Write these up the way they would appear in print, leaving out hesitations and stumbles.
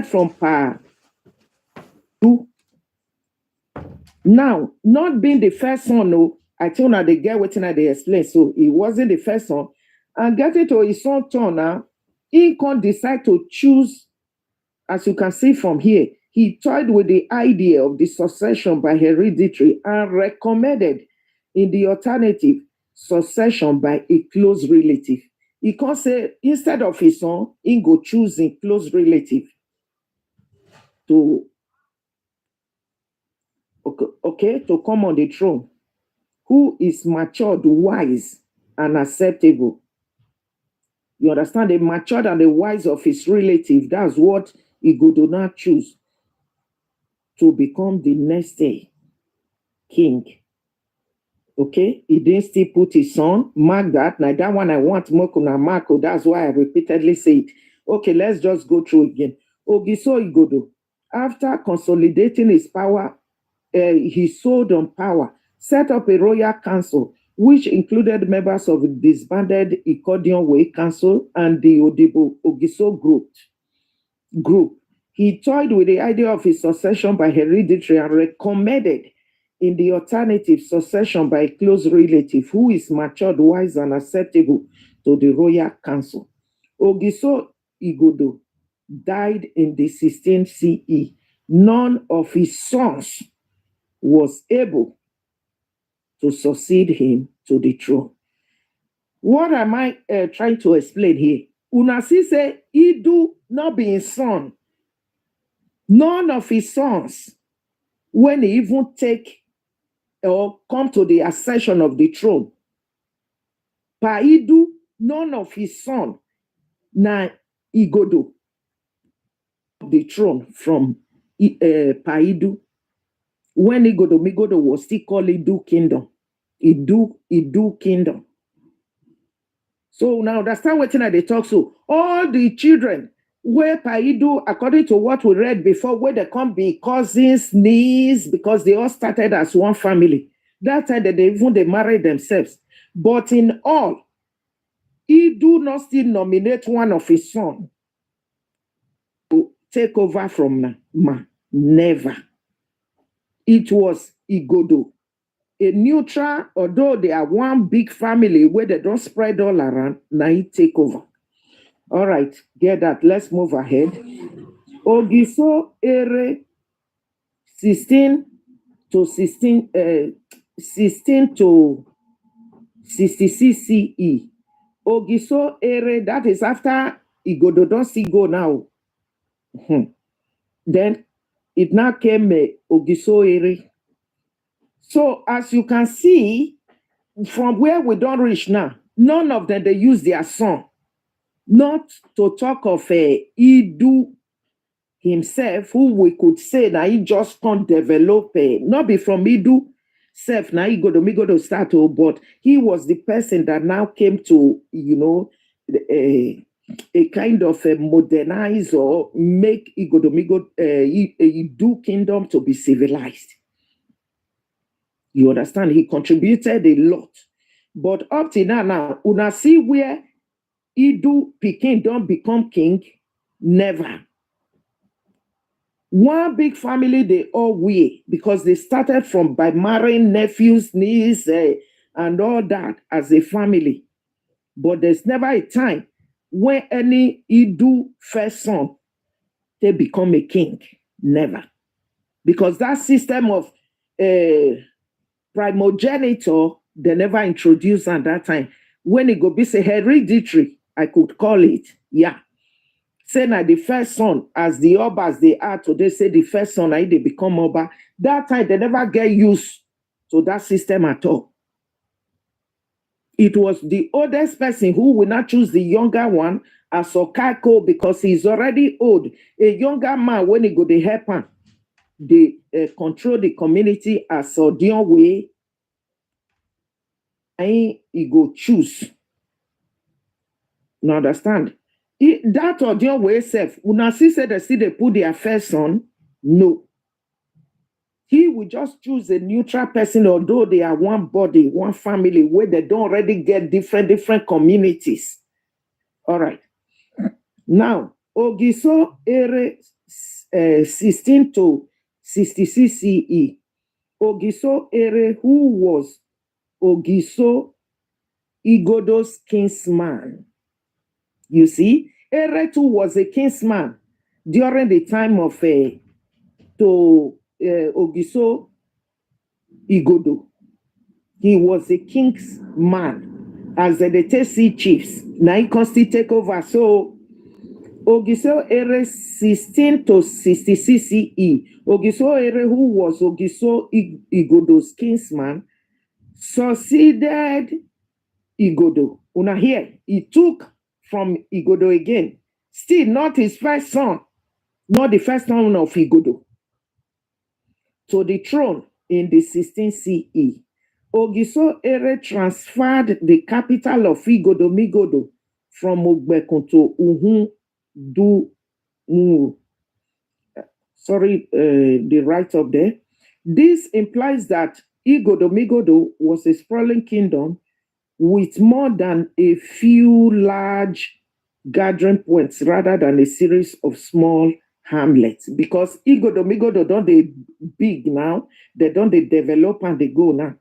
from Pa. Now, not being the first son, no, I told her the girl waiting at the explain. So he wasn't the first son. And getting to his son turn now, he can decide to choose, as you can see from here, he toyed with the idea of the succession by hereditary and recommended in the alternative succession by a close relative. He can say instead of his son, he go choose a close relative to to come on the throne, who is matured, wise, and acceptable. You understand? The matured and the wise of his relative. That's what he go do not choose to become the next day king. Okay, he didn't still put his son. Mark that. Now that one I want Mokuna Marco. That's why I repeatedly say it. Okay, let's just go through again. Ogiso Igodo, after consolidating his power, he sold on power, set up a royal council, which included members of the disbanded Ikodion Way Council and the Odibo Ogiso group. He toyed with the idea of his succession by hereditary and recommended in the alternative succession by a close relative who is matured, wise, and acceptable to the royal council. Ogiso Igodo died in the 16th CE. None of his sons was able to succeed him to the throne. What am I trying to explain here? Unasi say Edo not being son. None of his sons, when he even take or come to the accession of the throne, Paidu, none of his son, na Igodo, the throne from Paidu. When Migodo was still called Idu Kingdom. Idu Kingdom. So now understand what they talk. So all the children where Paidu, according to what we read before, where they come be cousins, nieces, because they all started as one family. That time that they married themselves. But in all, he do not still nominate one of his sons to take over from Ma. Never. It was Igodo, a neutral, although they are one big family where they don't spread all around, now he take over. All right, get that. Let's move ahead. Ogiso Ere 16 to 66 CE. Ogiso Ere, that is after Igodo don't see go now. Then it now came Ogiso Ere. So as you can see, from where we don't reach now, none of them they use their son. Not to talk of Edu himself, who we could say that he just can't develop, not be from Edu self, now he go to start, but he was the person that now came to, a kind of modernize or make Edu kingdom to be civilized. You understand? He contributed a lot. But up to now, una see where Edu Peking don't become king? Never. One big family, they all wear because they started from by marrying nephews, nieces, and all that as a family. But there's never a time when any Edu first son, they become a king. Never. Because that system of primogeniture, they never introduced at that time. When it go be say hereditary, I could call it, yeah. Say now the first son, as the Obas they are today, say the first son, they become Oba. That time they never get used to that system at all. It was the oldest person who will not choose the younger one as Okako because he's already old. A younger man, when he go to help him, they control the community as Odion way, and he go choose. Now understand? That Odion way self, una see said they put their first son, no. He will just choose a neutral person, although they are one body, one family, where they don't already get different communities. All right. Now, Ogiso Ere 16 to 66 CE. Ogiso Ere, who was Ogiso Igodo's kinsman. You see, Ere too was a kinsman during the time of Ogiso Igodo. He was a king's man, as the Tesi chiefs. Now he constantly take over. So Ogiso Ere 16 to 66 CE. Ogiso Ere, who was Ogiso Igodo's kinsman, succeeded Igodo. Una here, he took from Igodo again. Still not his first son, not the first son of Igodo, to the throne in the 16 CE. Ogiso Ere transferred the capital of Igodo Migodo from Ogbekun to Uhun Du. Sorry, the right up there. This implies that Igodo Migodo was a sprawling kingdom with more than a few large gathering points rather than a series of small hamlets. Because Igodo Migodo don't they big now, they don't they develop and they go now.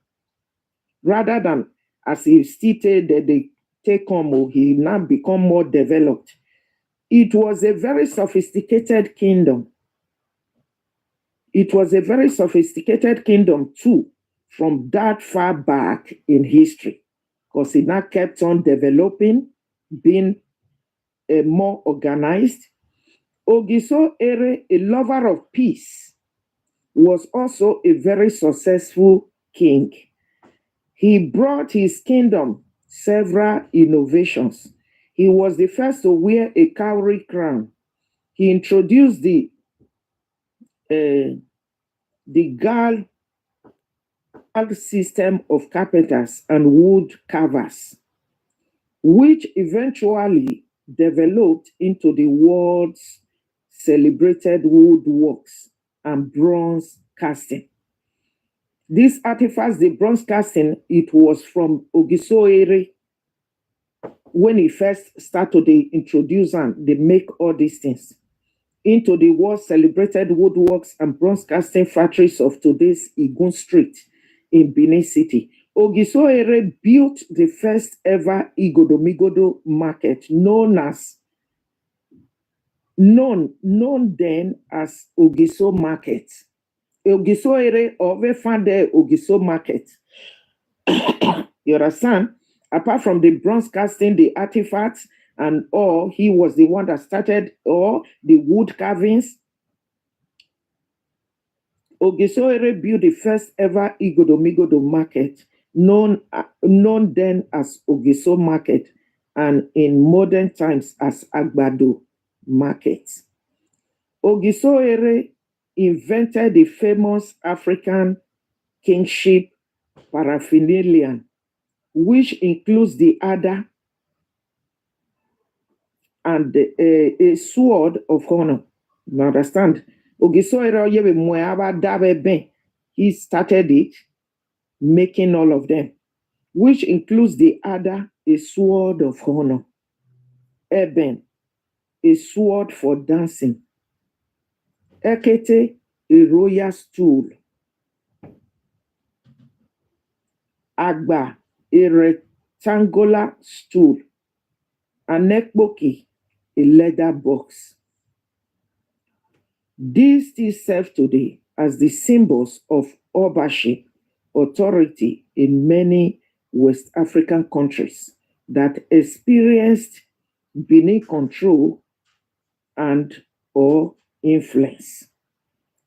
Rather than, as he stated, that they take on, he now become more developed. It was a very sophisticated kingdom. It was a very sophisticated kingdom too, from that far back in history, because it now kept on developing, being more organized. Ogiso Ere, a lover of peace, was also a very successful king. He brought his kingdom several innovations. He was the first to wear a cowrie crown. He introduced the guard system of carpenters and wood carvers, which eventually developed into the world's celebrated woodworks and bronze casting. These artifacts, the bronze casting, it was from Ogiso Ere when he first started to introduce and they make all these things into the world celebrated woodworks and bronze casting factories of today's Igun Street in Benin City. Ogiso Ere built the first ever Igodo Migodo market, known then as Ogiso Market. Ogiso Ere or found the Ogiso Market. You understand? Apart from the bronze casting, the artifacts, and all, he was the one that started all the wood carvings. Ogiso Ere built the first ever Igodo Migodo market, known then as Ogiso Market, and in modern times as Agbado Market. Ogiso Ere invented the famous African kingship paraphernalia, which includes the Ada and a sword of honor. You understand? Ogiso Ere he started it, making all of them, which includes the Ada, a sword of honor, Eben, a sword for dancing, Ekete, a royal stool, Agba, a rectangular stool, and Nekboki, a leather box. These still serve today as the symbols of authorship, authority in many West African countries that experienced beneath control and or influence.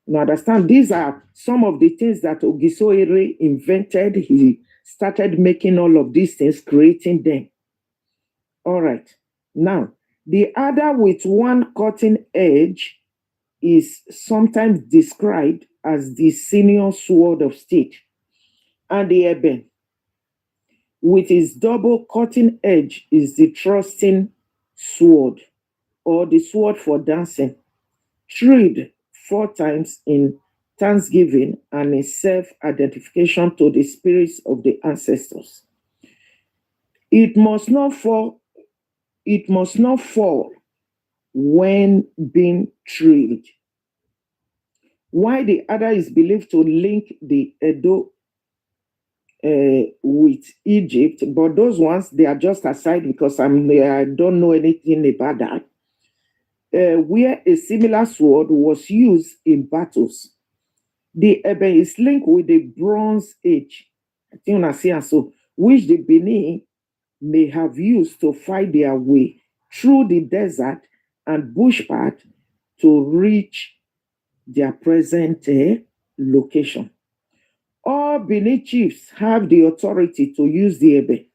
Now understand, these are some of the things that Ogiso Ere invented. He started making all of these things, creating them. All right. Now, the other with one cutting edge is sometimes described as the senior sword of state, and the Eben, with its double cutting edge, is the thrusting sword, or the sword for dancing, tread 4 times in thanksgiving and in self-identification to the spirits of the ancestors. It must not fall when being trilled. Why the other is believed to link the Edo with Egypt, but those ones, they are just aside because I don't know anything about that. Where a similar sword was used in battles. The Eben is linked with the Bronze Age, I think so, which the Benin may have used to fight their way through the desert and bush path to reach their present location. All Benin chiefs have the authority to use the Ebe,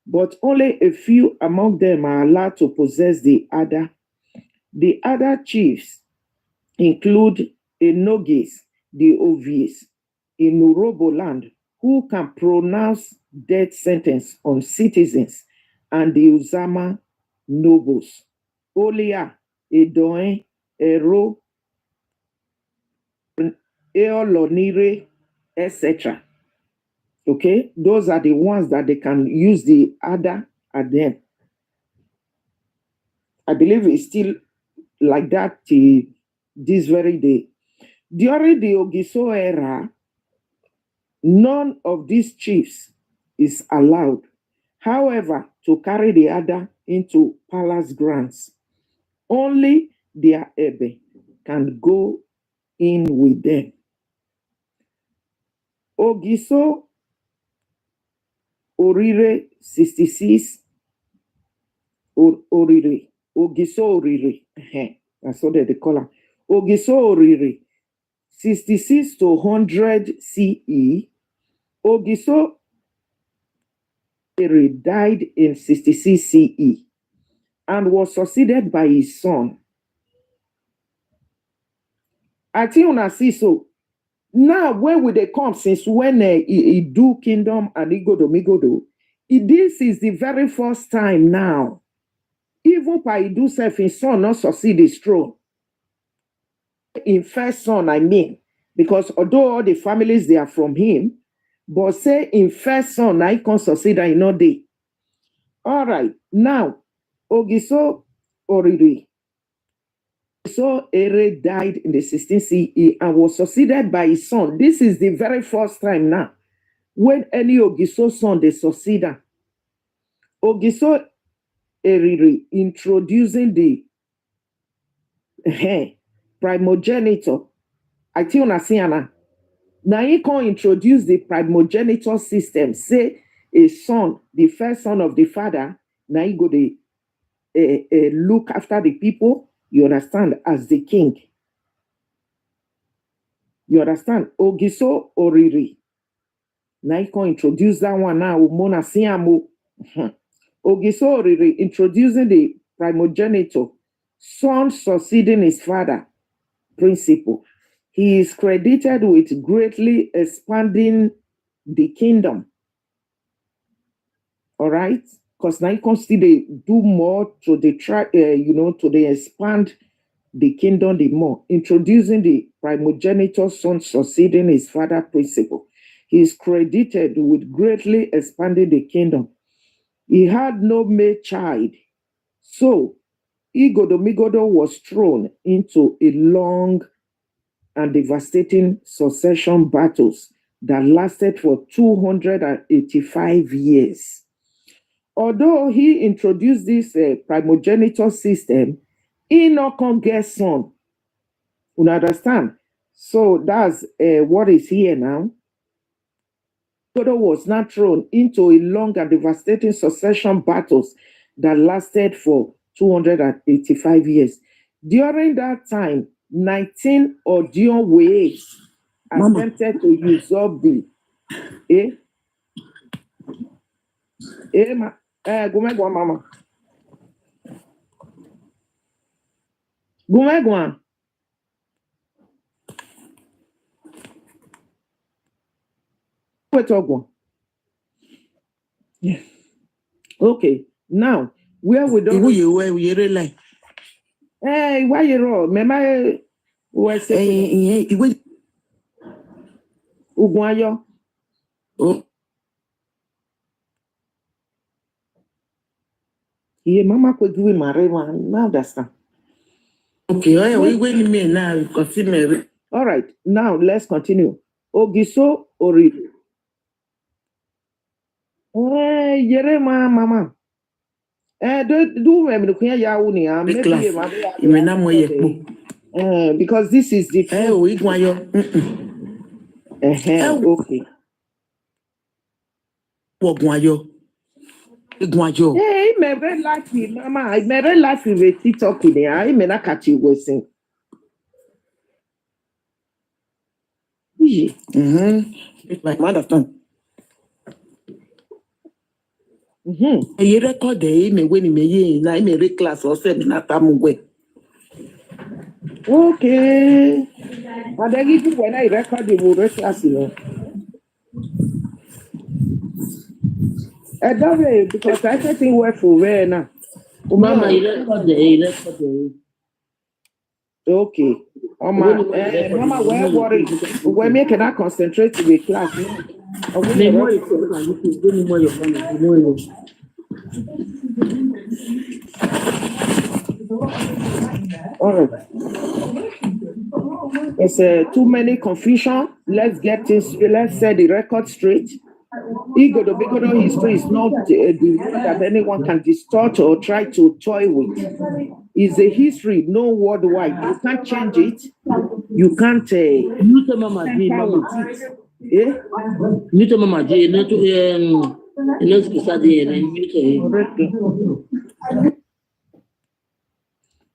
but only a few among them are allowed to possess the Ada. The other chiefs include Enogis, the Ovies, in Murobo land, who can pronounce death sentence on citizens, and the Uzama nobles. Olia, Edoen, Ero, Eolonire, etc. Okay, those are the ones that they can use the Ada at them. I believe it's still like that till this very day. During the Ogiso era, none of these chiefs is allowed, however, to carry the Ada into palace grounds. Only their Ebe can go in with them. Ogiso Orire 66 Orire. Ogiso Orire. That's what they call her. Ogiso Orire 66 to 100 CE. Ogiso Orire died in 66 CE and was succeeded by his son. I think una see so. Now, where will they come since when he do kingdom and Igodo? This is the very first time now. Even by Idu self, his son not succeed his throne. In first son, I mean, because although all the families they are from him, but say in first son, I can succeed in no day. All right, now, Ogiso Oriri. So Ere died in the 16th CE and was succeeded by his son. This is the very first time now when any Ogiso son they succeed. Ogiso Eriri introducing the primogenitor. I tell you Nasiana. Now he can introduce the primogenitor system. Say a son, the first son of the father. Now he go the look after the people. You understand, as the king. You understand? Ogiso Oriri. Now you can introduce that one now. Mona Siamo. Ogiso Oriri introducing the primogenitor, son succeeding his father principle. He is credited with greatly expanding the kingdom. All right? Because now you can see they do more to the to the expand the kingdom the more, introducing the primogenitor son succeeding his father principle. He is credited with greatly expanding the kingdom. He had no male child, so Igodo was thrown into a long and devastating succession battles that lasted for 285 years. Although he introduced this primogenitor system, he not can get son. You understand? So that's what is here now. Igodo was not thrown into a long and devastating succession battles that lasted for 285 years. During that time, 19 Odion ways attempted to usurp the Gumegwa mama. Gumegwa. Yeah. Okay. Now, where we don't. Hey, why you roll? Mema what's it? Ugwayo. Oh. Yeah, mama could do my rewan. Now that's that. Okay, we wait me now because All right, now let's continue. Ogiso Oriri. Yere mama. Do remember the ya uni maybe because this is the okay. Hey, me very like me, mama. I very like me with TikTok in there. I may not catch you wasting. It's like understand. You record the me when me na me class or seminar tamugwe. Okay. And then even when I record the word class, you know. I don't know because I think work for where now. Mama, you record the. Okay. Mama, where worry? We're making that concentrate to the class. All right. It's too many confusion. Let's get this. Let's set the record straight. Edo history is not the one that anyone can distort or try to toy with. It's a history known worldwide. You can't change it. You can't.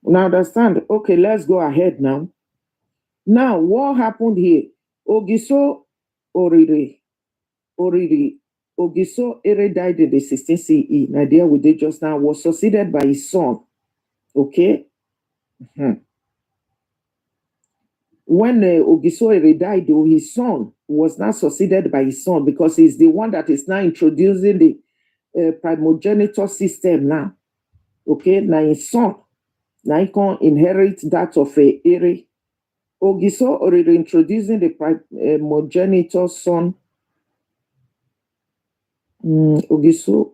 Now understand. Okay, let's go ahead now. Now, what happened here? Ogiso Oriri. Ogiso Ere died in the 16th CE. Nadia we did just now was succeeded by his son. Okay. When Ogiso Ere died, though, his son was not succeeded by his son because he's the one that is now introducing the primogeniture system now. Okay, now his son, now he can inherit that of Ere. Ogiso already introducing the primogeniture son. Ogiso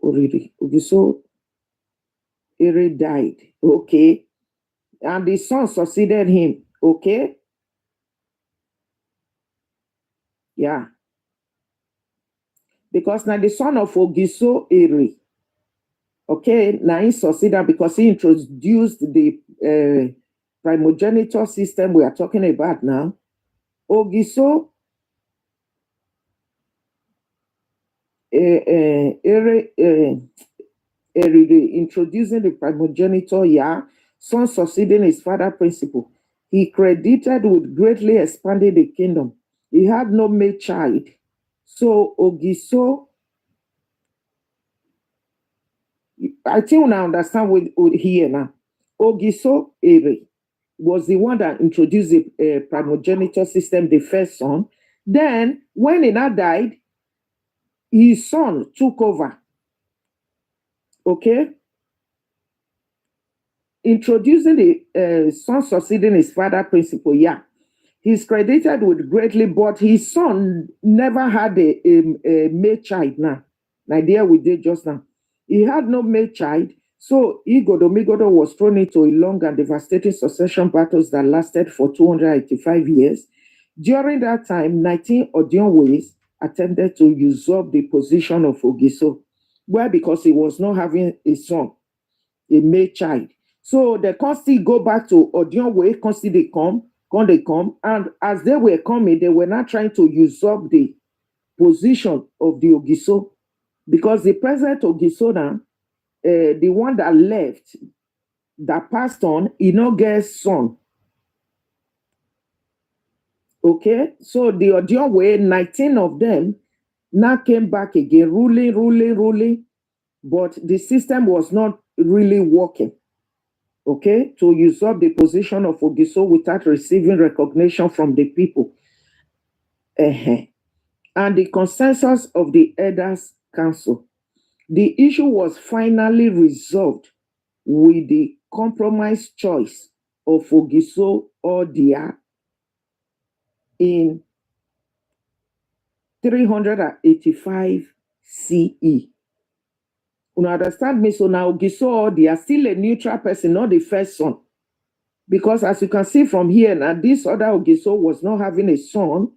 Ere died. Okay. And the son succeeded him. Okay. Yeah. Because now the son of Ogiso Ere. Okay. Now he succeeded because he introduced the primogeniture system we are talking about now. Ogiso introducing the primogeniture, yeah, son succeeding his father principle. He credited with greatly expanding the kingdom. He had no male child. So Ogiso, I think we now understand what here now. Ogiso Ere was the one that introduced the primogeniture system, the first son. Then, when he now died, his son took over. Okay? Introducing the son succeeding his father principle, yeah. He's credited with greatly, but his son never had a male child now. Like there we did just now. He had no male child, so Migodo was thrown into a long and devastating succession battles that lasted for 285 years. During that time, 19 Odionwes attempted to usurp the position of Ogiso. Why? Because he was not having a son, a male child. So they can still go back to Odionwe, can still they come, and as they were coming, they were not trying to usurp the position of the Ogiso, because the present Ogiso now, the one that left, that passed on, he no get son. Okay, so the Odionwe, 19 of them now came back again, ruling, but the system was not really working. Okay, to usurp the position of Ogiso without receiving recognition from the people. And the consensus of the elders council. The issue was finally resolved with the compromise choice of Ogiso Odia in 385 CE. You understand me? So now Ogiso Odia still a neutral person, not the first son. Because as you can see from here, now this other Ogiso was not having a son.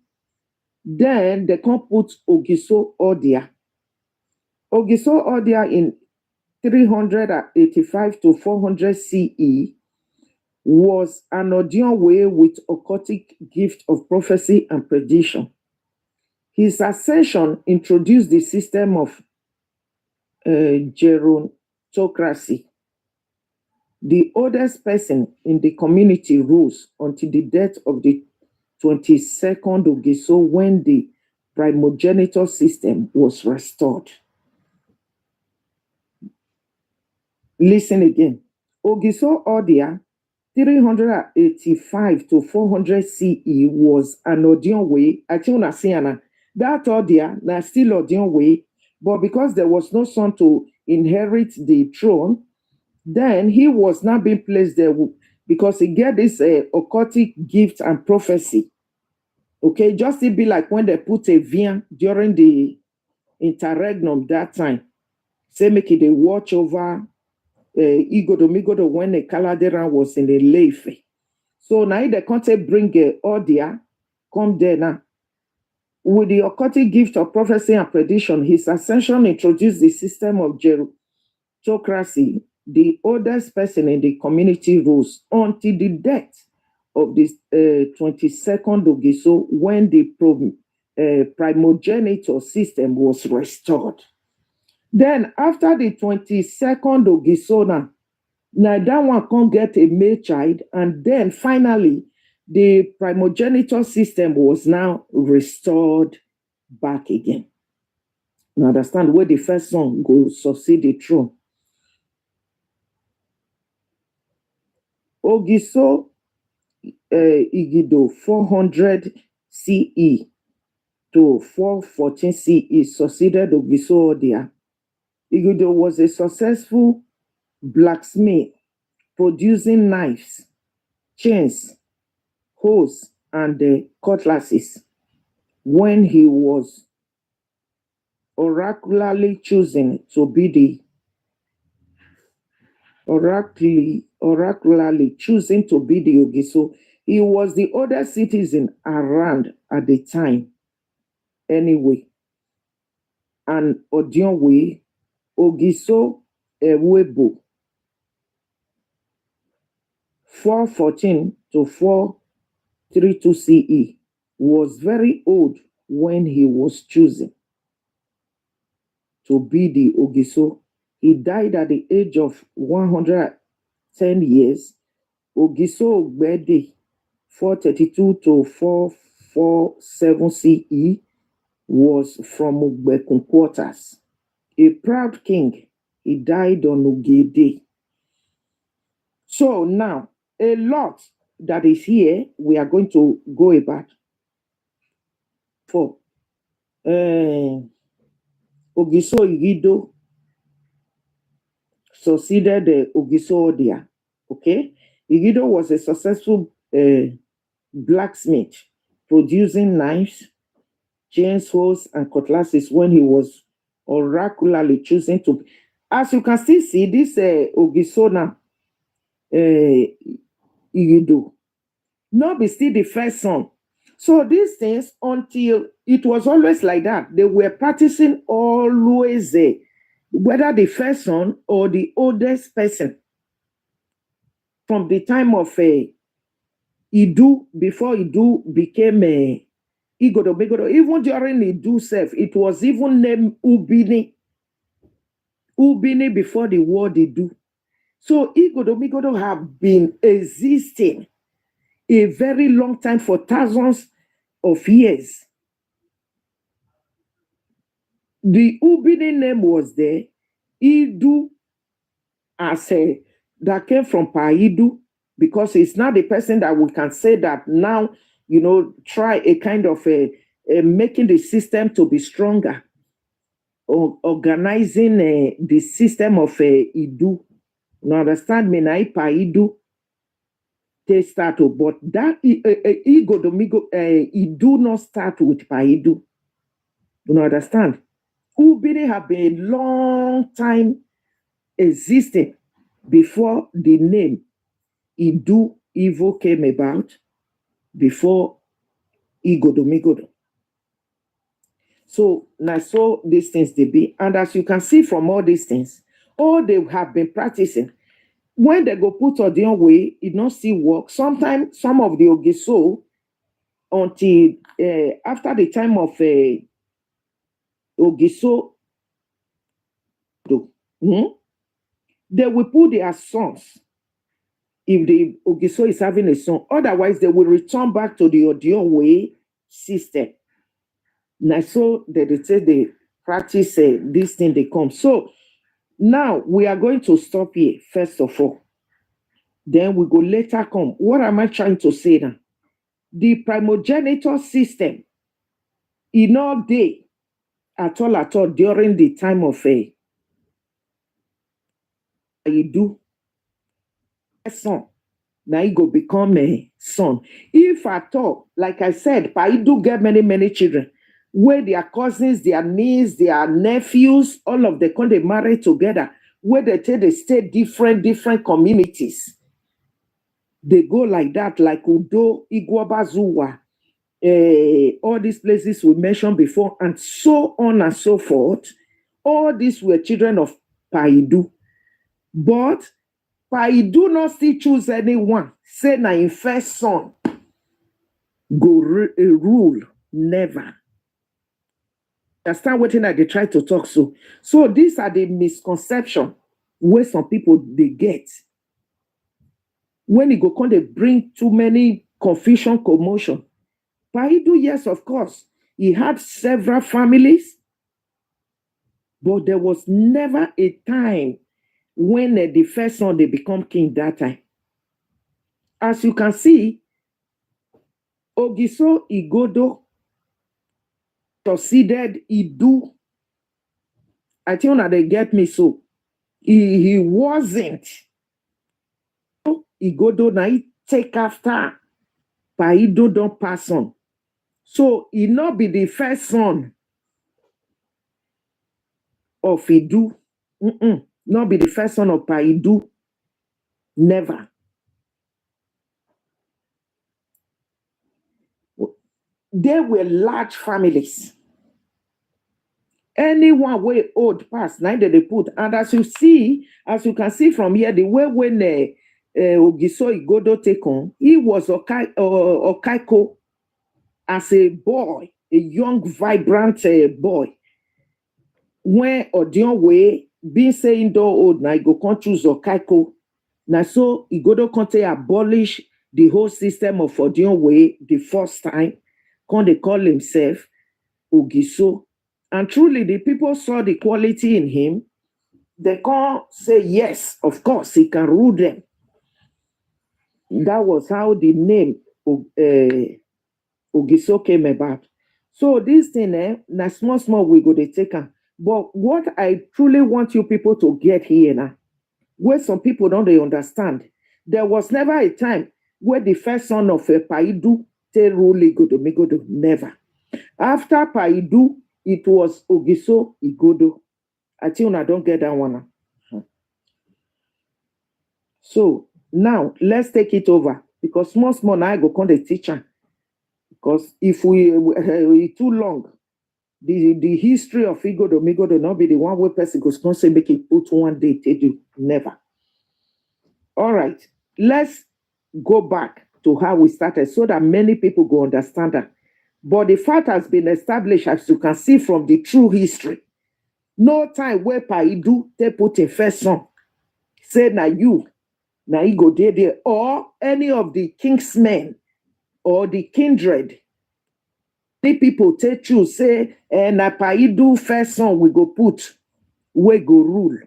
Then they can put Ogiso Odia. Ogiso Odia in 385 to 400 CE was an Odion with occultic gift of prophecy and prediction. His ascension introduced the system of gerontocracy. The oldest person in the community rules until the death of the 22nd Ogiso when the primogeniture system was restored. Listen again. Ogiso Odia, 385 to 400 CE was an Odion way. I think that Odia na still Odion way, but because there was no son to inherit the throne, then he was not being placed there because he get this occultic gift and prophecy. Okay, just it be like when they put a Vian during the interregnum that time. Say make it a watch over Igodo when the Caladera was in the Leife. So now they can't bring Odia, come there now. With the occultic gift of prophecy and prediction, his ascension introduced the system of gerontocracy. The oldest person in the community rules until the death of the 22nd Ogiso when the primogeniture system was restored. Then after the 22nd Ogiso now that one can't get a male child, and then finally the primogeniture system was now restored back again. You understand where the first son go succeed the throne. Ogiso Igido 400 CE to 414 CE succeeded Ogiso Odia. Igido was a successful blacksmith producing knives, chains, hoes, and cutlasses when he was oracularly chosen to be the oracularly choosing to be the Ogiso. He was the oldest citizen around at the time. Anyway, and Odionwe Ogiso Ewebo 414 to 432 CE was very old when he was chosen to be the Ogiso. He died at the age of 110 years. Ogiso Ogbede 432 to 447 CE was from Ogbekun quarters. A proud king, he died on Ogede. So now, a lot that is here, we are going to go about. For Ogiso Igido succeeded Ogiso Odia. Okay, Igido was a successful blacksmith, producing knives, chains, hoes, and cutlasses when he was oracularly chosen to. As you can still see, this Ogiso now, Igido, not be still the first son. So these things, until it was always like that, they were practicing always whether the first son or the oldest person from the time of Idu, before Idu became Igodo Bigodo, even during Idu self, it was even named Ubini. Ubini before the word Idu. So Igodo Bigodo have been existing a very long time for thousands of years. The Ubini name was there. Idu as a that came from Paidu, because it's not the person that we can say that now, try a kind of making the system to be stronger, or organizing the system of Idu. You understand me? Na Paidu they start, but that Igodomigo Idu not start with Paidu. You understand? Ubini have been a long time existing before the name Idu evil came about before Igodo. So now so these things they be. And as you can see from all these things, all they have been practicing. When they go put Odion way, it not still work. Sometimes some of the Ogiso, until after the time of Ogiso, they will put their sons if the Ogiso is having a son. Otherwise, they will return back to the Odion way system. Now, so they say they practice this thing they come. So now we are going to stop here, first of all. Then we go later come. What am I trying to say now? The primogenitor system in all day at all during the time of Idu son. Now he go become a son. If at all, like I said, Paidu get many children, where their cousins, their nieces, their nephews, all of them come they marry together, where they stay different communities. They go like that, like Udo, Iguabazuwa, all these places we mentioned before, and so on and so forth. All these were children of Paidu. But Paidu not still choose anyone. Say na in first son go rule. Never. Understand what they try to talk so. So these are the misconception where some people they get. When you go come, they bring too many confusion, commotion. Paidu, yes, of course, he had several families, but there was never a time when the first son they become king that time. As you can see, Ogiso Igodo succeeded Idu. I think that they get me so. He wasn't. Igodo now he take after Paidu don't pass on. So he not be the first son of Idu. Not be the first son of Paidu. Never. There were large families. Anyone way old past, neither they put. And as you can see from here, the way when Ogiso Igodo take on, he was Okaiko as a boy, a young, vibrant boy. When Odion way being saying do old, now go can't choose Okaiko. Now so Igodo can't abolish the whole system of Odion way the first time. Can't they call himself Ogiso? And truly, the people saw the quality in him. They can't say, yes, of course, he can rule them. That was how the name of Ogiso came about. So this thing, now small, we go to take them. But what I truly want you people to get here now, where some people don't they understand, there was never a time where the first son of Paidu te rule Igodo, never. After Paidu, it was Ogiso Igodo. I think I don't get that one. So now let's take it over because small now I go call the teacher. Because if we too long, the history of Igodo not be the one where person goes going say make it put one day to do. Never. All right, let's go back to how we started so that many people go understand that. But the fact has been established, as you can see from the true history. No time where Paidu they put a first son. Say na you go there, or any of the king's men or the kindred. The people take you say, na Paidu first son we go put, we go rule.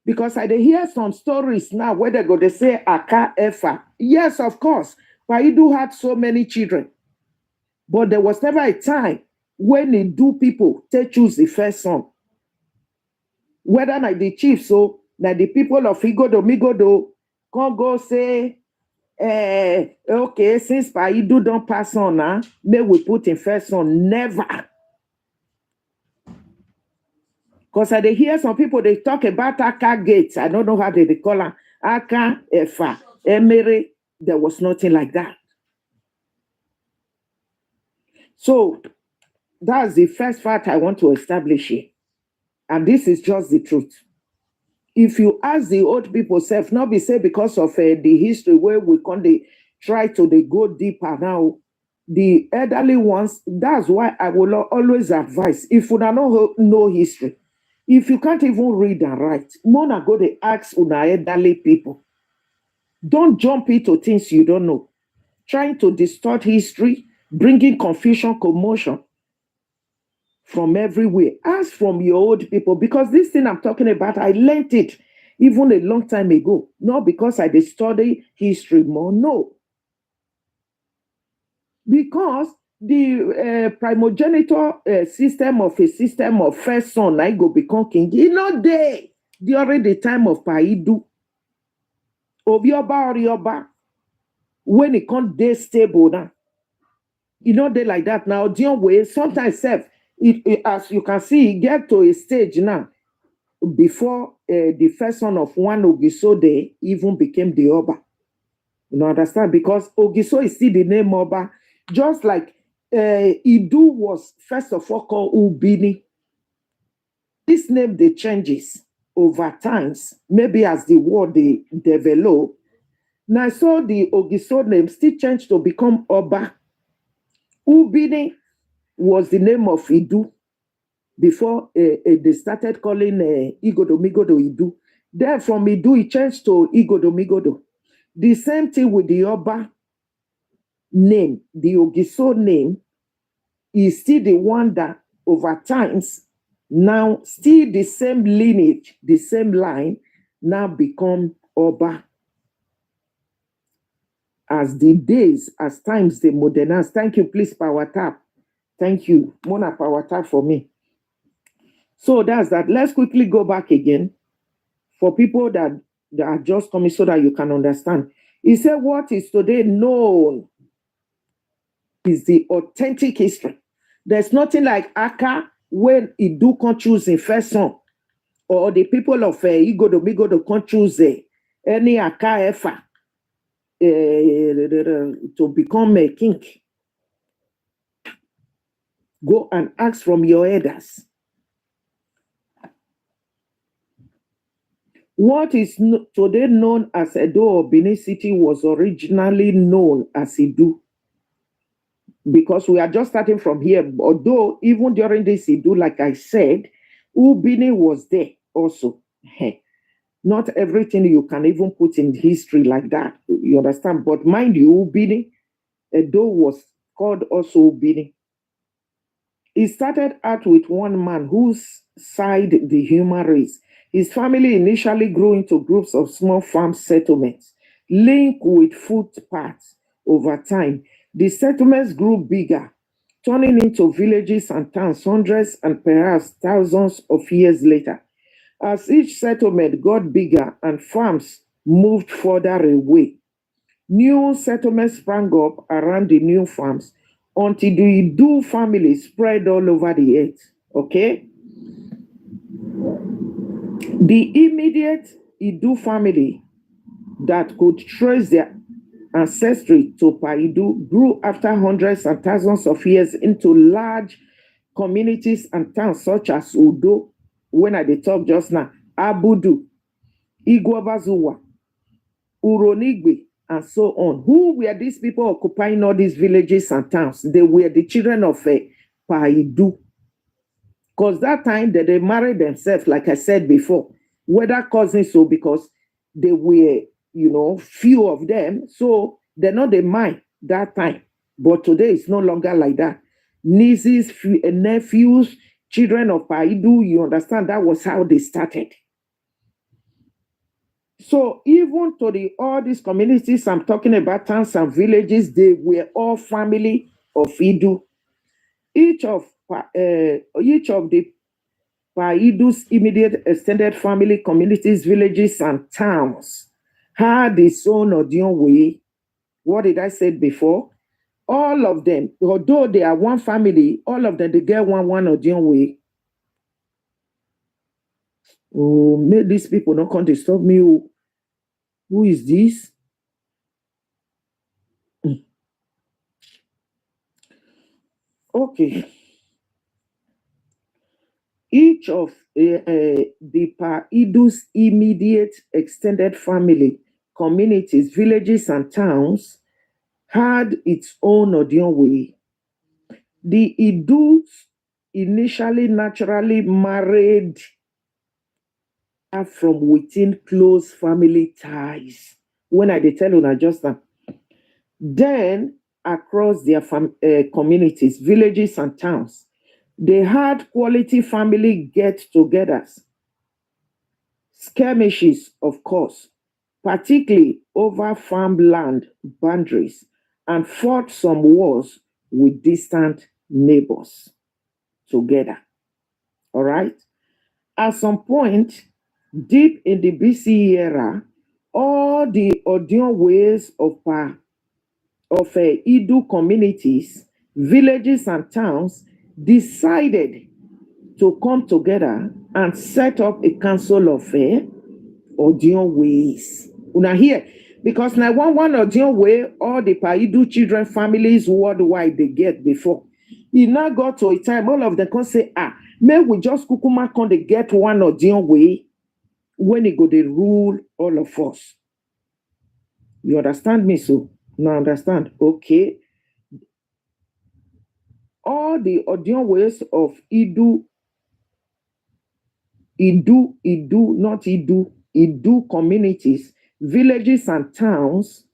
Because I dey hear some stories now where they say Aka Efa. Yes, of course, Paidu had so many children. But there was never a time when the do people take choose the first son. Whether like the chief, so that the people of Migodo can't go say, okay, since Paidu don't pass on now, may we put in first son. Never. Because I hear some people they talk about Aka gates. I don't know how they call them. Aka Efa. Emere, there was nothing like that. So that's the first fact I want to establish here. And this is just the truth. If you ask the old people self, not be say because of the history where we can they try to they go deeper now. The elderly ones, that's why I will always advise if you don't know history, if you can't even read and write, Mona go to ask una elderly people. Don't jump into things you don't know. Trying to distort history, bringing confusion, commotion from everywhere. Ask from your old people because this thing I'm talking about, I learned it even a long time ago. Not because I did study history more, no. Because the primogenitor system of a system of first son, I go become king. You know, they during the time of Paidu, Obioba Orioba, when it can't they stable now. You know, they like that now. Dion way, sometimes self, as you can see, get to a stage now before the first son of one Ogisode even became the Oba. You know, understand? Because Ogiso is still the name Oba. Just like Idu was first of all called Ubini. This name they changes over times, maybe as the word they develop. Now so the Ogiso name still changed to become Oba. Ubini was the name of Idu before they started calling Igodo Migodo Idu. Then from Idu, it changed to Igodo Migodo. The same thing with the Oba name, the Ogiso name, is still the one that over times, now still the same lineage, the same line, now become Oba. As the days, as times they modernize. Thank you, please, Power Tap. Thank you. Mona Power Tap for me. So that's that. Let's quickly go back again for people that are just coming so that you can understand. He said, what is today known is the authentic history. There's nothing like Aka when Idu can't choose in first son, or the people of Igodo can't choose any Aka Efa to become a king. Go and ask from your elders. What is today known as Edo or Benin City was originally known as Idu. Because we are just starting from here. Although even during this Idu, like I said, Ubini was there also. Not everything you can even put in history like that. You understand? But mind you, Ubini, Edo was called also Ubini. It started out with one man whose side the human race. His family initially grew into groups of small farm settlements, linked with footpaths over time. The settlements grew bigger, turning into villages and towns hundreds and perhaps thousands of years later. As each settlement got bigger and farms moved further away, new settlements sprang up around the new farms until the Idu family spread all over the earth. Okay? The immediate Idu family that could trace their ancestry to Paidu grew after hundreds and thousands of years into large communities and towns such as Udo, when I talk just now, Abudu, Iguabazuwa, Uronigwe, and so on. Who were these people occupying all these villages and towns? They were the children of Paidu. Because that time that they married themselves, like I said before, whether cousins or because they were, few of them, so they're not the mind that time. But today it's no longer like that. Nieces, nephews, children of Paidu, you understand that was how they started. So even to all these communities I'm talking about, towns and villages, they were all family of Idu. Each of the Paidu's immediate extended family, communities, villages, and towns had its own Odion way. What did I say before? All of them, although they are one family, all of them, they get one Odion way. Oh, make these people not come disturb me. Who is this? Okay. Each of the Idu's immediate extended family, communities, villages, and towns had its own Odion way. The Idus initially naturally married from within close family ties. When I dey tell you just now, then across their communities, villages, and towns, they had quality family get-togethers, skirmishes, of course, particularly over farmland boundaries, and fought some wars with distant neighbors together. All right. At some point, deep in the BCE era, all the Odion ways of Idu communities, villages, and towns decided to come together and set up a council of Odion ways. Una here, because now one Odion way, all the Paidu children families worldwide they get before. E now got to a time, all of them can say, may we just kukuma come they get one Odion way when it go they rule all of us. You understand me? So now understand. Okay. All the Odion ways of Idu, not Idu communities, villages, and towns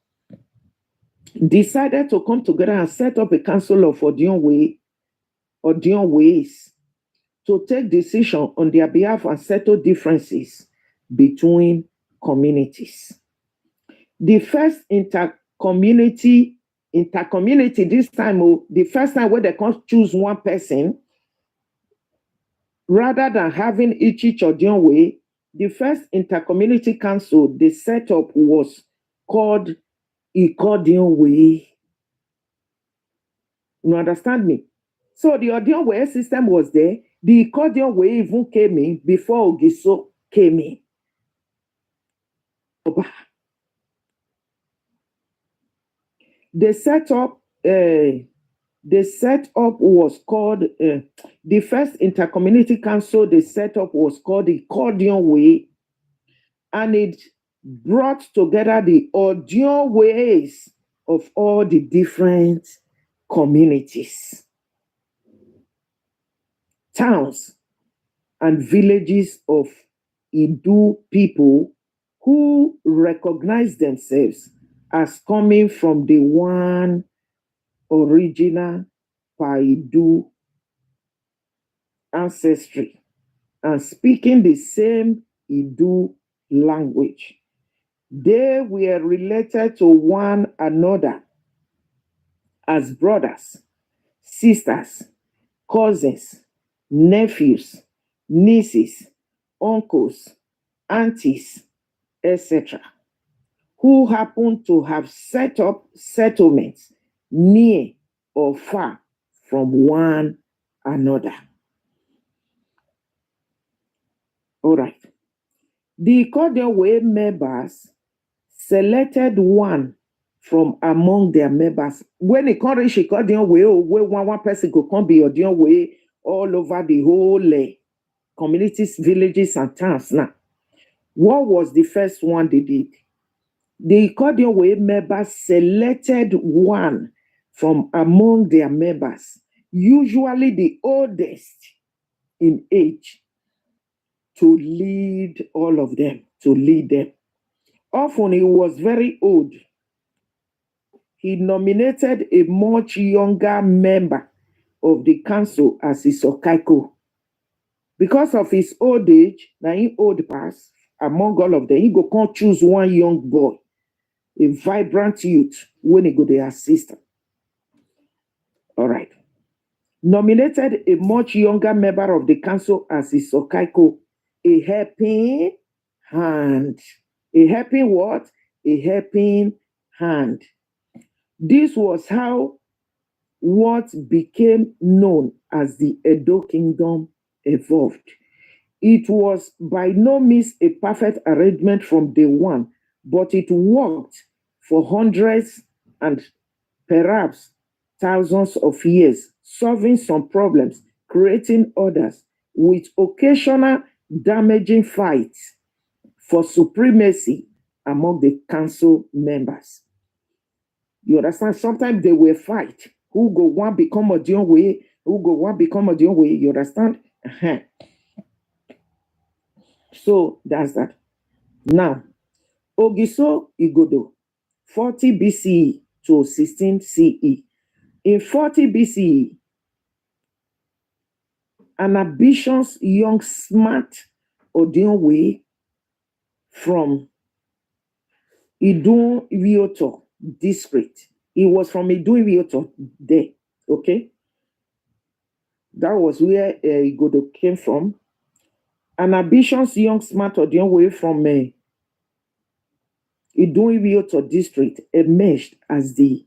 decided to come together and set up a council of Odion ways to take decision on their behalf and settle differences between communities. The first intercommunity this time, the first time where they can't choose one person rather than having each Odion way, the first intercommunity council they set up was called Odion way. You understand me? So the Odion way system was there. The Odion way even came in before Ogiso came in. The setup was called the first intercommunity council they set up was called the Odion way, and it brought together the Odion ways of all the different communities, towns, and villages of Idu people who recognize themselves as coming from the one original Paidu ancestry and speaking the same Idu language. They were related to one another as brothers, sisters, cousins, nephews, nieces, uncles, aunties, etc., who happen to have set up settlements near or far from one another. All right. The Odion way members selected one from among their members. When it can't reach Odion way, where one person could come be Odion way all over the whole communities, villages, and towns. Now, what was the first one they did? The Odion way members selected one from among their members, usually the oldest in age, to lead all of them, to lead them. Often he was very old. He nominated a much younger member of the council as his Okaiko. Because of his old age, now he old pass, among all of them, he go come choose one young boy, a vibrant youth, when he go the assistant. All right. Nominated a much younger member of the council as his Okaiko, a helping hand. A helping what? A helping hand. This was how what became known as the Edo Kingdom evolved. It was by no means a perfect arrangement from day one, but it worked for hundreds and perhaps thousands of years solving some problems, creating others, with occasional damaging fights for supremacy among the council members. You understand? Sometimes they will fight. Who go one become a Dion way? Who go one become a Dion way? You understand? So that's that. Now, Ogiso Igodo, 40 BCE to 16 CE. In 40 BCE, an ambitious young smart Odionwe from Idun Wioto district. He was from Idun Wioto there, okay? That was where Igodo came from. An ambitious young smart Odionwe from Idun Wioto district emerged as the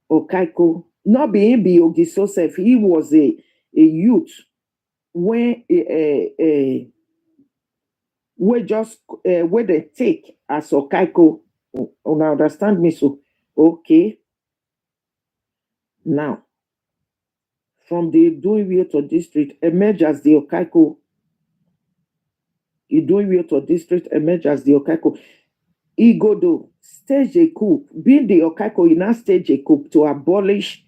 Okaiko. Not being Ogiso self, he was a youth when we just where they take as Okaiko. You understand me? So okay. Now, from the Iduiwioto district emerge as the Okaiko. Iduiwioto district emerge as the Okaiko. Igodo stage a coup. Being the Okaiko, he now stage a coup to abolish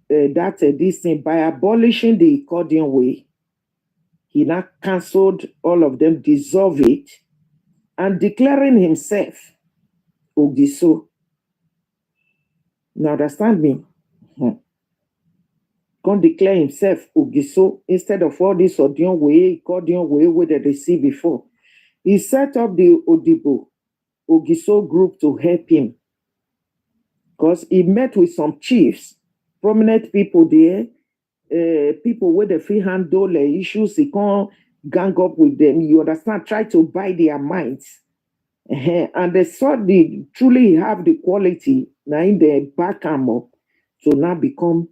this thing. By abolishing the accordion way, he now cancelled all of them, dissolved it, and declaring himself Ogiso. Now understand me? Can declare himself Ogiso instead of all this accordion way that they see before. He set up the Odibo Ogiso group to help him because he met with some chiefs, prominent people there, people with the free handle issues. He can't gang up with them. You understand? Try to buy their minds. And they saw they truly have the quality now in the back up to now become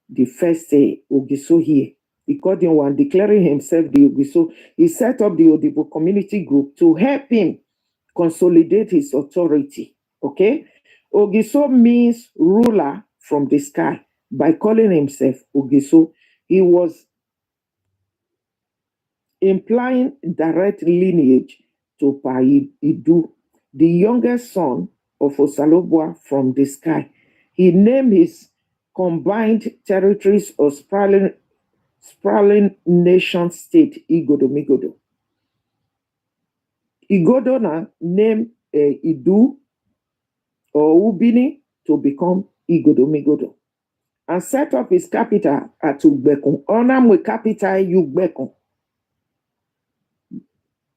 the first Ogiso here. He called him one, declaring himself the Ogiso. He set up the Odibo community group to help him consolidate his authority. Okay? Ogiso means ruler from the sky. By calling himself Ogiso, he was implying direct lineage to Paidu, the youngest son of Osalobua from the sky. He named his combined territories of sprawling nation state Igodo Migodo. Igodo now named Idu or Ubini to become Igodo Migodo and set up his capital at Ugbekun. Onamwe capital Ugbekun.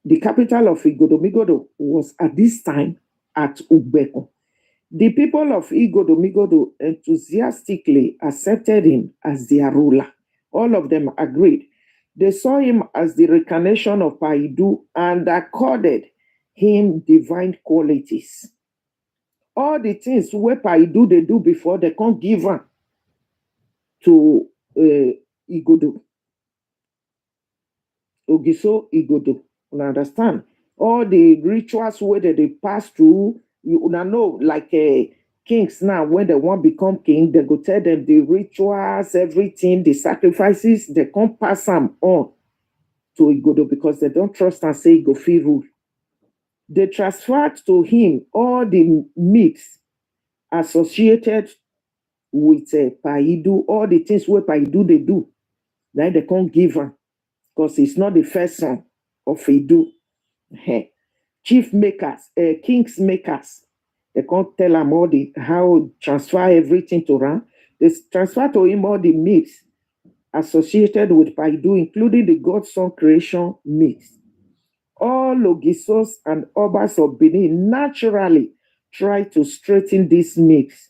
The capital of Igodo Migodo was at this time at Ugbekun. The people of Igodo Migodo enthusiastically accepted him as their ruler. All of them agreed. They saw him as the reincarnation of Paidu and accorded him divine qualities. All the things where Paidu they do before, they can't give her to Igodo. Ogiso Igodo. You understand? All the rituals where they pass through, you know, like kings now, when they want to become king, they go tell them the rituals, everything, the sacrifices, they can't pass them on to Igodo because they don't trust and say go free rule. They transferred to him all the myths associated with Paidu, all the things where Paidu they do. Now they can't give her because he's not the first son of Idu. Chief makers, kings makers, they can't tell him all the how transfer everything to him. They transfer to him all the myths associated with Paidu, including the God-son creation myths. All Ogisos and Obas of Benin naturally try to straighten this myths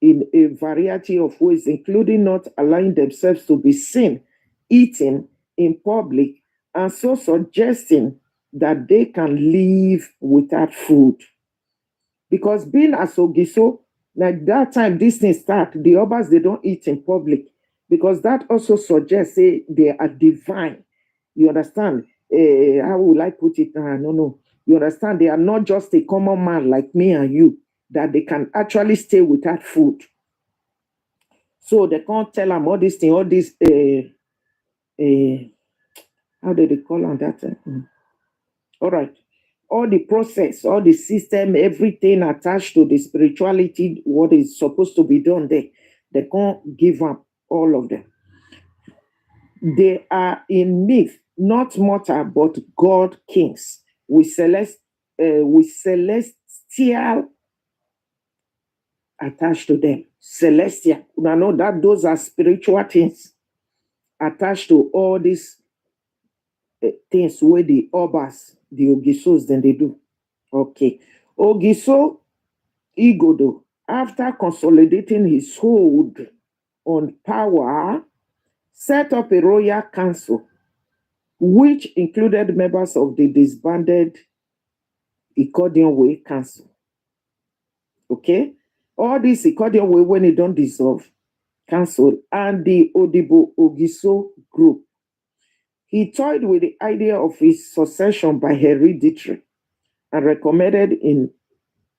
in a variety of ways, including not allowing themselves to be seen eating in public, and so suggesting that they can live without food. Because being as Ogiso, like that time this thing start, the Obas, they don't eat in public. Because that also suggests they are divine. You understand? How will I put it? No. You understand? They are not just a common man like me and you, that they can actually stay without food. So they can't tell them all this thing, all this how do they call on that? All right. All the process, all the system, everything attached to the spirituality, what is supposed to be done there, they can't give up all of them. They are in myth, not mortal, but God kings with celestial attached to them. Celestial. You know that those are spiritual things attached to all these things where the obas, the ogisos, then they do. Okay. Ogiso Igodo, after consolidating his hold on power, set up a royal council, which included members of the disbanded Ikodian Way Council. Okay? All this Ikodian Way, when it don't dissolve, council, and the Odibo Ogiso group. He toyed with the idea of his succession by hereditary and recommended in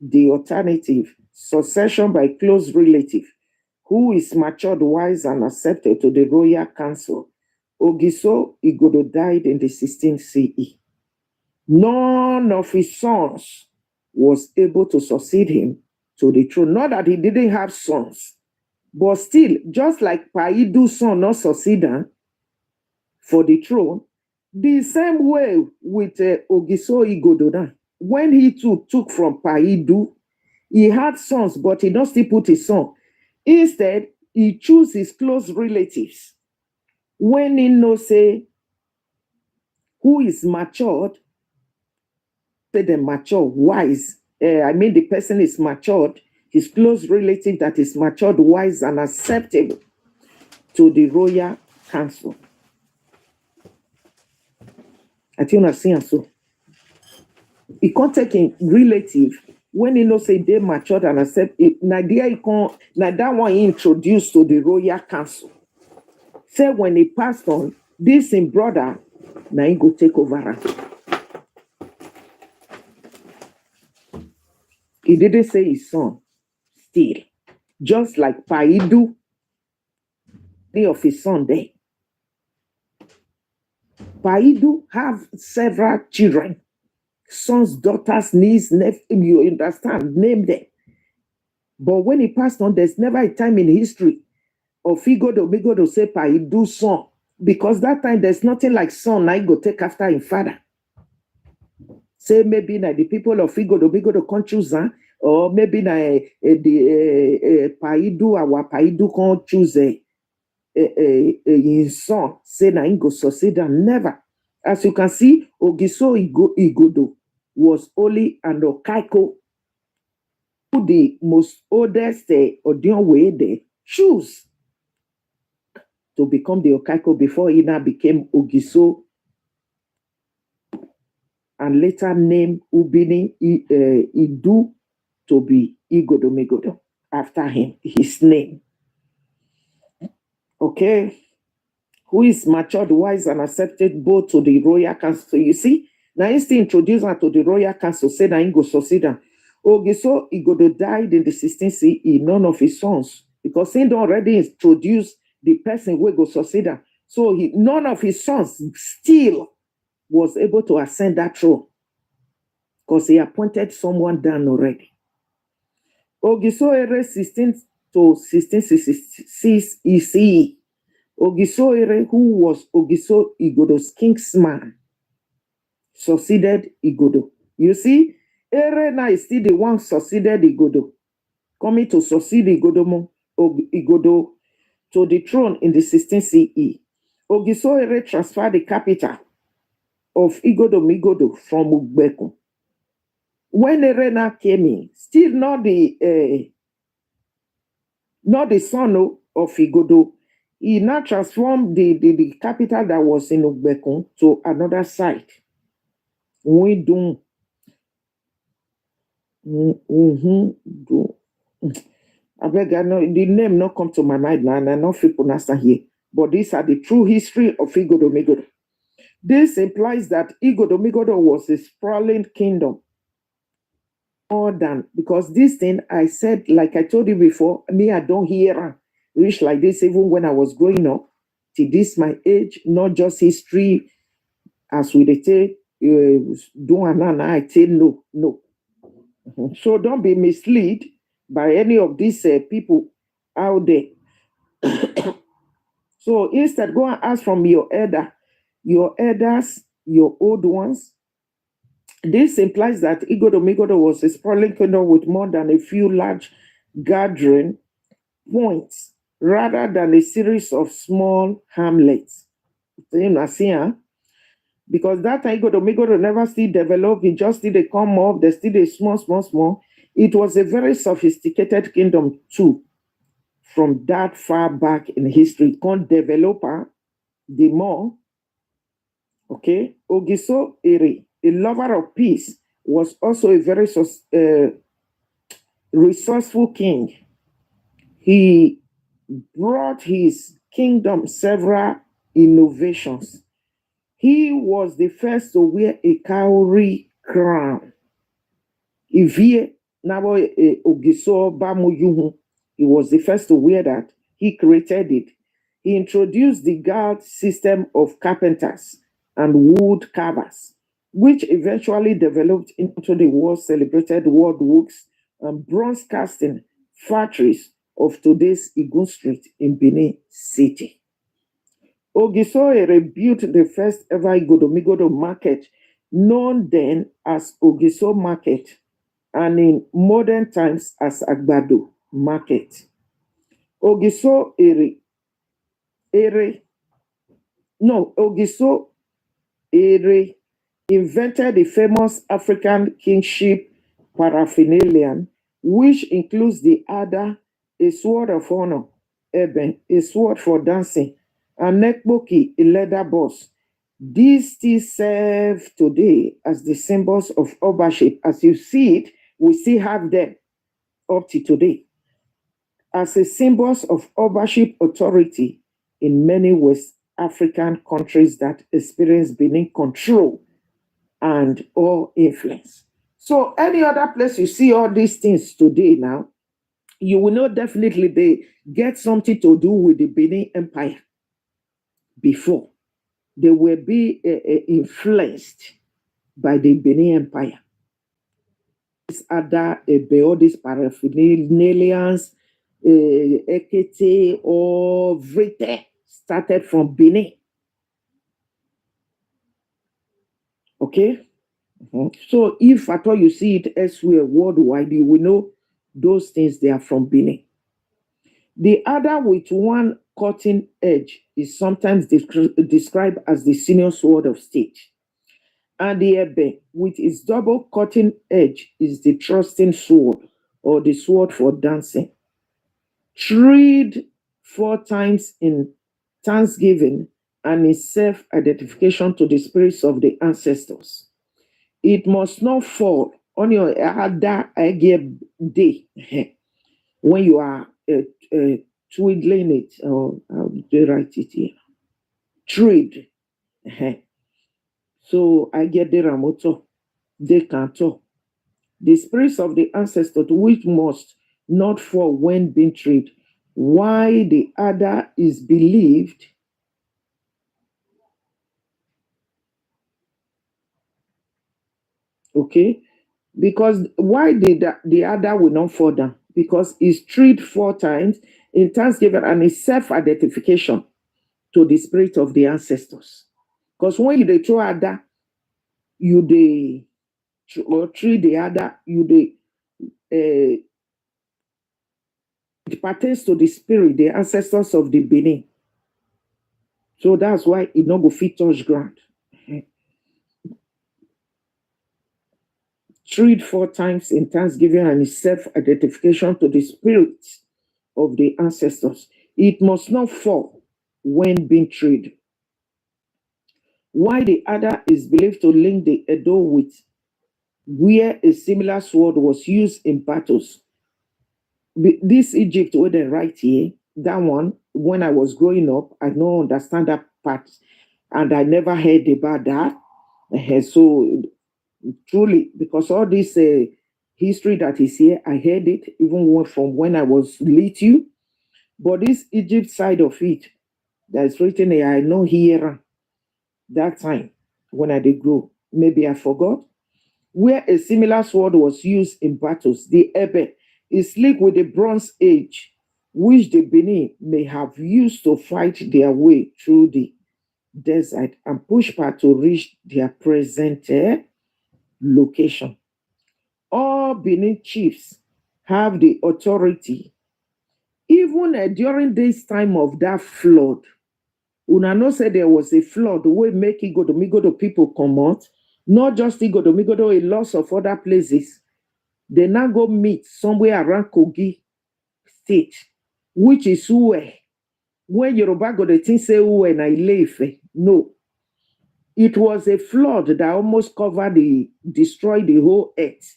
the alternative succession by close relative, who is matured, wise, and accepted to the royal council. Ogiso Igodo died in the 16th CE. None of his sons was able to succeed him to the throne. Not that he didn't have sons, but still, just like Paidu's son not succeeded for the throne, the same way with Ogiso Igodo. When he too took from Paidu, he had sons, but he don't still put his son. Instead, he chose his close relatives. When he knows say who is matured, say the mature, wise. I mean, the person is matured, his close relative that is matured, wise, and acceptable to the royal council. I think I see so. He can't take in relative when he knows say they matured and accept it. Now there he can't. Now that one he introduced to the royal council. Say when he passed on, this in brother, now he go take over. He didn't say his son. Still, just like Paidu, of his son there. Paidu have several children, sons, daughters, nieces, nephews. You understand? Name them. But when he passed on, there's never a time in history of Igodo say Paidu son, because that time there's nothing like son. I go take after him father. Say maybe na the people of Igodo can't choose, or maybe na the Paidu, our Paidu can't choose his son. Say na go succeed and never. As you can see, Ogiso Igodo was only an Okaiko, the most oldest Odion way they choose to become the Okaiko before he now became Ogiso and later named Ubini Idu to be Igodo Megodo after him, his name. Okay. Who is matured, wise, and accepted both to the royal council. So you see, now he's still introduced her to the royal council, said that he go succeed. Ogiso Igodo died in the 16th CE, none of his sons, because he already introduced the person who go succeed. So none of his sons still was able to ascend that throne, because he appointed someone down already. Ogiso Ere 16th to 1666 CE. Ogiso Ere, who was Ogiso Igodo's kingsman, succeeded Igodo. You see, Ere now is still the one succeeded Igodo, coming to succeed Igodo to the throne in the 16th CE. Ogiso Ere transferred the capital of Igodo from Ugbekun. When Ere now came in, still not the son of Igodo, he now transformed the capital that was in Ugbekun to another site. We do. I beg, I know the name not come to my mind now, and I know people understand here. But these are the true history of Igodo Megodo. This implies that Igodo Megodo was a sprawling kingdom. More than, because this thing I said, like I told you before, me, I don't hear. reach like this even when I was growing up. Till this my age, not just history as we dey take do and I say no, no. So don't be misled by any of these people out there. So instead, go and ask from your elders, your old ones. This implies that Igodo was a sprawling kingdom with more than a few large gathering points rather than a series of small hamlets. You know, see, huh? Because that time Igodo never still developed, it just still they come up, they still they small. It was a very sophisticated kingdom too, from that far back in history. Can't develop the more. Okay, Ogiso Ere, a lover of peace, was also a very resourceful king. He brought his kingdom several innovations. He was the first to wear a cowrie crown. Ivie Nabo Ogiso Bamuyuhu, he was the first to wear that. He created it. He introduced the guard system of carpenters and wood carvers, which eventually developed into the world celebrated works and bronze casting factories of today's Igun Street in Benin City. Ogisoere built the first ever Igodomigodo market, known then as Ogiso Market, and in modern times as Agbado Market. Ogiso Ere invented the famous African kingship paraphernalia, which includes the Ada, a sword of honor, Eben, a sword for dancing, and Nekboki, a leather boss. These still serve today as the symbols of ownership. As you see it, we still have them up to today as a symbols of ownership authority in many West African countries that experience beneath control and or influence. So any other place you see all these things today now, you will know definitely they get something to do with the Benin Empire before. They will be influenced by the Benin Empire. These other all these paraphernalians, Ekete, or everything started from Benin. Okay? So if at all you see it elsewhere worldwide, you will know those things they are from Benin. The other with one cutting edge is sometimes described as the senior sword of state. And the ebe with its double cutting edge is the trusting sword or the sword for dancing. Treed 4 times in thanksgiving and in self-identification to the spirits of the ancestors. It must not fall on your other day when you are twiddling it, or how do they write it here? Trade. So I get the ramoto, they can talk. The spirits of the ancestors which must not fall when being treated. Why the other is believed okay, because why did the other will not fall down? Because it's treated 4 times in thanksgiving and it's self-identification to the spirit of the ancestors. Because when you throw other, you or treat the other, it pertains to the spirit, the ancestors of the Benin. So that's why it not go fit touch ground. Treat 4 times in thanksgiving and self-identification to the spirits of the ancestors. It must not fall when being treated. Why the other is believed to link the Edo with where a similar sword was used in battles. This Egypt, where they write here, that one, when I was growing up, I don't understand that part. And I never heard about that. So truly, because all this history that is here, I heard it even from when I was little. But this Egypt side of it, that's written here, I know here that time when I did grow. Maybe I forgot. Where a similar sword was used in battles, the ebe is linked with the Bronze Age, which the Benin may have used to fight their way through the desert and push back to reach their present location. All Benin chiefs have the authority, even during this time of that flood. Una know say there was a flood wey make Igodomigodo people come out, not just Igodomigodo, a lots of other places. They now go meet somewhere around Kogi State, which is Uwe. When Yoruba go, they think say Uwe na Ile-Ife. No, it was a flood that almost destroyed the whole earth.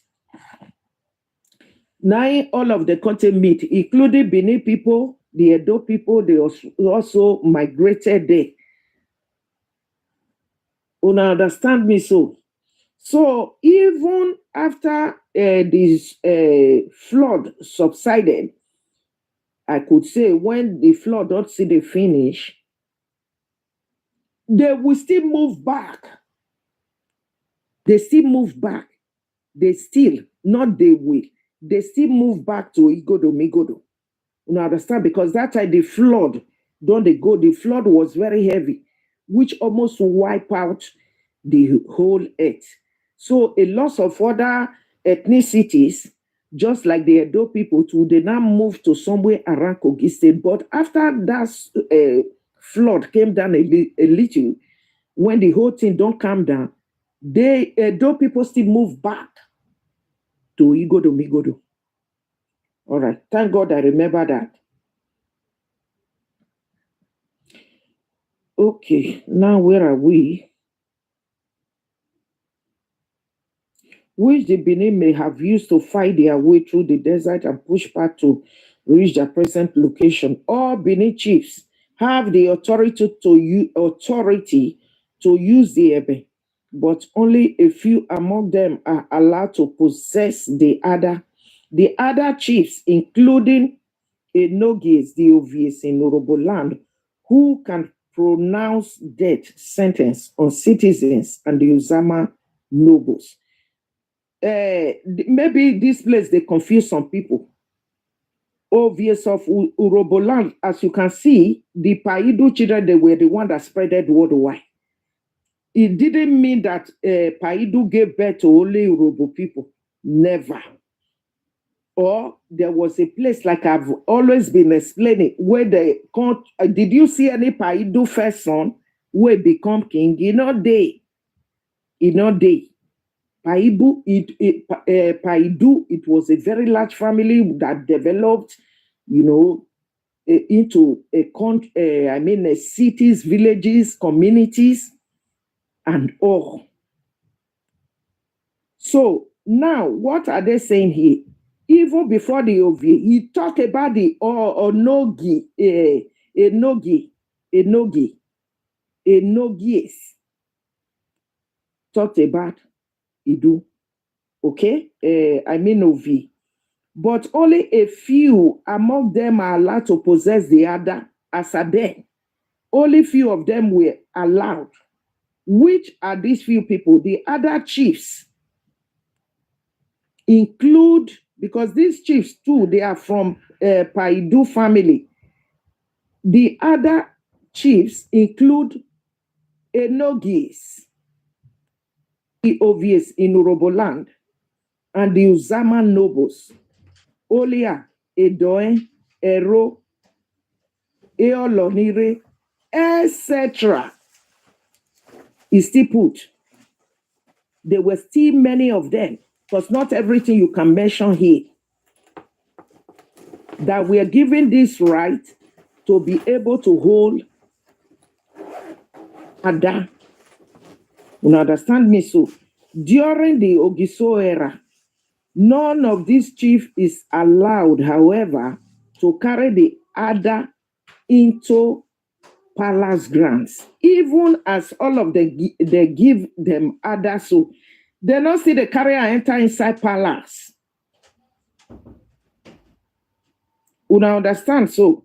Now all of the country meet, including Benin people, the Edo people, they also migrated there. Una understand me so? So even after this flood subsided, I could say when the flood don't see the finish, they will still move back. They still move back. They still, not they will. They still move back to Igodo. You understand? Because that time the flood, don't they go? The flood was very heavy, which almost wiped out the whole earth. So a lot of other ethnicities, just like the Edo people too, they now moved to somewhere around Kogi State. But after that flood came down a little, when the whole thing don't calm down, the Edo people still move back to Igodo. All right. Thank God I remember that. Okay, now where are we? Which the Benin may have used to fight their way through the desert and push back to reach their present location. All Benin chiefs have the authority to use the Ebe, but only a few among them are allowed to possess the other. The other chiefs, including Enogis, the Ovies in Oroboland, who can pronounce death sentence on citizens and the Uzama nobles. Maybe this place they confuse some people. Obvious of Uroboland, as you can see, the Paidu children, they were the one that spreaded worldwide. It didn't mean that Paidu gave birth to only Urobo people. Never. Or there was a place, like I've always been explaining, where they did you see any Paidu first son who become king? Paidu, Paidu, it was a very large family that developed, into cities, villages, communities, and all. So now, what are they saying here? Even before the OV, he talked about the Enogis. Talked about Idu. Okay? OV. But only a few among them are allowed to possess the other as a then. Only few of them were allowed. Which are these few people? The other chiefs include, because these chiefs too, they are from Paidu family. The other chiefs include Enogis, the Ovies in Uroboland, and the Uzama nobles, Olia, Edoen, Ero, Eolonire, etc. is still put. There were still many of them, because not everything you can mention here. That we are given this right to be able to hold Ada. You understand me? So during the Ogiso era, none of these chiefs is allowed, however, to carry the Ada into palace grounds. Even as all of them, they give them Ada, so they don't see the carrier enter inside palace. You understand? So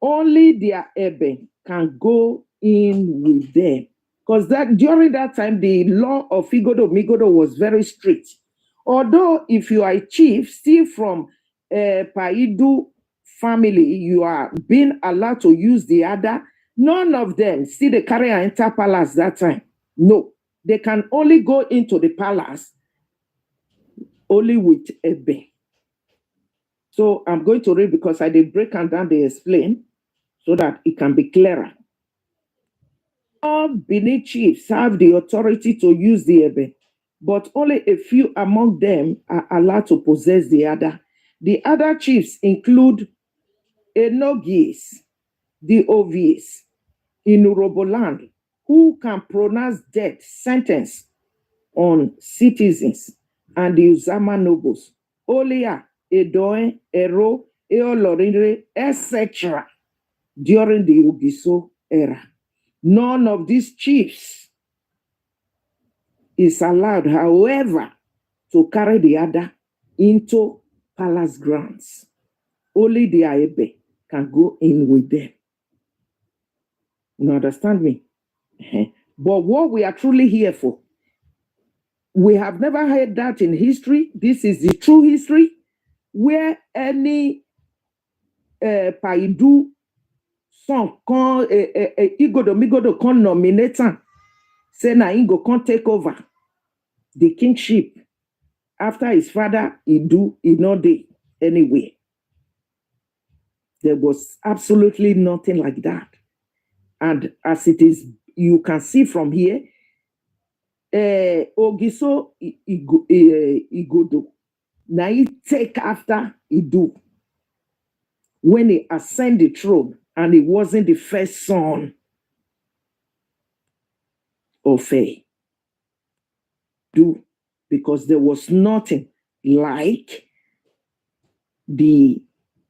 only their Ebe can go in with them. Because that during that time, the law of Igodo Migodo was very strict. Although if you are a chief, still from Paidu family, you are being allowed to use the other. None of them still they carry and enter palace that time. No, they can only go into the palace only with Ebe. So I'm going to read because I did break and down, they explain so that it can be clearer. All Benin chiefs have the authority to use the Ebe, but only a few among them are allowed to possess the other. The other chiefs include Enogis, the Ovies in Uroboland, who can pronounce death sentence on citizens, and the Uzama nobles, Olia, Edoe, Ero, Eolorire, etc. during the Ugiso era. None of these chiefs is allowed, however, to carry the other into palace grounds. Only the Aebe can go in with them. You understand me? But what we are truly here for, we have never heard that in history. This is the true history where any Paidu son can Igodo Migodo can nominate say na Ingo can take over the kingship after his father Idu not dey anyway. There was absolutely nothing like that. And as it is, you can see from here, Ogiso Igodo, now he take after Idu when he ascend the throne, and he wasn't the first son of Idu, because there was nothing like the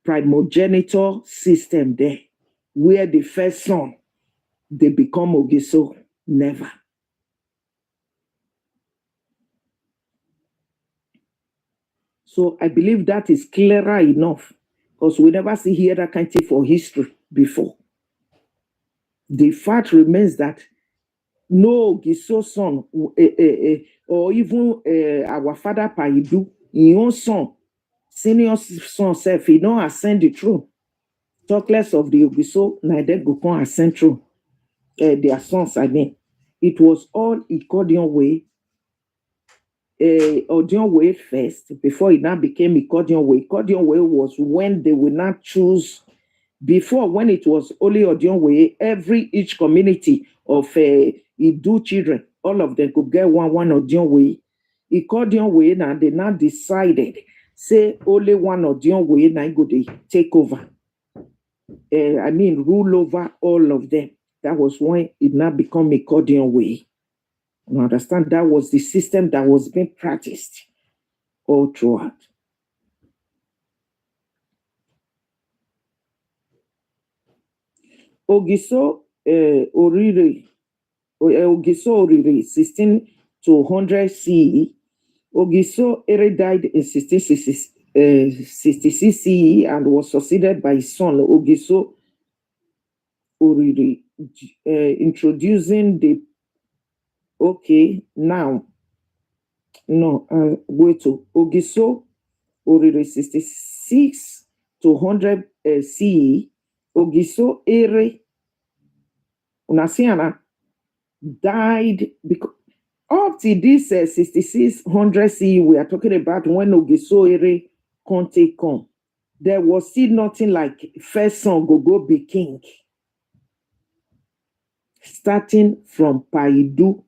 primogeniture system there, where the first son, they become Ogiso. Never. So I believe that is clearer enough, because we never see here that kind of thing for history before. The fact remains that no Ogiso son, or even our father Paidu, his own son, senior son self, he don't ascend the throne. Talk less of the Ogiso, neither go can ascend throne. Their sons, I mean. It was all Ikodion way. Odion way first before it now became Ikodion way. Ikodion way was when they will not choose. Before, when it was only Odion way, each community of Idu children, all of them could get one Odion way. Ikodion way now they now decided say only one Odion way now go they take over. Rule over all of them. That was when it now become Ikodion way. You understand? That was the system that was being practiced all throughout. Ogiso Orire, 16 to 100 CE. Ogiso Ere died in 1666 CE and was succeeded by his son Ogiso Orire, introducing the Ogiso Orire 66 to 100 CE. Ogiso Ere Unasiana died because up to this 6600 CE we are talking about, when Ogiso Ere Conte come, there was still nothing like first son go be king. Starting from Paidu,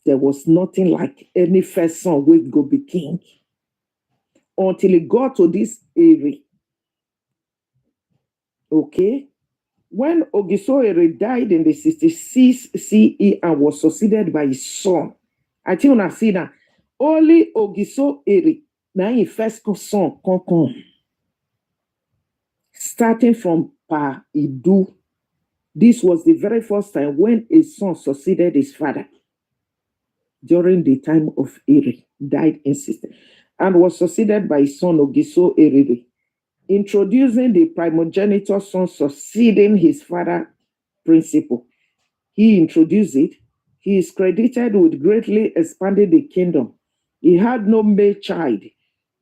there was nothing like any first son will go be king until it got to this area. Okay, when Ogiso Ere died in the 66 CE and was succeeded by his son, I think when I see that only Ogiso Ere now his first son come. Starting from Paidu, this was the very first time when a son succeeded his father. During the time of Ere, died in 60, and was succeeded by his son Ogiso Ere introducing the primogenitor son succeeding his father principle. He introduced it. He is credited with greatly expanding the kingdom. He had no male child.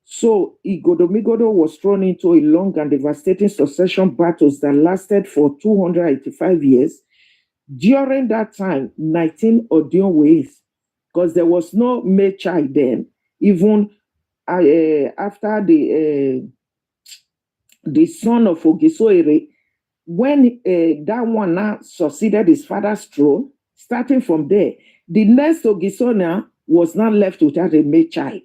So Igodomigodo was thrown into a long and devastating succession battles that lasted for 285 years. During that time, 19 Odion ways, because there was no male child then, even after the son of Ogisoere, when that one now succeeded his father's throne, starting from there, the next Ogisona was not left without a male child.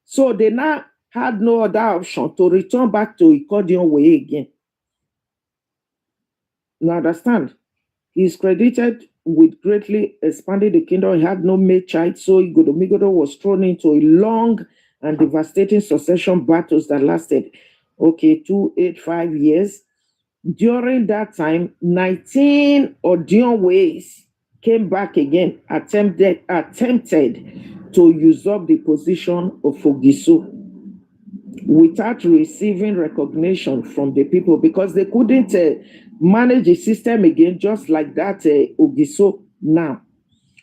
So they now had no other option to return back to Ikodion way again. You understand? He is credited with greatly expanding the kingdom. He had no male child, so Igodomigodo was thrown into a long and devastating succession battles that lasted, 285 years. During that time, 19 Odion ways came back again, attempted to usurp the position of Ogiso without receiving recognition from the people, because they couldn't manage the system again, just like that Ogiso now.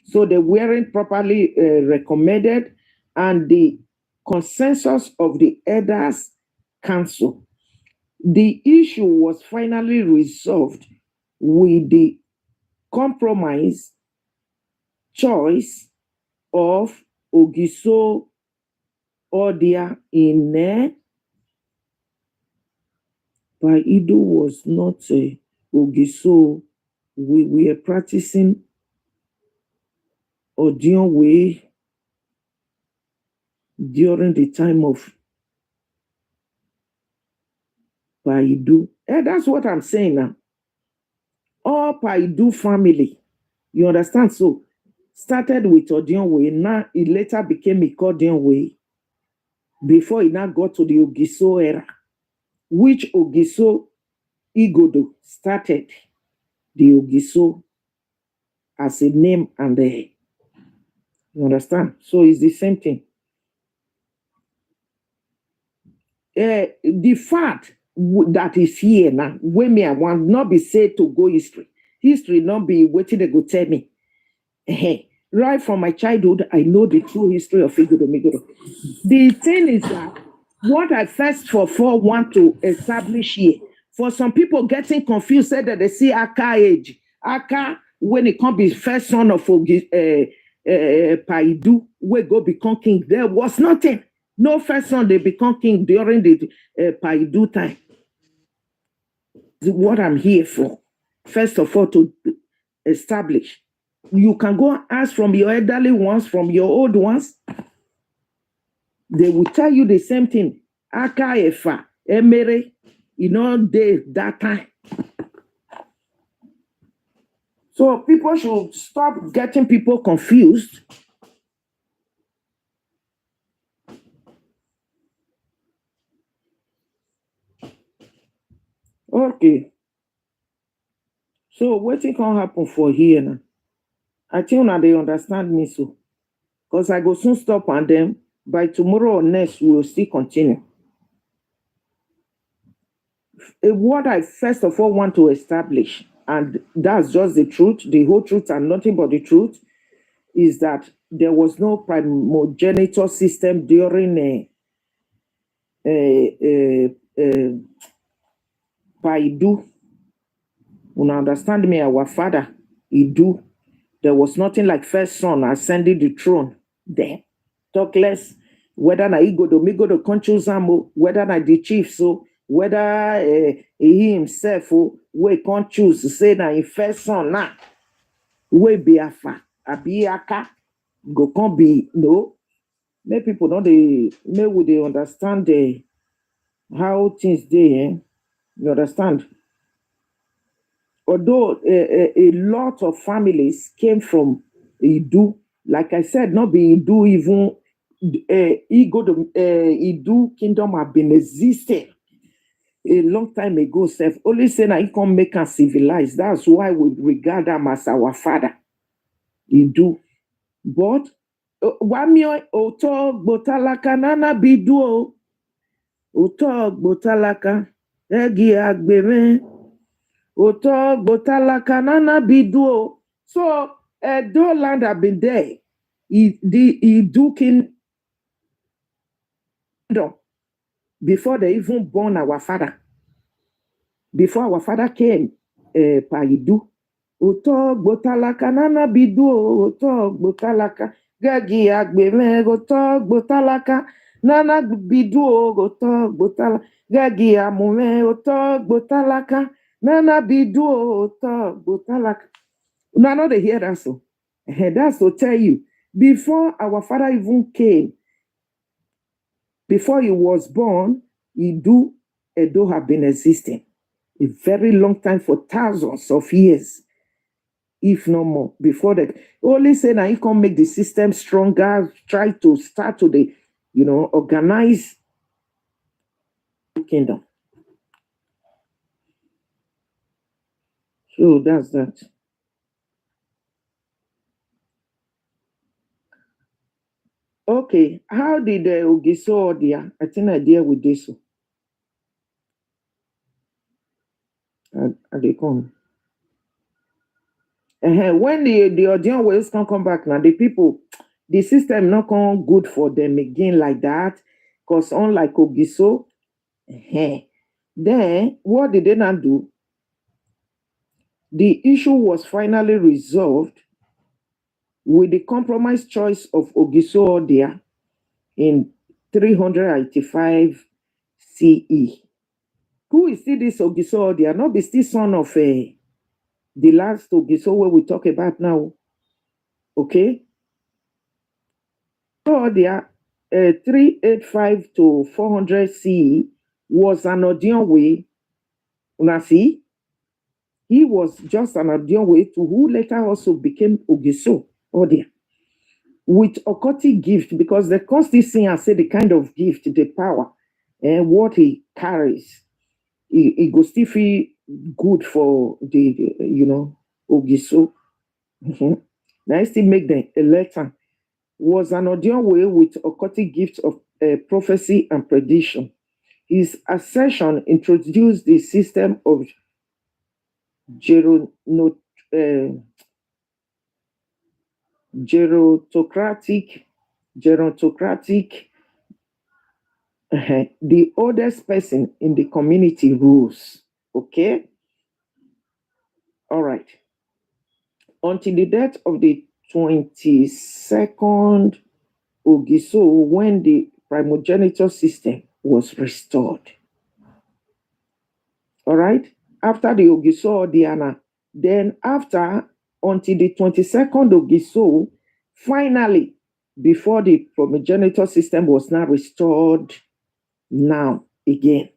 So they weren't properly recommended, and the consensus of the elders council, the issue was finally resolved with the compromise choice of Ogiso Odia in but Edo was not Ogiso. We were practicing Odion way during the time of Paidu. That's what I'm saying now. All Paidu family, you understand? So, started with Odion way, now it later became Ikodion way, before it now got to the Ogiso era, which Ogiso Igodo started the Ogiso as a name and you understand? So it's the same thing. The fact that is here now, when me I want not be said to go history. History not be waiting to go tell me. Right from my childhood, I know the true history of Igodomigodo. The thing is that what I first of all want to establish here, for some people getting confused, said that they see Aka age. Aka, when it comes be first son of Paidu, we go become king. There was nothing. No first son, they become king during the Paidu time. What I'm here for, first of all, to establish. You can go ask from your elderly ones, from your old ones. They will tell you the same thing. Aka Efa, Emere, that time. So people should stop getting people confused. Okay. So what can happen for here now? I think now they understand me so. Because I go soon stop on them. By tomorrow or next, we will still continue. What I first of all want to establish, and that's just the truth, the whole truth and nothing but the truth, is that there was no primogenitor system during Paidu. You understand me? Our father, Idu, there was nothing like first son ascending the throne there. Talk less whether na Igodomigodo controls Zambo, whether na the chief, so whether he himself we can't choose to say na in first son now we be afa abiaka go can't be no. Many people don't they understand how things they you understand. Although a lot of families came from Idu, like I said, not be Idu even Idu kingdom have been existing a long time ago. Self only saying that he can make us civilized. That's why we regard them as our father. Idu, but wamio oto botala kanana bidu. Uto gbotalaka. Egi agbeme. Uto gbotalaka nana biduo. So Edo land have been there. He do kingdom before they even born our father. Before our father came, Paidu. Uto gbotalaka nana biduo. Uto gbotalaka. Gegi agbeme. Uto gbotalaka nana biduo. Uto gbotalaka. Gegi amume. Uto gbotalaka nana biduo. Uto gbotalaka. Now, not they hear that so. That's to tell you, before our father even came, before he was born, Edo have been existing a very long time for thousands of years, if no more. Before that, only say now you can make the system stronger, try to start to the, organize the kingdom. So that's that. Okay, how did the Ogiso Odia? I think I deal with this. And they come. When the audience waves can come back now, the people, the system not come good for them again like that. Because unlike Ogiso, then what did they not do? The issue was finally resolved with the compromise choice of Ogiso Odia in 385 CE. Who is still this Ogiso Odia? Not be still son of the last Ogiso where we talk about now. Okay? Odia 385 to 400 CE was an Odionwe. Una see? He was just an Odionwe to who later also became Ogiso Odia. With occultic gift, because the constitution and say the kind of gift, the power, and what he carries, he go still feel good for the Ogiso. Now still make them a letter. Was an Odionwe with occultic gift of prophecy and prediction. His assertion introduced the system of gerontocratic, the oldest person in the community rules. Okay? All right. Until the death of the 22nd Ogiso, when the primogeniture system was restored. All right? After the Ogiso Odiana, then after, until the 22nd Ogiso, finally, before the primogeniture system was now restored now again.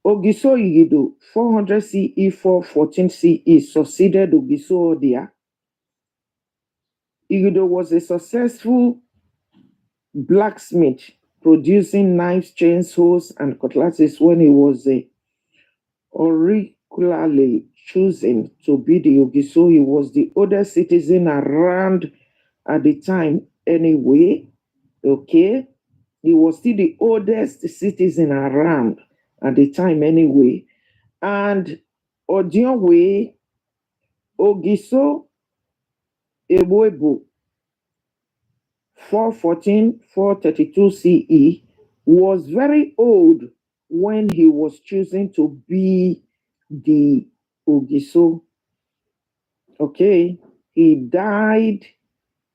Ogiso Igido, 400 CE, 414 CE, succeeded Ogiso Odia. Igido was a successful blacksmith, producing knives, chains, hoes, and cutlasses when he was auricularly chosen to be the Ogiso. He was the oldest citizen around at the time anyway. Okay? He was still the oldest citizen around at the time anyway. And Odionwe Ogiso Ewebo 414, 432 CE was very old when he was chosen to be the Ogiso. Okay, he died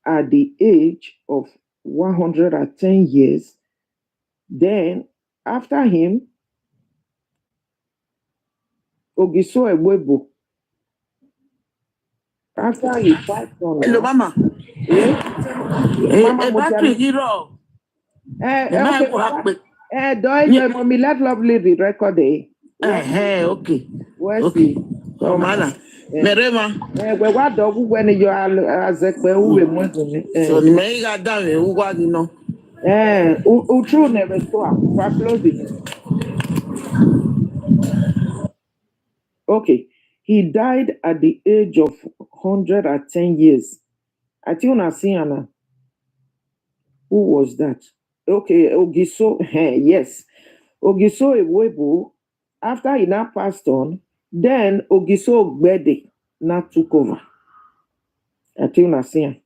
at the age of 110 years. Then, after him, Ogiso Ewebo, after he passed on. Hello, Mama. Mama Battery hero. Okay. Mommy, let lovely the record. Okay. Where's the Mala. Merema. We what dog when you are as a So the man got down who was no. True never saw. We're closing. Okay. He died at the age of 110 years. I think I see Anna. Who was that? Okay, Ogiso, yes. Ogiso Ewebo, after he now passed on, then Ogiso Ogbede now took over. Until Nasia.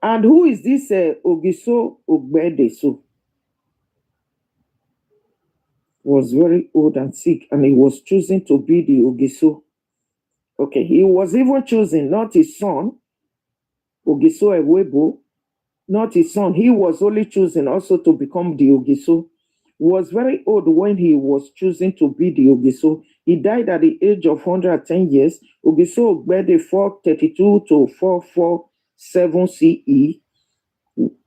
And who is this Ogiso Ogbede? So was very old and sick, and he was chosen to be the Ogiso. Okay, he was even chosen, not his son, Ogiso Ewebo, not his son. He was only chosen also to become the Ogiso. Was very old when he was chosen to be the Ogiso. He died at the age of 110 years. Ogiso Ogbede 432 to 447 CE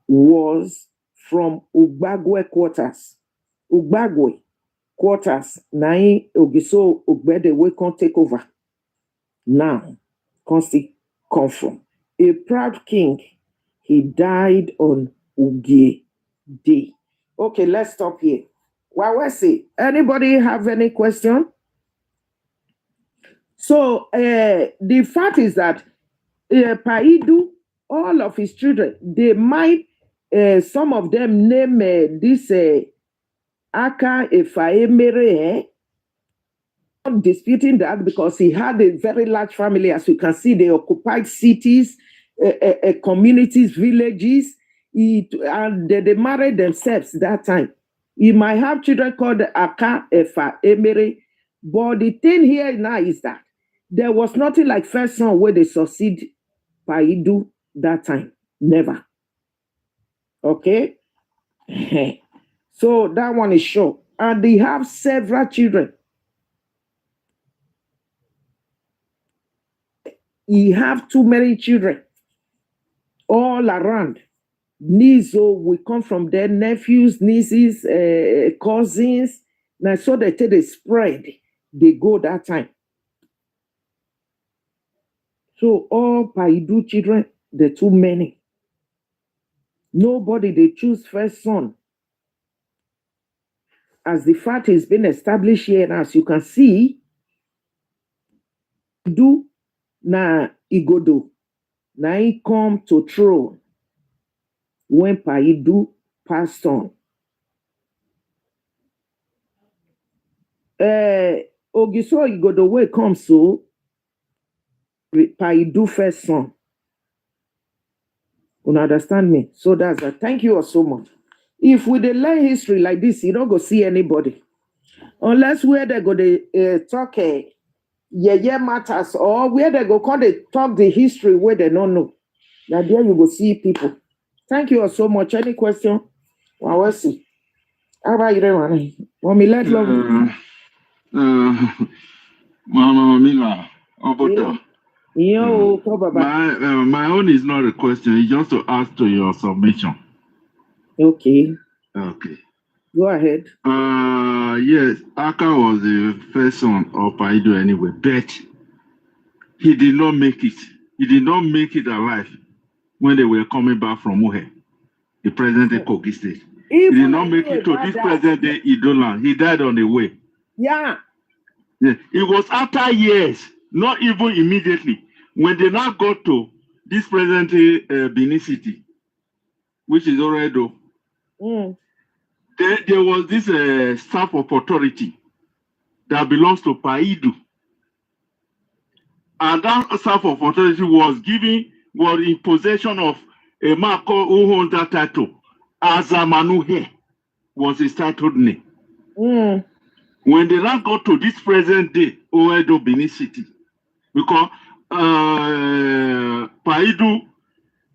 was from Ugbagwe quarters. Ugbagwe quarters. Nine Ogiso Ogbede we can take over. Now, Consti come from. A proud king. He died on Ugie Day. Okay, let's stop here. Wawesi, anybody have any question? So the fact is that Paidu, all of his children, they might, some of them name this Aka Efaemere, not disputing that because he had a very large family. As you can see, they occupied cities, communities, villages, and they married themselves that time. He might have children called Aka Efa Emere, but the thing here now is that there was nothing like first son where they succeed Paidu that time. Never. Okay? So that one is sure. And they have several children. He have too many children all around. Niso will come from their nephews, nieces, cousins. Now, so they take the spread. They go that time. So all Paidu children, they're too many. Nobody they choose first son. As the fact is being established here, and as you can see, do na igodo na he come to throne when Paidu passed on. Ogiso igodo way comes so Paidu first son. You understand me? So that's that. Thank you all so much. If we dey learn history like this, you don't go see anybody. Unless where they go they talk matters, or where they go call they talk the history where they don't know. Now there you go see people. Thank you all so much. Any question? Well, we'll see. How about you, Rewani? Want me let love? Mama Mila, Obota. My own is not a question, it's just to ask to your submission. Okay. Okay. Go ahead. Yes, Aka was the first son of Paidu anyway, but he did not make it. He did not make it alive when they were coming back from Uhe, the present day Kogi state. He did not make it to this present day Edo land. He died on the way. Yeah. It was after years, not even immediately, when they now got to this present Benin city, which is Oredo. There was this staff of authority that belongs to Paidu. And that staff of authority was in possession of a man who owned that title. Azamanuhe was his titled name. When they now got to this present day, Oredo Benin city, because Paidu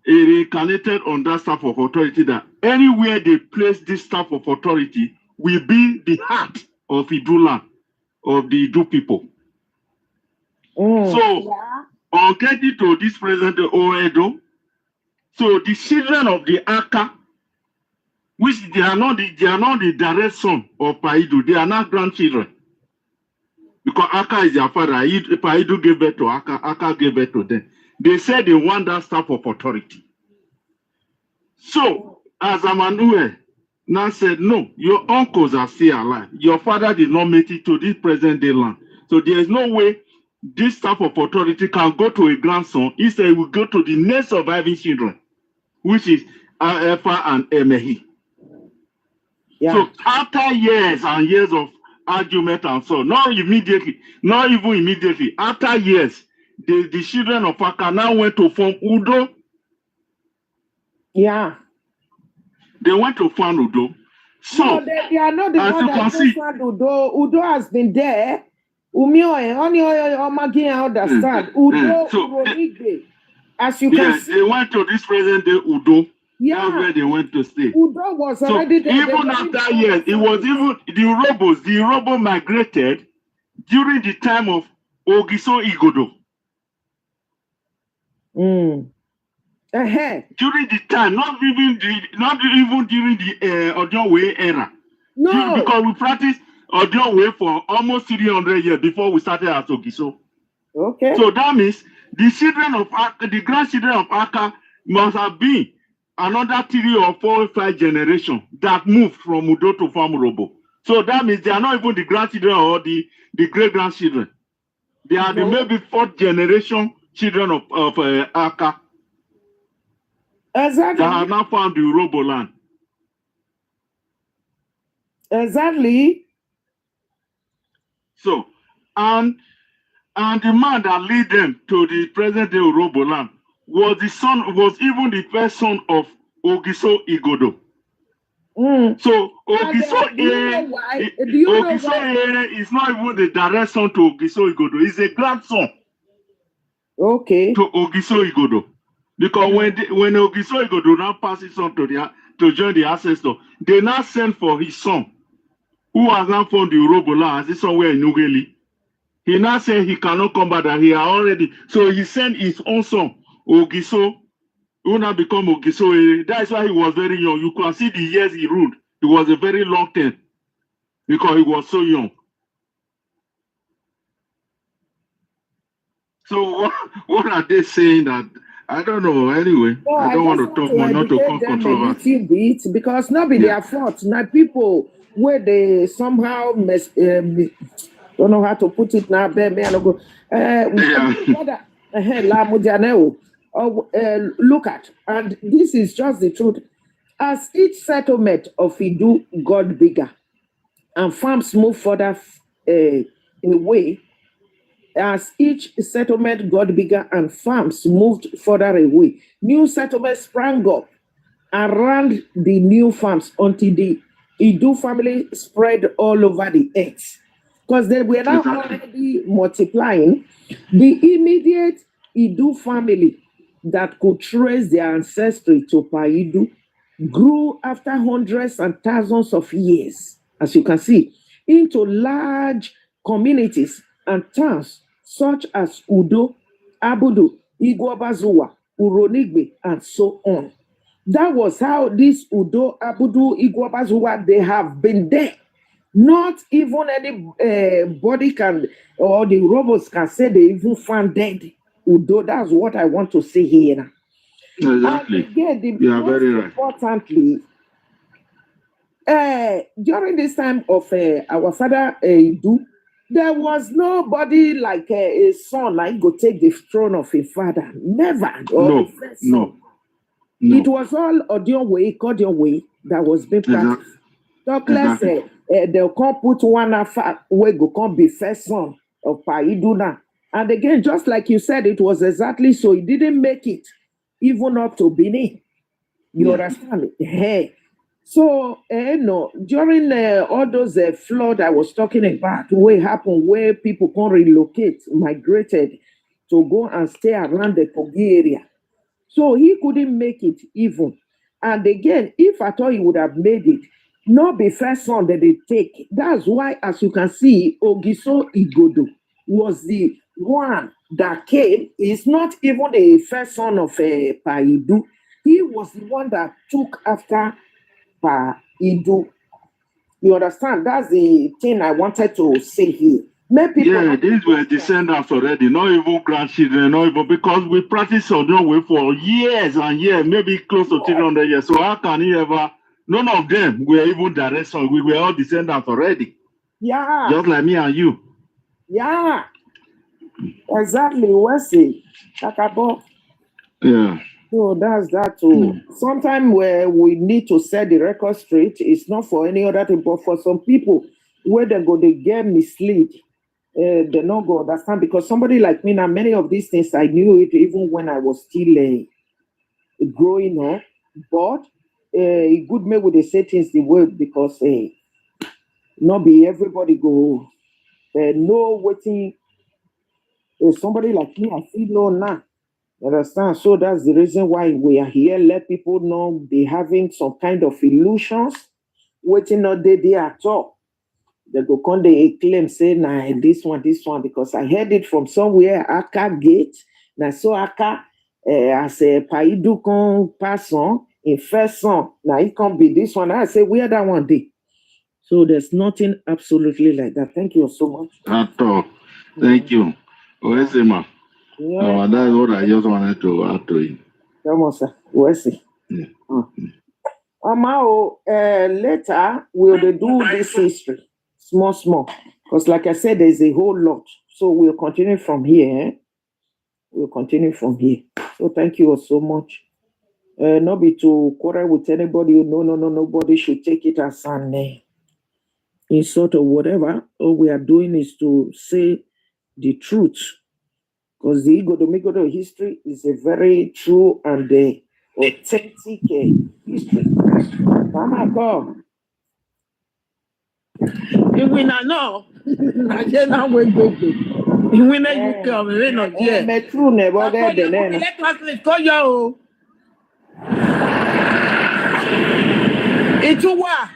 reincarnated on that staff of authority that anywhere they place this staff of authority will be the heart of Iduland, of the Idu people. So, on getting to this present Oedo, so the children of the Aka, which they are not the direct son of Paidu, they are not grandchildren. Because Aka is their father. Paidu gave birth to Aka, Aka gave birth to them. They said they want that staff of authority. So, as Amanue now said, no, your uncles are still alive. Your father did not make it to this present day land. So there is no way this type of authority can go to a grandson. Instead, it will go to the next surviving children, which is Efa and Emehi. Yeah. So after years and years of argument and so, not even immediately, after years, the children of Aka now went to form Udo. Yeah. They went to form Udo. So, No, they are not the as one you can that see, found Udo. Udo has been there. Umio, only Omagi understand. Udo, so Uronigbe. As you can see. they went to this present day Udo. Yeah. That's where they went to stay. Udo was So already there. even after years, it was even the Robo migrated during the time of Ogiso Igodo. During the time, not even during the Odionwe era. No. Because we practiced Odionwe for almost 300 years before we started as Ogiso. Okay. So that means the children of Aka, the grandchildren of Aka must have been another 3 or 4 or 5 generations that moved from Udo to Famurobo. So that means they are not even the grandchildren or the great-grandchildren. They are the maybe 4th generation children of Aka. Exactly. That have now found the Urobo land. Exactly. So, and the man that led them to the present day Urobo land was even the first son of Ogiso Igodo. So Ogiso is not even the direct son to Ogiso Igodo. He's a grandson. Okay. To Ogiso Igodo. Because when Ogiso Igodo now passes on to join the ancestor, they now send for his son, who has now found the Urobo land, as this somewhere in Nugeli. He now said he cannot come back, that he already. So he sent his own son, Ogiso, who now become Ogiso. That's why he was very young. You can see the years he ruled. It was a very long term because he was so young. So what are they saying that? I don't know. Anyway, I don't want to talk more, not to cause controversy. A little bit because not be their fault. Now people where they somehow don't know how to put it now. Look at, and this is just the truth. As each settlement of Idu got bigger and farms moved further away, as each settlement got bigger and farms moved further away, new settlements sprang up around the new farms until the Idu family spread all over the earth. Because they were now already multiplying. The immediate Idu family that could trace their ancestry to Paidu grew after hundreds and thousands of years, as you can see, into large communities and towns such as Udo, Abudu, Igwabazuwa, Uronigbe, and so on. That was how this Udo, Abudu, Igwabazuwa, they have been there. Not even anybody can, or the robots can say they even found dead Udo. That's what I want to say here. Exactly. And again, You are very right. Importantly, during this time of our father Idu, there was nobody like a son like go take the throne of a father. Never. No. It was all Odionwe that was being practiced. Exactly. They'll come put one afa where go come be first son of Paiduna. And again, just like you said, it was exactly so. He didn't make it even up to Benin. You understand? Hey. So, no, during all those flood I was talking about, what happened where people can relocate, migrated to go and stay around the Kogi area. So he couldn't make it even. And again, if at all he would have made it, not the first son that they take. That's why, as you can see, Ogiso Igodo was the one that came. He's not even the first son of Paidu. He was the one that took after Paidu. You understand? That's the thing I wanted to say here. These were descendants already, not even grandchildren, not even because we practiced Odionwe for years and years, maybe close to 300 years. So how can he ever? None of them were even direct sons. We were all descendants already. Yeah. Just like me and you. Yeah. Exactly. What's it? Yeah. So that's that too. Sometimes where we need to set the record straight, it's not for any other thing, but for some people where they get misled, they not go understand because somebody like me now, many of these things I knew it even when I was still growing up, but it good me with the say things the way because not be everybody go know waiting. Somebody like me, I feel know now. Understand? So that's the reason why we are here. Let people know they having some kind of illusions, waiting not there at all. They go come they claim say nah this one because I heard it from somewhere Aka Gate. Now so Aka as a Paidu con pass on in first song. Now it can be this one. I say where that one day. So there's nothing absolutely like that. Thank you so much. At all. Thank you. Oesema. Yeah, That's what I just wanted to add to it. come on, sir. We'll see. Yeah. Later we'll do this history small because like I said there's a whole lot, so we'll continue from here. We'll continue from here. So thank you all so much. Not be to quarrel with anybody. No, nobody should take it as an insult or whatever. All we are doing is to say the truth, because the Edo history is a very true and authentic history. Mama, come. Iwina no. Naje na we gbogbo. Iwina UK o me no there. Me true never get the name. Let us live go yo. Itu wa.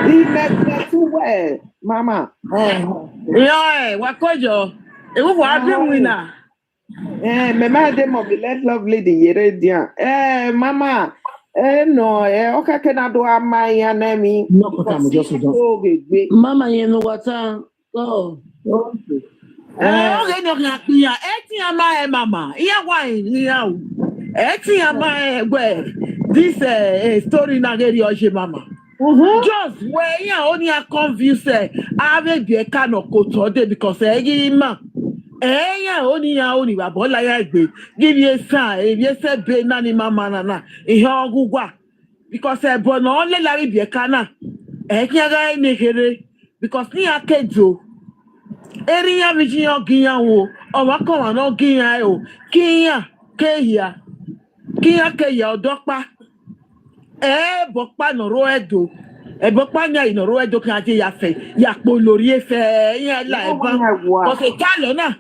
Me too well, Mama. Yo wa kojo. Ewu wa dream winner. Me de mobi let lovely the yere dia. Mama. No, okay, can do amaya name. No, I'm just Mama, you know what? Oh. Okay, no, yeah. Eti ama mama. Yeah, why? Yeah. Eti ama this story na get your mama. Just where you only a confused ave be kind of koto because ma. Only babola ya gbe. Give you a say be nani mama na. Ihe ogugwa. Because bono only lari be kana. Ga ni here because ni akejo. Eriya vijiyan giyan wo. O wa kan wa no giyan o. Kiyan keya. Kiyan keya odopa. Bokpa no ro edo. Bokpa nya ino ro edo kan je ya fe. Ya po lori efe yan la eba. Because talo na.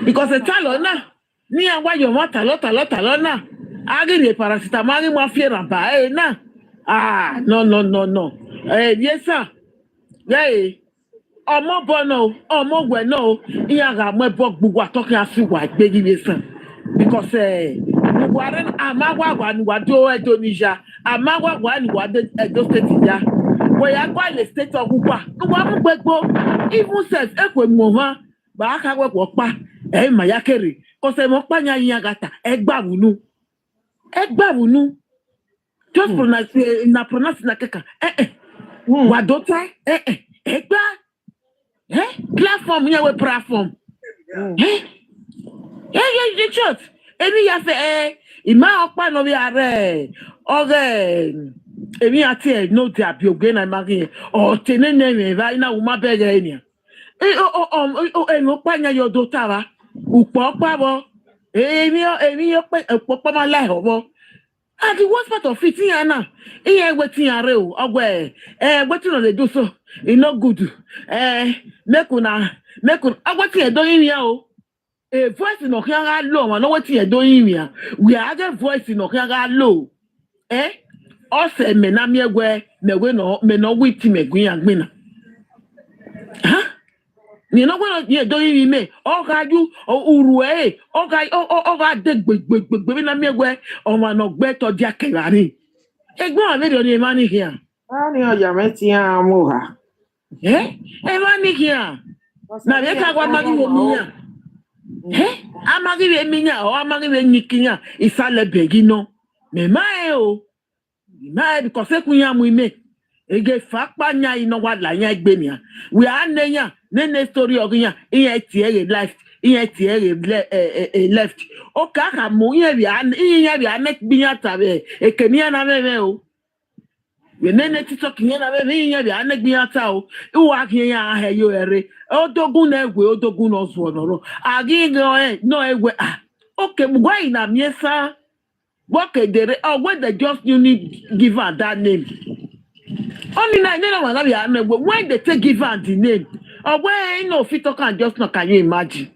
Because talo na. Ni awa yo mo talo na. Agiri paracetamol mo fi ramba na. No. Yes sir. Yeah. Ọmọ bono, ọmọ we no. Iya ga mo bo gbugbo atokin afi wa gbe gibe san. Because Buhari amagwa ni wado Edo Nisha, amagwa ni wado Edo State ya. We ya gwa le state ogugwa. Wa mu gbegbo even self ekwe mo ha ba aka we pa ma ya kere. Ko se mo pa nya yin agata egbawunu. Just pronounce na keka. Wadota egba. Platform ya we platform. The church. Emi ya fe ima opa no bi are emi ati no ti abi ogbe na magi o tenene me va ina uma bege enia emi opa nya yo do tara upo pa bo emi yo pe opo ma lai obo and the worst part of it here now iye wetin are o ogwe wetin no dey do so e no good make una agwetin e do yin ya o. A voice in Okanga low, and what you're doing here. We are the voice in Okanga low. Also, menamia where me no wit me gwin. Huh? You know what you're doing me? Oh, God, you, Urue, God, dig big, na me where, no better Jackarani. Go on, video money here. Moha. Money here. Now, you can't go money. Amagi we minya o amagi we nyikinya isale begino me mae o mae because ekunya mu ime ege fakpa nya ino wa la nya egbenia we anenya ne story oginya iye tie life left. Okay, I mo ye bi an next bi atabe. E kenia na me o. We nene TikTok nye na be nya bi an bi ata o. Iwa kan ya ha yo ere. Odogun na egwe odogun no so no. Agi no egwe ah. Okay, why na miesa? What can they when they just you need give her that name? Only na when they take give her the name. Or when no fit can just not can you imagine?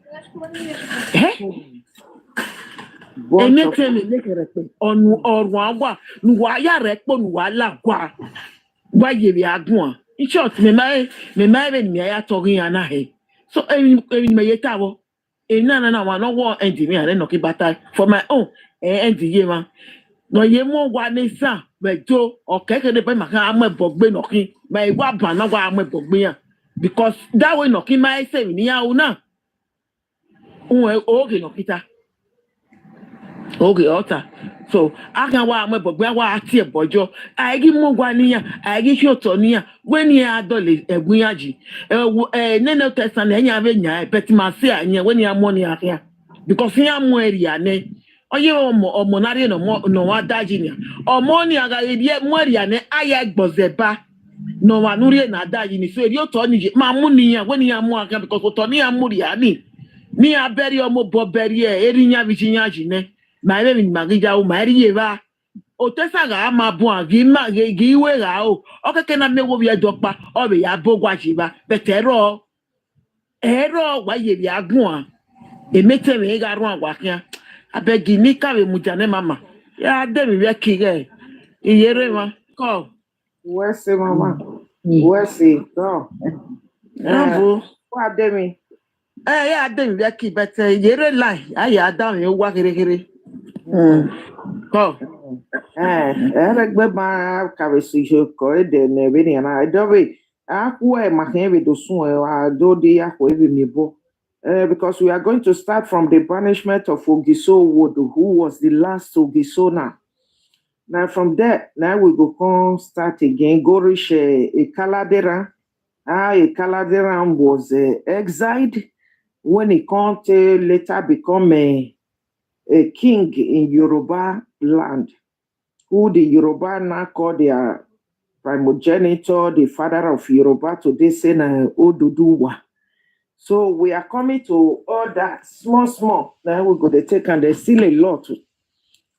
Anything make a respect on or one nuaya repo nuala gua. Why you be agua? In short, me I talking anahe. So any me yetawo. No, I don't want engineer and knock battle for my own engineer. No, you more one is but Joe or Kaka the Pema Bogbe knocking, my wapa, no one Bogbe. Because that way knocking my 7 year now. Okay, Nokita. Okay, Otta. So I can want my Bogbe, I see a bojo. I give more guania, I give you Tonia when you are dolly, a guiaji. Neno test and any avena, but my say, when you are money here. Because here I'm where you are. Oye o monari no wa dajinia o moni aga ye mwari ane aya gbozeba no wa nuri na dajini so eri o to ni ma mu niyan we ni amu aga because o to ni amuri ani ni aberi o mo bo beri e eri nya bi nya jine ma ebe mi magija o ma eri ye ba o tesa ga ma bu agi ma gi we ga o keke na mewo bi edopa o be ya bogwa jiba betero wa ye bi agun a emete me ga ru agwa kan abegi ni kawe mujane mama ya demi we kige iyere ma ko Where's the mama? Where's it? Go. Bravo. What demi? Ya demi we ki but iyere line aya down e wa kere ko Gbe ma kawe si ko de ne be ni na do be aku e ma kan be do sun e do di aku e be mi bo. Because we are going to start from the banishment of Ogiso Wood, who was the last Ogisona. Now from there, now we go come start again. Go reach a Kaladera. A Kaladera was exiled when he can't later become a king in Yoruba land, who the Yoruba now call their primogenitor, the father of Yoruba, today saying Oduduwa. So we are coming to all that small. Now we go to take, and there's still a lot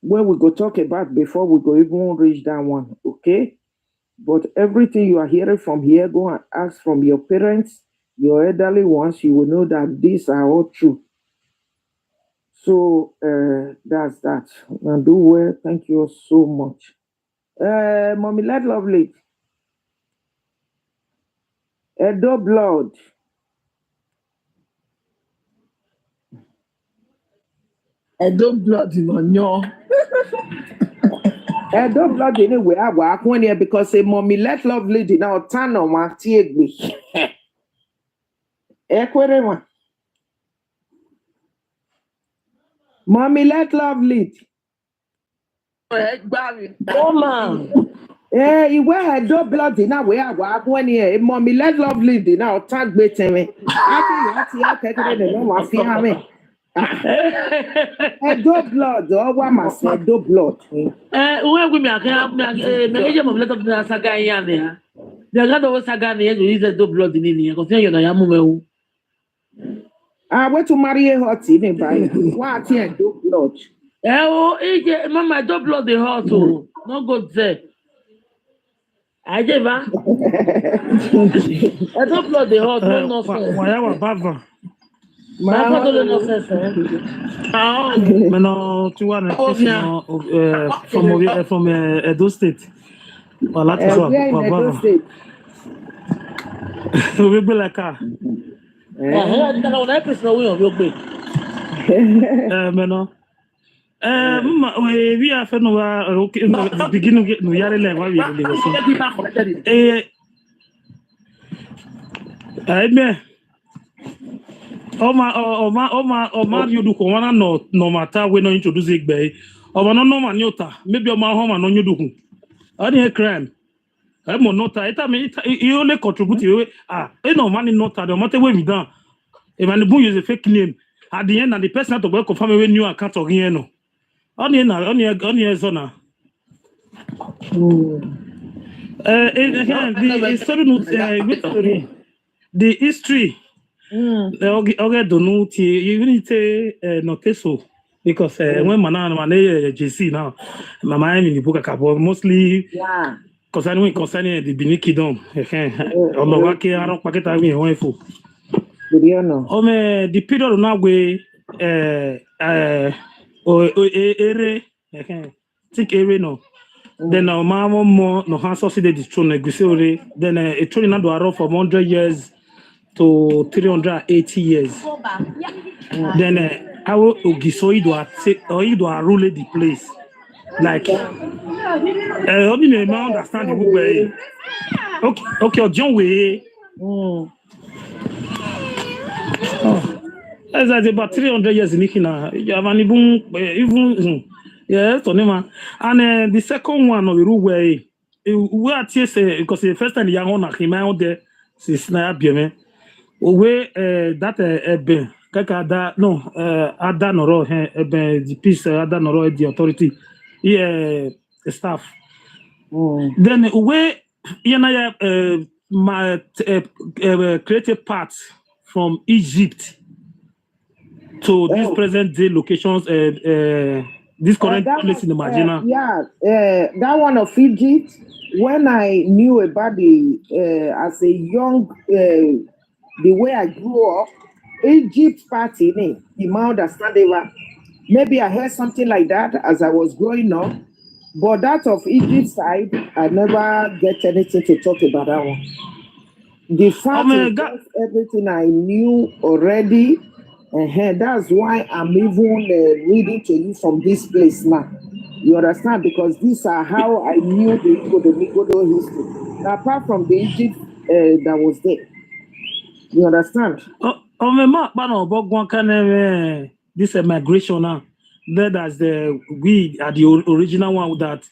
where we go talk about before we go even reach that one, okay? But everything you are hearing from here, go and ask from your parents, your elderly ones, you will know that these are all true. So that's that. Now do well. Thank you so much. Mommy, let lovely. Edo blood. Edo blood in your Edo blood anyway. I work one year because a mommy let lovely did not turn on my teeth. Equerry. Mommy let lovely. He wear Edo blood in a way. I work 1 year. Mommy let lovely did not tag bait me. I think I Edo blood, or what must Edo blood? Where we make me of little saga yan there. The other saga is Edo blood in India. Continue na yamu. I went to marry a hot in by what here Edo blood. Mama, Edo blood the hot too. No good there. I gave her. Edo blood the hot. No Bava. From Edo State. Edo State. We be like car. We are no beginning no yare le wa we Oma you do kwana no matter we no introduce igbe. Oma no man yota. Maybe oma home no nyodu. Any crime. I mo nota. You only contribute no man nota. The matter we down. If man use a fake name. at the end, and the person to work confirm when you account of here no. Only zona. The history. Okay, don't know. Even no so because when man JC now, my mind in the book about mostly concerning the Benin Kingdom. Olowake aron paketa mi won info. The period now we ere think ere no. Then mama more no has succeeded the throne negotiate. Then a throne now do around from 100 years to 380 years. Then I will Ogiso do rule the place. Like only me understand the book way. Okay, John way. That's about 300 years in Ikina. You have an even yeah, so and the second one of the rule way we are because the first time the young one came out there since na bien we that ben kaka da no ada noro the peace ada noro the authority staff then we my created part from Egypt to this present day locations this current place in the Margina. That one of Egypt, when I knew about the as a young the way I grew up, Egypt party the Mount Asandeva. Maybe I heard something like that as I was growing up, but that of Egypt side, I never get anything to talk about that one. The fact is just everything I knew already. That's why I'm even reading to you from this place now. You understand? Because these are how I knew the Edo history. Now, apart from the Egypt that was there. You understand? This migration now. That's we are the original one that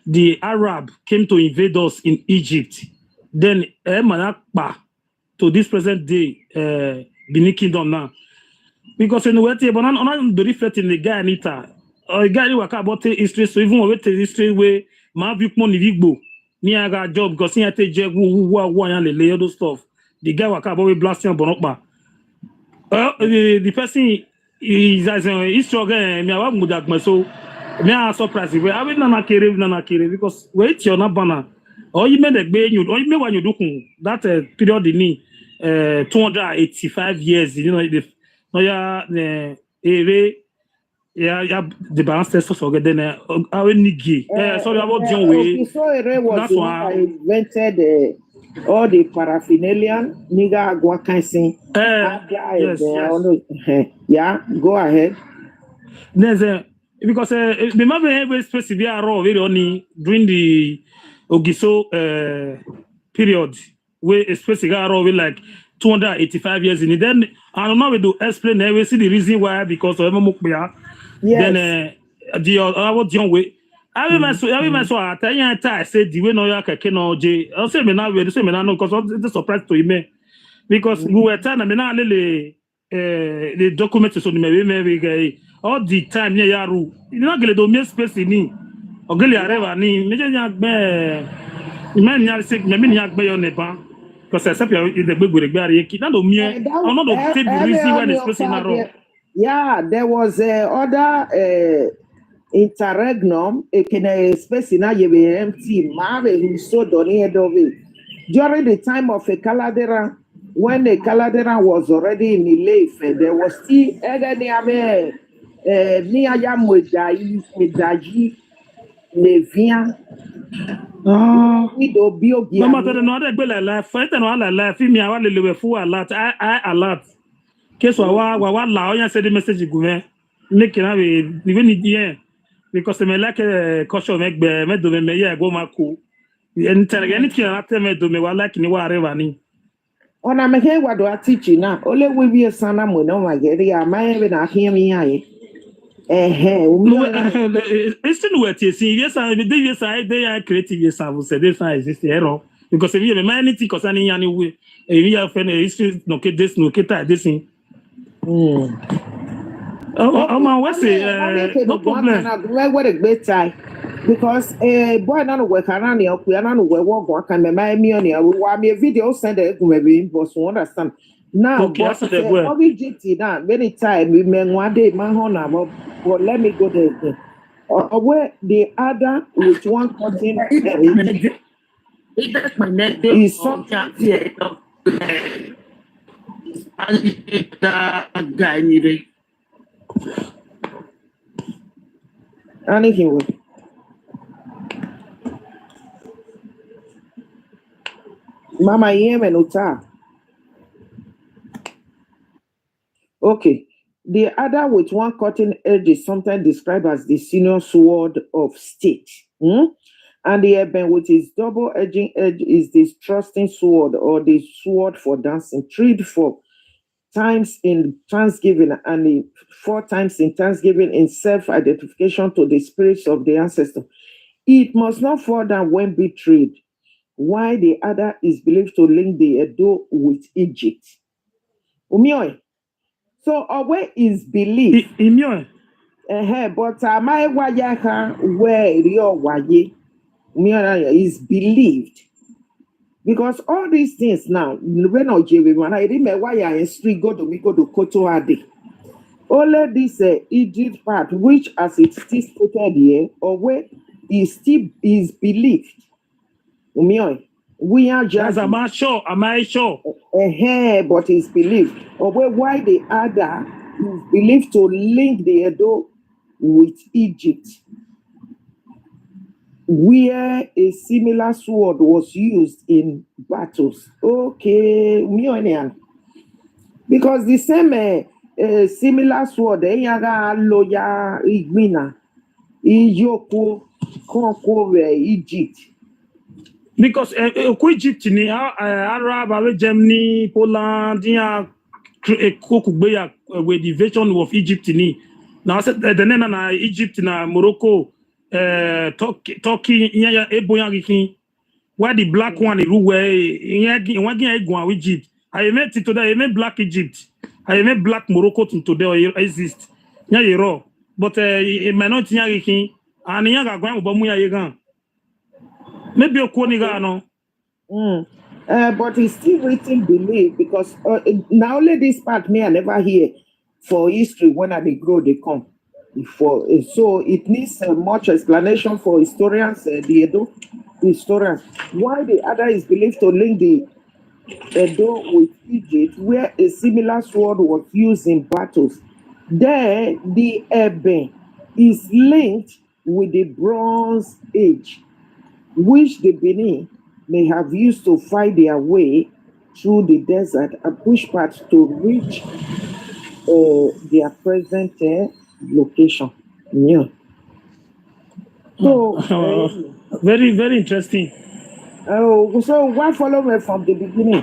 the Arab came to invade us in Egypt. Then to this present day, Benin Kingdom now. Because in the way but on the reflect in the guy Anita or guy who about history, so even with the history way my view money Vigbo near I got job because he had to check who and lay all those stuff. The guy who about blasting Bonokba. The person is as history again, me I would have so me are surprised. I will not carry because wait you're not banner. Or you made a bay you or you made when you do that period in 285 years, you know the no the balance so get then sorry about John way. So was I invented all the paraphernalia nigga guacansin. Yeah, go ahead. There's because remember every space we are raw very only during the Ogiso period where especially raw like 285 years in it. Then I don't know we do explain we see the reason why because of then the other John way. I remember so at I said the way no ya keke no J. I say me now we say me now because it's surprise to him because we were telling me now the documents so me all the time near yaru. You not get the space ni. Ogeli areva ni me nya gbe me nya say me nya gbe yo nepa. Because except in the big with the now I'm not take the reason why the space in a row. Yeah, there was other interregnum, a space in a empty marriage who so donated of it. During the time of a Caladera, when the Caladera was already in Ileife, there was still Niaya Medaji Levian. No matter no other bill life, fight and all life, me I want to live full a lot. I a lot. Case wa la oya say the message go make na we even here because me like caution make me do me here go mako. Anything after me do me wa like ni wa river ni. Ona me he wa do teach na. Ole we be sana mo no ma get ya my be na hear me here. It's still what you see. Yes, they are creative. Yes, I will say this is the error because if you have anything concerning any way, if you have any history, no get this, no get that, this thing. What's it? No problem. What a great time. Because boy, none of work around here, we are not aware what can be my me a video send it maybe boss understand. Now, Okay, but that's the boy. OBGT now, many times we may one day, man, but let me go there again. Where the other with one cutting edge is something. Anyway. Mama Yemen Uta. Okay. The other with one cutting edge is sometimes described as the senior sword of state. And the eben with its double edging edge is the thrusting sword or the sword for dancing. 3 for times in Thanksgiving and the 4 times in Thanksgiving in self-identification to the spirits of the ancestor. It must not fall down when betrayed. Why the other is believed to link the Edo with Egypt. Umioy. So where is belief? But my wayaha where your waye is believed. Because all these things now, when I remember why I street go to Koto Ade. Only this Egypt part, which as it still stated here, or where is still is believed. Umioy. We are just. Am I sure? But it's believed. Or why the other is believed to link the Edo with Egypt, where a similar sword was used in battles. Okay, because the same similar sword, loya igmina, iyoko, Egypt. Because Egypt ni Arab, Germany, Poland, with the invasion of Egypt ni. Now said the nena Egypt na Morocco, Turkey, where the black one is where Egypt. I met it today. I met black Egypt. I met black Morocco today exist. But minority and maybe a no. But it's still written belief because now only this part me I never hear for history when they grow they come. So it needs much explanation for historians, the Edo historians. Why the other is believed to link the Edo with Egypt, where a similar sword was used in battles. There, the Eben is linked with the Bronze Age, which the Benin may have used to fight their way through the desert and push parts to reach their present location. Yeah. So, very, very interesting. So why follow me from the beginning?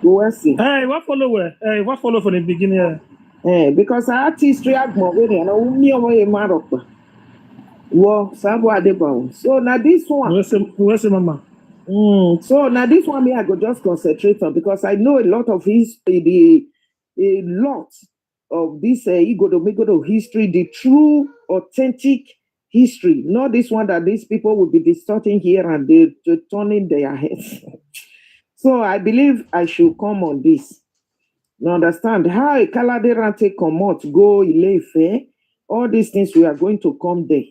We'll see. Hey, what follow from the beginning? Because I had history and I only away a Marocco. Well, so now this one. Where's Mama? So now this one me I go just concentrate on because I know a lot of history, a lot of this Igodo history, the true authentic history, not this one that these people will be distorting here and they're turning their heads. So I believe I should come on this. Now understand how a Kaladerante come out, go Ile-Ife, all these things we are going to come there.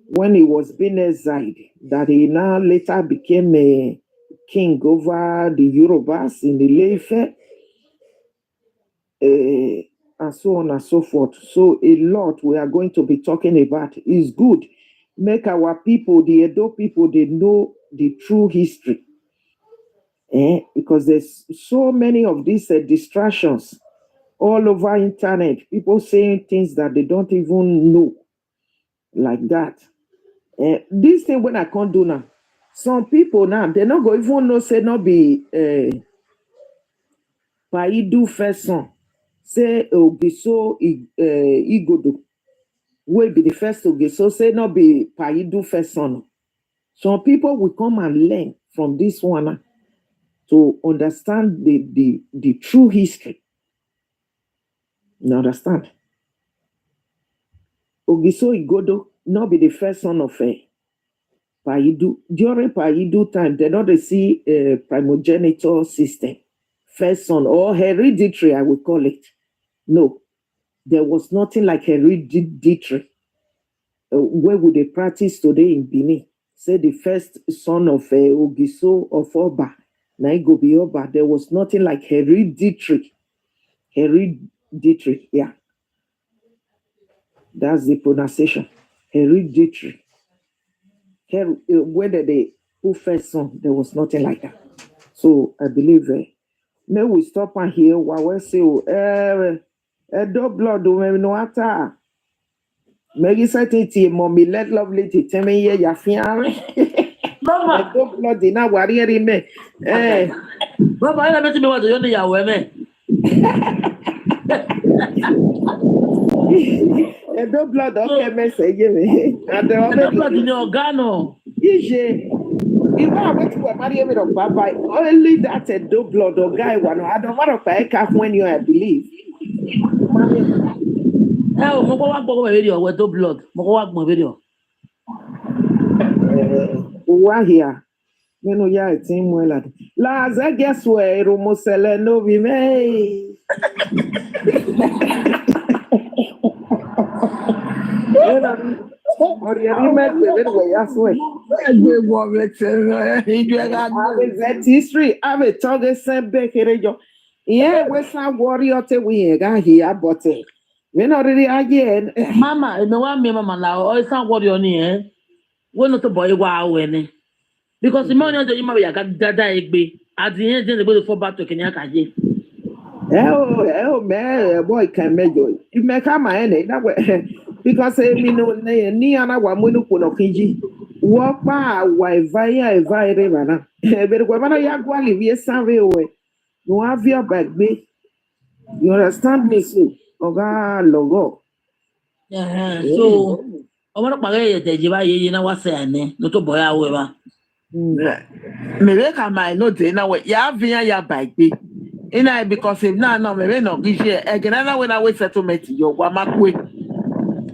When he was being exiled, that he now later became a king over the Yorubas in the Ile-Ife, and so on and so forth. So a lot we are going to be talking about is good. Make our people, the Edo people, they know the true history. Because there's so many of these distractions all over internet. People saying things that they don't even know, like that. This thing when I can't do now, some people now they not go even know say not be Paidu first son. Say Ogiso Igodo. Will be the first Ogiso, say not be Paidu first son. Some people will come and learn from this one to understand the true history. You understand? Ogiso Igodo, not be the first son of Paidu. During Paidu time, they don't see a primogeniture system. First son or hereditary, I would call it. No, there was nothing like hereditary. Where would they practice today in Benin? Say the first son of Ogiso of Oba, Naigobi Oba. There was nothing like hereditary. Hereditary, yeah. That's the pronunciation. Hereditary. Whether they put first son, there was nothing like that. So I believe may we stop and hear what we say. Edo blood no ata. Maybe certainty mommy let lovely to tell me ya fiare. Mama. Edo blood in our warrior me. Mama, I don't know what you need your women. Edo blood okay me say me. And the Edo blood in your organo. Ije. If I went to a marry of Baba, only that Edo blood or guy one. I don't want to pay when you I believe. Oh, moko wa gbogbo video with Edo blood. Moko wa gbogbo video. Wa here. Menu ya team well. Laz, I guess where Romosele no be me. Or you remember it way as well. That history. I will talk the same back here. Yeah, we some warrior te we got here, but we not really again. Mama, no one me mama now. Oh, it's not what you need. We not to boy wow when. Because the money that you might got dada egbe. At the end, they go to fall back to Kenya Kaji. Oh, man, boy can make you. You may come my end that way. Because I mean, ni ana wa munu kuno kiji. Wapa wa via rana. But when I yagwali we save away. No have your back me. You understand me, so? Oga logo. Yeah, so I want to pay the Jiva, you know what's saying, no to boy however. Maybe I might not say now. Ya via ya bike be. In I because if no, maybe no. This year again, when I wait settlement, you wa makwe.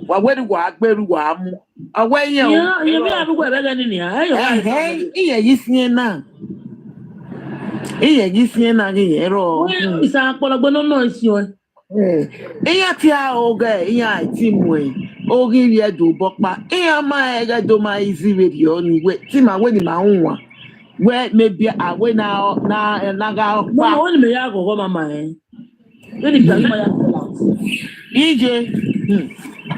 Wa where wa beru wa mu. Away you. Yeah, you have to go back in here. Hey, you see now. You see now, hero. It's a color, no, it's your. Iya tia oga iya timwe ogi ye do bokpa iya ma ega do ma easy radio ni we ti ma we ni ma nwa we maybe awe na ga No, when me ya go mama eh. When the plan ya fall out. ije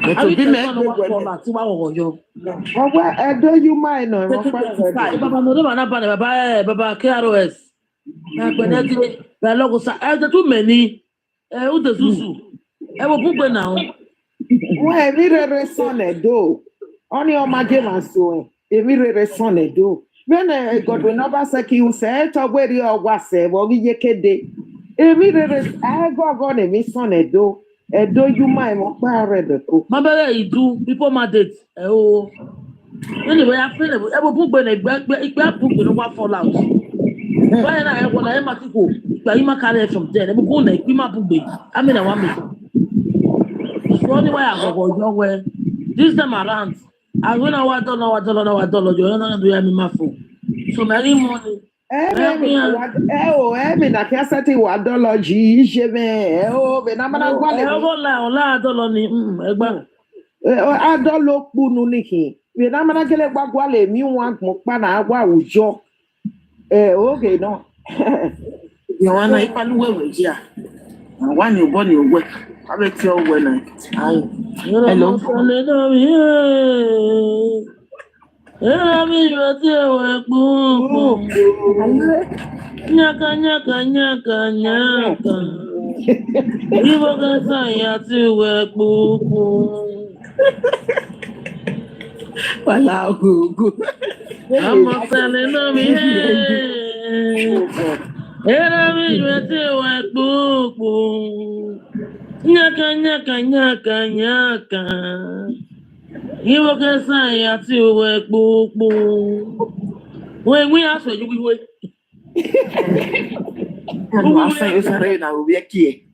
I be me fall out ti wa wo yo. Edo you mind no. Baba no do na baba KROS. Na peneti be logo sa too many. Who the Zuzu? I will put now. Well, every son Edo. Only on my game and so. Every son Edo. When God will never say you say to where you was say, well, we kede. Every I go on a son Edo. Edo you mind what read. My brother, you do people my date. Oh, anyway, I feel I will put when I back book no one fall out. When I want to have to go, but you might carry from there. I will go like you might book. I mean, I want me. So only way I go your way. This time around, I don't know what dollar. You're not going to do my phone. So many money. Na kiasati wa dollar ji jeme be na mana gwa le Ola dollar ni egba adolo punu niki be na mana kele gwa le mi wan mo pa na agwa ujo okay no you wanna ipalu we ya one you born you work abe ti o we na hello mi roti ewe pupu nyaka ibo kasa ya ti we pupu wala gugu I'm selling no mi mi roti ewe pupu nyaka ibo kasa ya ti we pupu we aso you we no asa yo sare na obi akie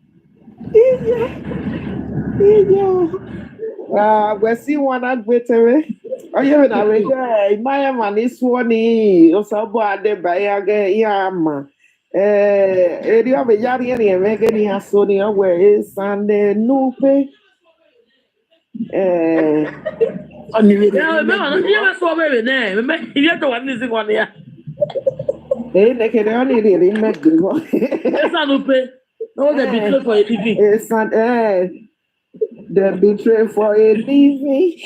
We see one at Betere. Oh, you know, my man is one. Osabo Ade Bayage Yama. Eri of a yari and Megan has Sonia where is Sunday Nupe. Yeah, remember, you saw baby name. Remember, you have to one this one here. They can only really make the one. Yes, I will pay. No, they betray for a living. It's an the betray for a living.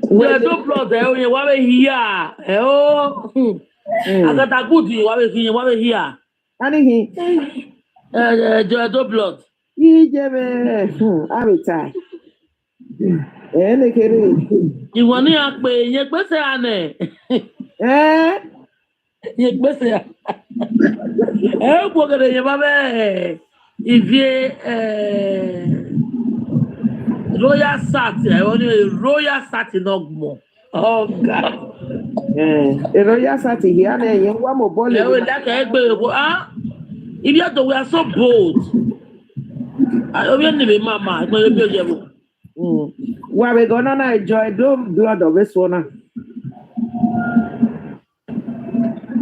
Well, don't blood there. You want to hear? Oh, I got a good thing. What we here? And he, Don't blood. he gave I retire. And they can, You want to pay? You better, Anne. You better. Eh, porque de llevaba Ivie Royal Sat, Royal Sat in Ogmo. Oh God. the Royal Sati here, and you want more ball. If you have to, we are so bold. I don't even mama. Why we gonna enjoy the blood of this one?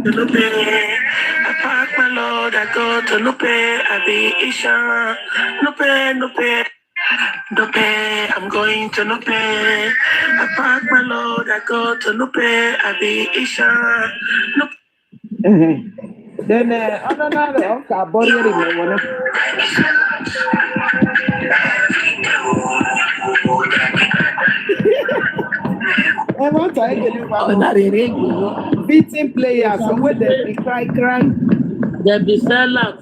Lupe, I park my load, I go to Lupe, I be Isha. Lupe, I'm going to Lupe. I park my load, I go to Lupe, I be Isha. Then another okay, body one. And what I get beating players, so where they be cry. They be sellers.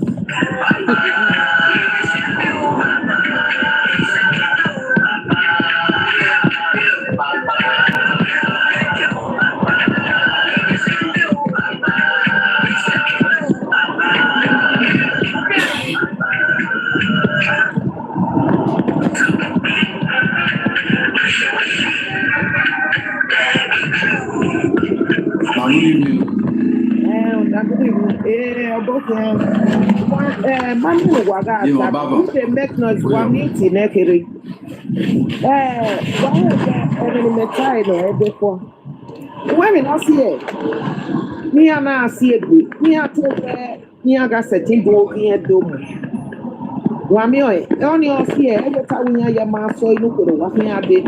Manu waga if they make noise one meeting nekiri. Why metai no before. When we not see it, me na see it. Me a to me aga setting do me dom. Wa me only see it. Every time we ya ma so inu ko wa me ade.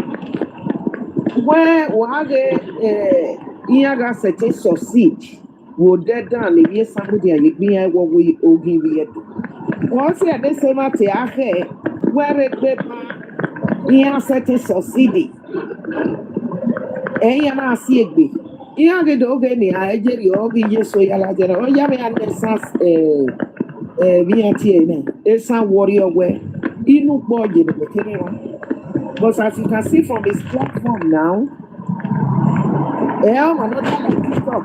When wage aga setting succeed. Wo dead down the year somebody and me I what we ogi we do. Once you the same at the where it paper here setting succeeding. Eh, na see it be. You get okay ni I get you ogi yes so yala jera. Oh ya me understand VNT na. Esan warrior where inu boy the beginning. But as you can see from this platform now, I'm not TikTok.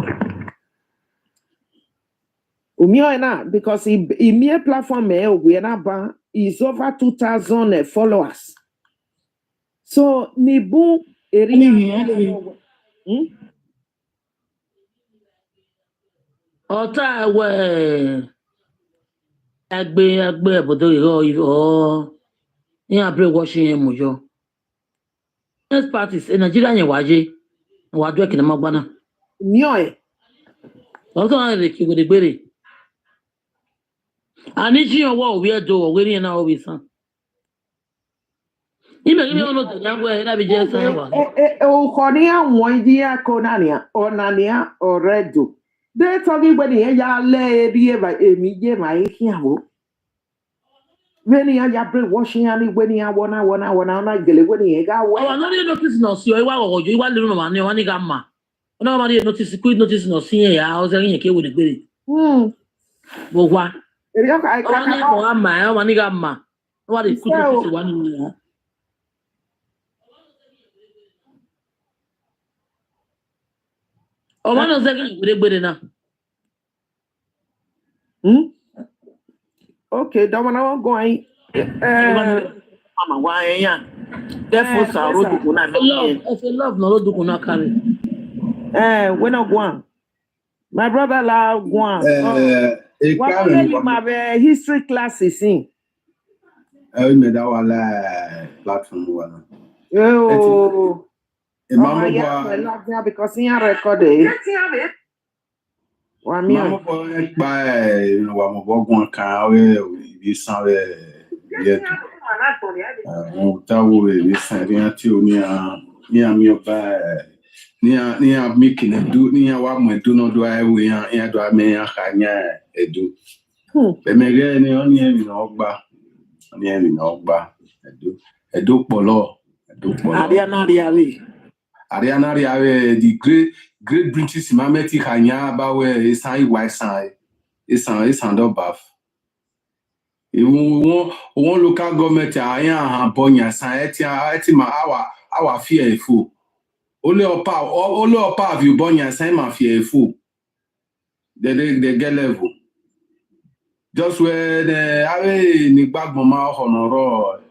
Because he mere platform is over 2,000 followers. So Nibu area. Ota we agbe bodo yo in abre washing him yo. Next parties in Nigeria yen waje wa do ekina magbana. Mioe. Ota na le ki go de gbere. Ani ji yo wa we do we ri na o bi san. Ime mi ono to jangwe na bi je san wa. O koni awon dia konania onania oredo. They talking when he ya le bi eba emi je ma ikiawo. When he ya break washing and when he wanna na gele when he ga we. Oh, no notice no si o iwa ojo iwa le no ma ni wani ga ma. Ona ma dey notice quick notice no si ya o se yin ke we de gbere. Bo wa. Eri o ka Mo ma o ma ni ga ma. Wa dey quick notice wa ni ya. O ma no se ke we de gbere na. Okay, don't wanna go in. Mama, why ya? Therefore, so road to na. Love no road to na carry. We not go. My brother la go. What my history classes in? me da wala platform wala. Oh, Mama yeah, boy, well, yeah, because he recorded. Wa mi mama boy, by wa mo bogun kan we bi san we ye. Tawo we san ri ti o ni a mi oba ni a making edu ni a wa mo edu no do I we ya do me ya kanya edu. Be me ge ni oni e mi no gba. Oni e mi no gba edu polo Ariana Riawe, the great British Mameti Hanya Bawe, Esan Waisan, Esan Dobaf. One local government, I am Bonya, Etima, our fear fool. Only a part of you, Bonya, Sama fear fool. They get level. Just where the Ave Nigbag Mama Honoro,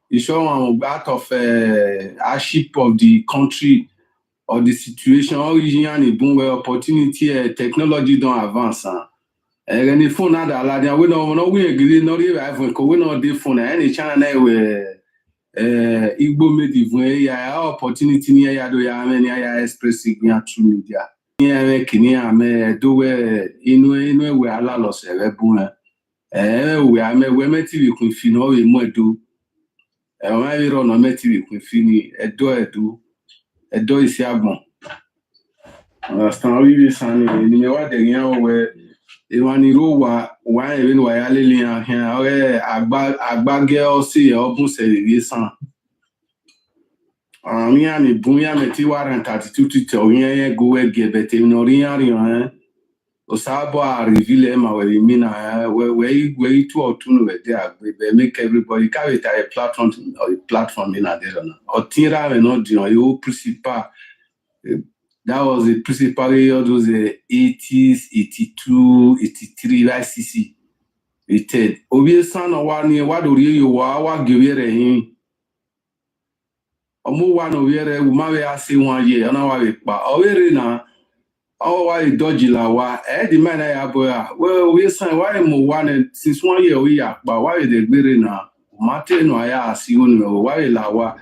is showing out of hardship of the country. Or the situation, or where opportunity, technology don't advance. And the phone had a we don't we agree, not even we know the phone, any channel where Igbo made the opportunity near Yado Yamania express through media. Near Kenya, me do where in where Allah lost a boon. We are met with Fino, we might do. And I run a met with Fini, a do is Yabon. Understand we san ni me wa de yan we e wa ni ro wa even wa ya lele yan here agba girl see obun se we san mi ya mi bun ya me ti wa ran 32 to yan go we ge bete no ri yan o sabo a reveal ma we mi na we two or two no we there we make everybody carry a platform in a there o tira we no di o principal. That was the principal year, those 80s, 82, 83, like CC. It said, Obiesan or 1 year, what do you wa give him? Omo one of year, Umawe say 1 year, and our pa, Owerina, why dodgy la wa, the man I have, well, we sign why mo one since 1 year we are, but why they be na Martin, why I see you, why la wa.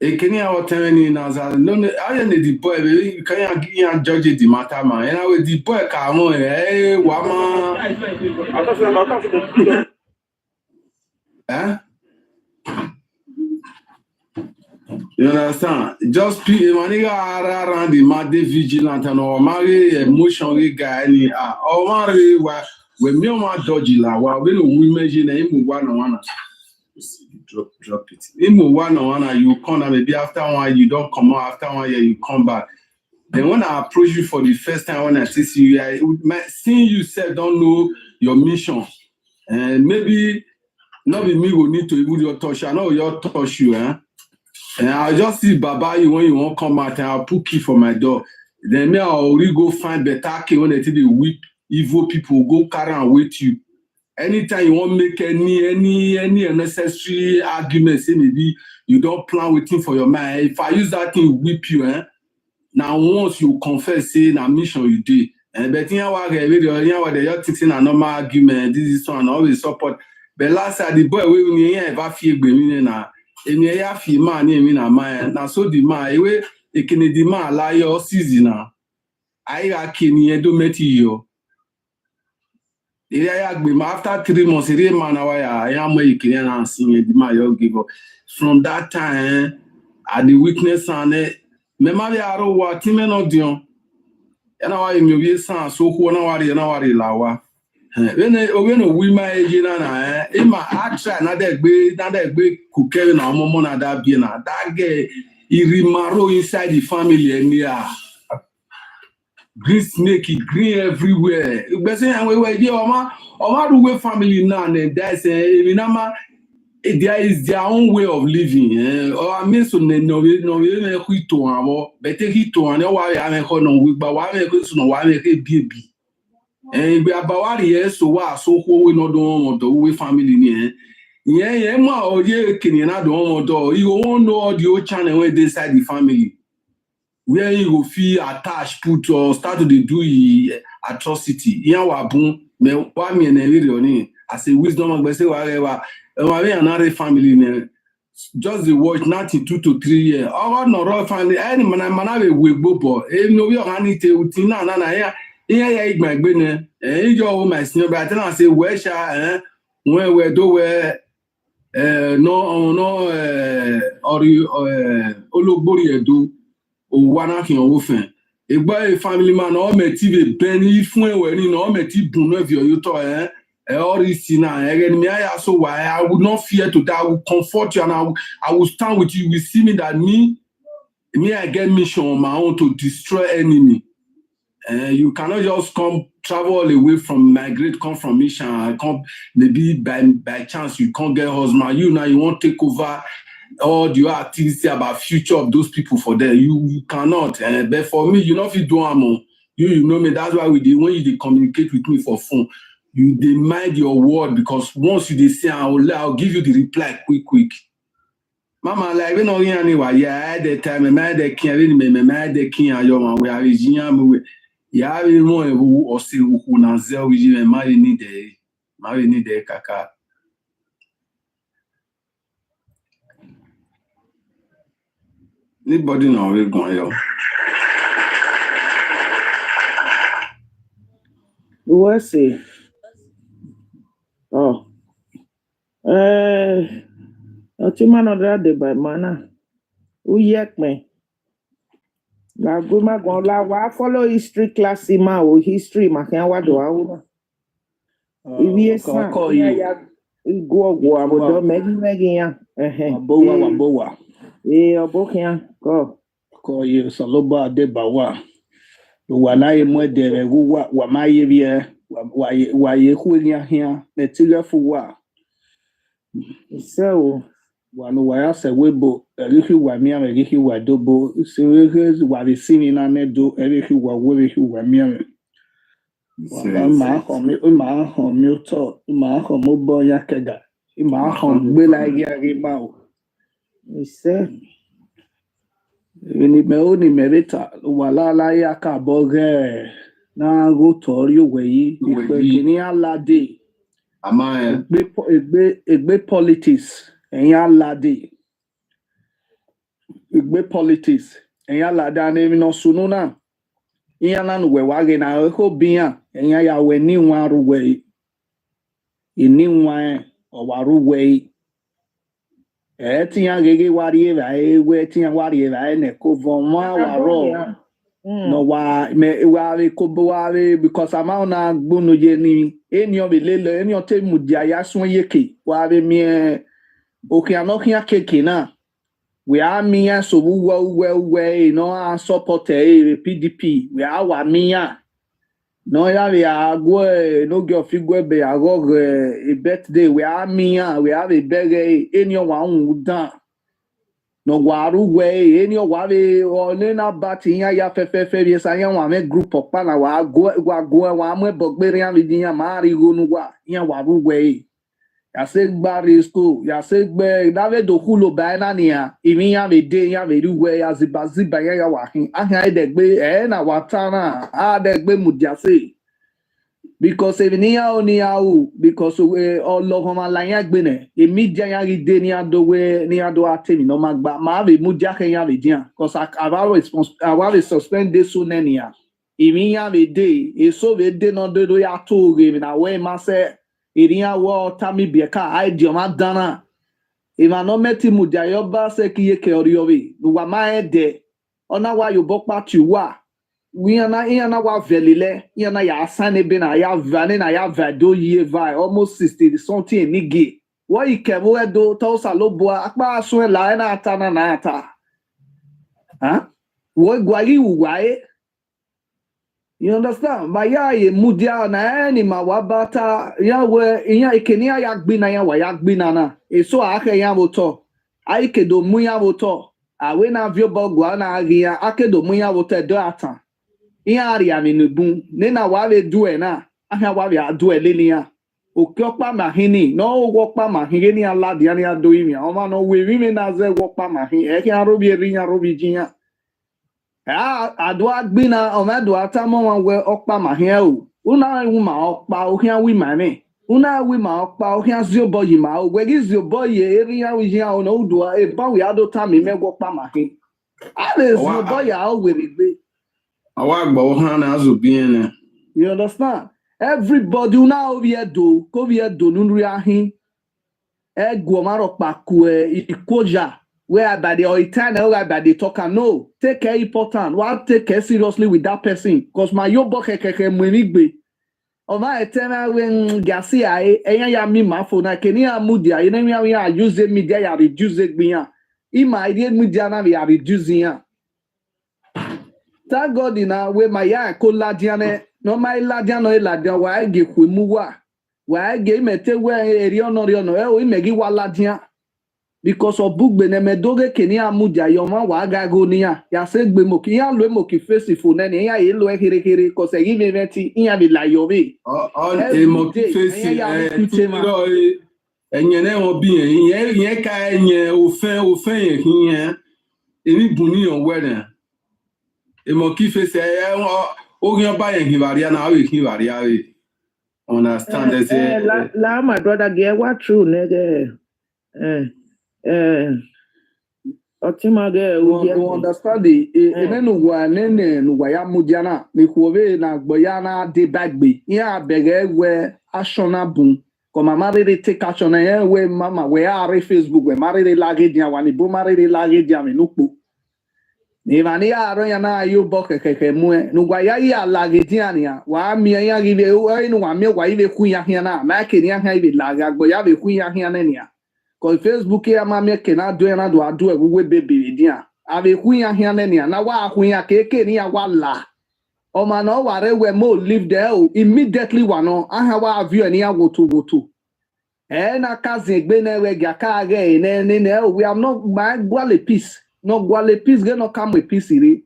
Kenya oteni na za no I need the boy you can judge the matter man and with the boy come on wama you understand just be maniga around the mad vigilant and or marry emotionally guy ni or marry we me ma dodge la wa we no we imagine him one drop it. Even one you come and maybe after 1 you don't come out, after 1 year you come back. Then when I approach you for the first time when I see you, seeing you said don't know your mission. And maybe not be me will need to even your touch. I know your touch you, And I'll just see Baba you when you won't come out and I'll put key for my door. Then me I'll already go find better key when they tell you whip evil people go carry and wait you. Anytime you want to make any unnecessary argument, say maybe you don't plan with him for your mind. If I use that thing, whip you, Now once you confess, say na mission you did. But you know you're taking a normal argument. This is one always support. But last time the boy we ever feel me na. And you have feel man me na man. Now so the man we can the man lie your season now. I can Edo met you. After 3 months, I am give up. From that time, at the weakness and memory arrow what Timen Odion. And I am your son, so who worry lawa. When we my agent, Emma, I try another big cooker and a moment that being a dagger, Irimaro inside the family and yeah. Green snake, green everywhere. But say we were here, Oma family now, and that's there is their own way of living. Or I mean, so no, hit to our, but hit to an hour, I am no, but why make a baby. And we are about years, so who we not do the way family near. Yeah, or yeah, can you not do you won't know all the old channel where they side the family. Where you will feel attached, put or start to do atrocity. Here we boom, me 1 minute video ni. I say wisdom and say whatever. another family just the watch nothing 2 to 3 years. Oh no, royal family. Any man we bobo. No we only te utina na ya. Yeah, igbe ne. Your my senior but I say where sha when we do where no or ologbori edo o wana ki o fen. Egba family man o meti be ben ifun ewe ni no meti bun no vio you to so why I would not fear to die. I will comfort you and I will stand with you. You will see me that me I get mission on my own to destroy enemy. You cannot just travel all the way from migrate, come from mission, come maybe by chance you can't get husband. You now you want to take over all your activity about future of those people for them. You cannot. But for me, you know if you do amo, you know me. That's why when you communicate with me for phone. You mind your word because once you say I'll give you the reply quick. Mama like we no anyway. Yeah, the time me the king me the king ayo we are jinya yeah we mo o se who na zel we me marry need the kaka. Anybody know we going yo? What say? Oh. Otima no de by mana. Who yet me? Na go ma go la wa follow history class ma o history ma kan wa do awu. Ibi Esan ya go abodo megi ya. Wabowa. Obokian go. Ko ye saloba de bawa. Wana ye mo de wa ma ye bie wa ye hunya hia na tigafu wa. So Wano waya se webo erihi wa mia erihi wa dobo sewehe wa risini na nedo erihi wa wehi wa mia ma homi uto ma homo bo ya kega ma hom gbela ya riba o ise ni me oni merita wala la ya ka boge na go tori oweyi ipe kini alade Ama egbe politics ẹ̀yin aládé ìgbé politics ẹ̀yin aládé anẹ́mi náà sunu náà ìyẹn náà nùwẹ̀ wá gẹ̀ náà ẹ̀kọ́ bíyàn ẹ̀yin ayàwẹ̀ níwọ̀n arúwẹ̀ ìníwọ̀n ọ̀wárúwẹ̀ tí yẹn gẹ́gẹ́ wárí ẹ̀rà ẹ̀wẹ̀ tí yẹn wárí ẹ̀rà ẹ̀ nẹ̀kọ́ vọ̀ wọ́n àwárọ̀ náà wá rí kó bó wá rí because àmọ́ náà gbónú yé ni ènìyàn bẹ̀ lélẹ̀ ènìyàn tẹ̀ mú di àyà sún yékè wá rí mi okay, I'm not here kicking now. We are me so we no support PDP. We are me no ya we are go no go figure be a birthday. We are me we have a beg anyone who done. No waru way any wari or nena bati ya fefe yes I am a group of pana wa go wa me bogberian with ya mari go no wa ya waru way. Yasegba school, yasegbe David Okulo Bainania, Imiya Mede, Yameduwe, Yazibaziba Yawahin, Aha degbe, na watana, degbe Mudiase. Because if near only out, because we all Lohoma Layagbene, immediately Denia do we near do atemi, no magba, Mavi Mudiaka Yavidian, because I've always suspend this soon anyhow. Imiya Mede, is so we did not do ya two game in a way, Master. Iriya wo tami bieka ai dioma dana ima no meti mudia yoba se kiye ke oriowe wa ma de ona wa yo bokpa tiwa wi na wa velile na ya asane be na ya vane na ya vado ye vai almost 60 something nigi wo ikewo edo to salobo akpa aso la na ata na ata wo gwari uwae. You understand? Maya ye mudia na ni mawabata ya we inya ikenia ya gbina ya wa ya gbina na. Eso ake ya moto. Aike do mu ya moto. Awe na vio bogwa na agia ake do mu ya moto do atan. Iya ari aminubu. Ne na wa le du na. Aha wa ya du leni ya. Okyopa mahini. No wokpa mahini ni ala dia ni ado imi. Oma no we wi na ze wokpa mahini. Eke arobi erinya robi jinya. Adwa gbina omedwa tamo we okpa mahia o una wu ma okpa o hia wi mame Una we ma okpa o hia zio boy ma o we zio boy eri ya we ya ona udo e ba we ado ta me go pa ma he. Ale zio boy ya o we be. Awa gba o han na azu bien. You understand? Everybody una o we do ko we do nunri ahin. E go ma ro pa ku ikoja where by the eternal where by the talker. No, take care important. What take care seriously with that person because my yo bo keke mwenigbe. Oma etena when gasi ai enya ya mi mafo na keni amudia ina mi ya use media ya reduce gbiyan ima idea media na ya reduce yan thank God na we my ya ko ladiane no my ladian no ladian wa ge kwemu wa ge mete we eri ono e o imegi wa ladian because of bugbe ne medoge keni amudia yo ma wa ga go ni ya se gbe mo ki ya lo mo ki face fo na ni ya ye lo here ko se gi me meti ya bi la yo be On e mo ki face enye ne won bi yen ka enye ofen yen kin eni buni on weden e mo ki face o yan ba yen kin varia na we kin varia we understand that la my brother get what true nigga otimage you understand the enenu wa nene nu wa ya mudiana ni kuobe na gboya na de bagbe ya bege we ashona bun ko mama re take action na we mama we are Facebook we mare re lage dia wa ni bo mare re lage dia me nupo ni mani aro ya na yo bo keke mu nu gwa ya lage dia ni wa mi ya give e nu wa mi wa ibe ku ya hia na ma ke ni ya ibe lage gboya be ku ya hia na ni because Facebook ya ma me ke na do na do ado we baby dia ave ku ya hia na ni na wa ku ya keke ni ya wa la o ma no ware we mo live there immediately wa no aha wa view ni ya goto na kazi gbe na we ga ka ge ne we am not my gwale peace no gwale peace ge no come with peace ire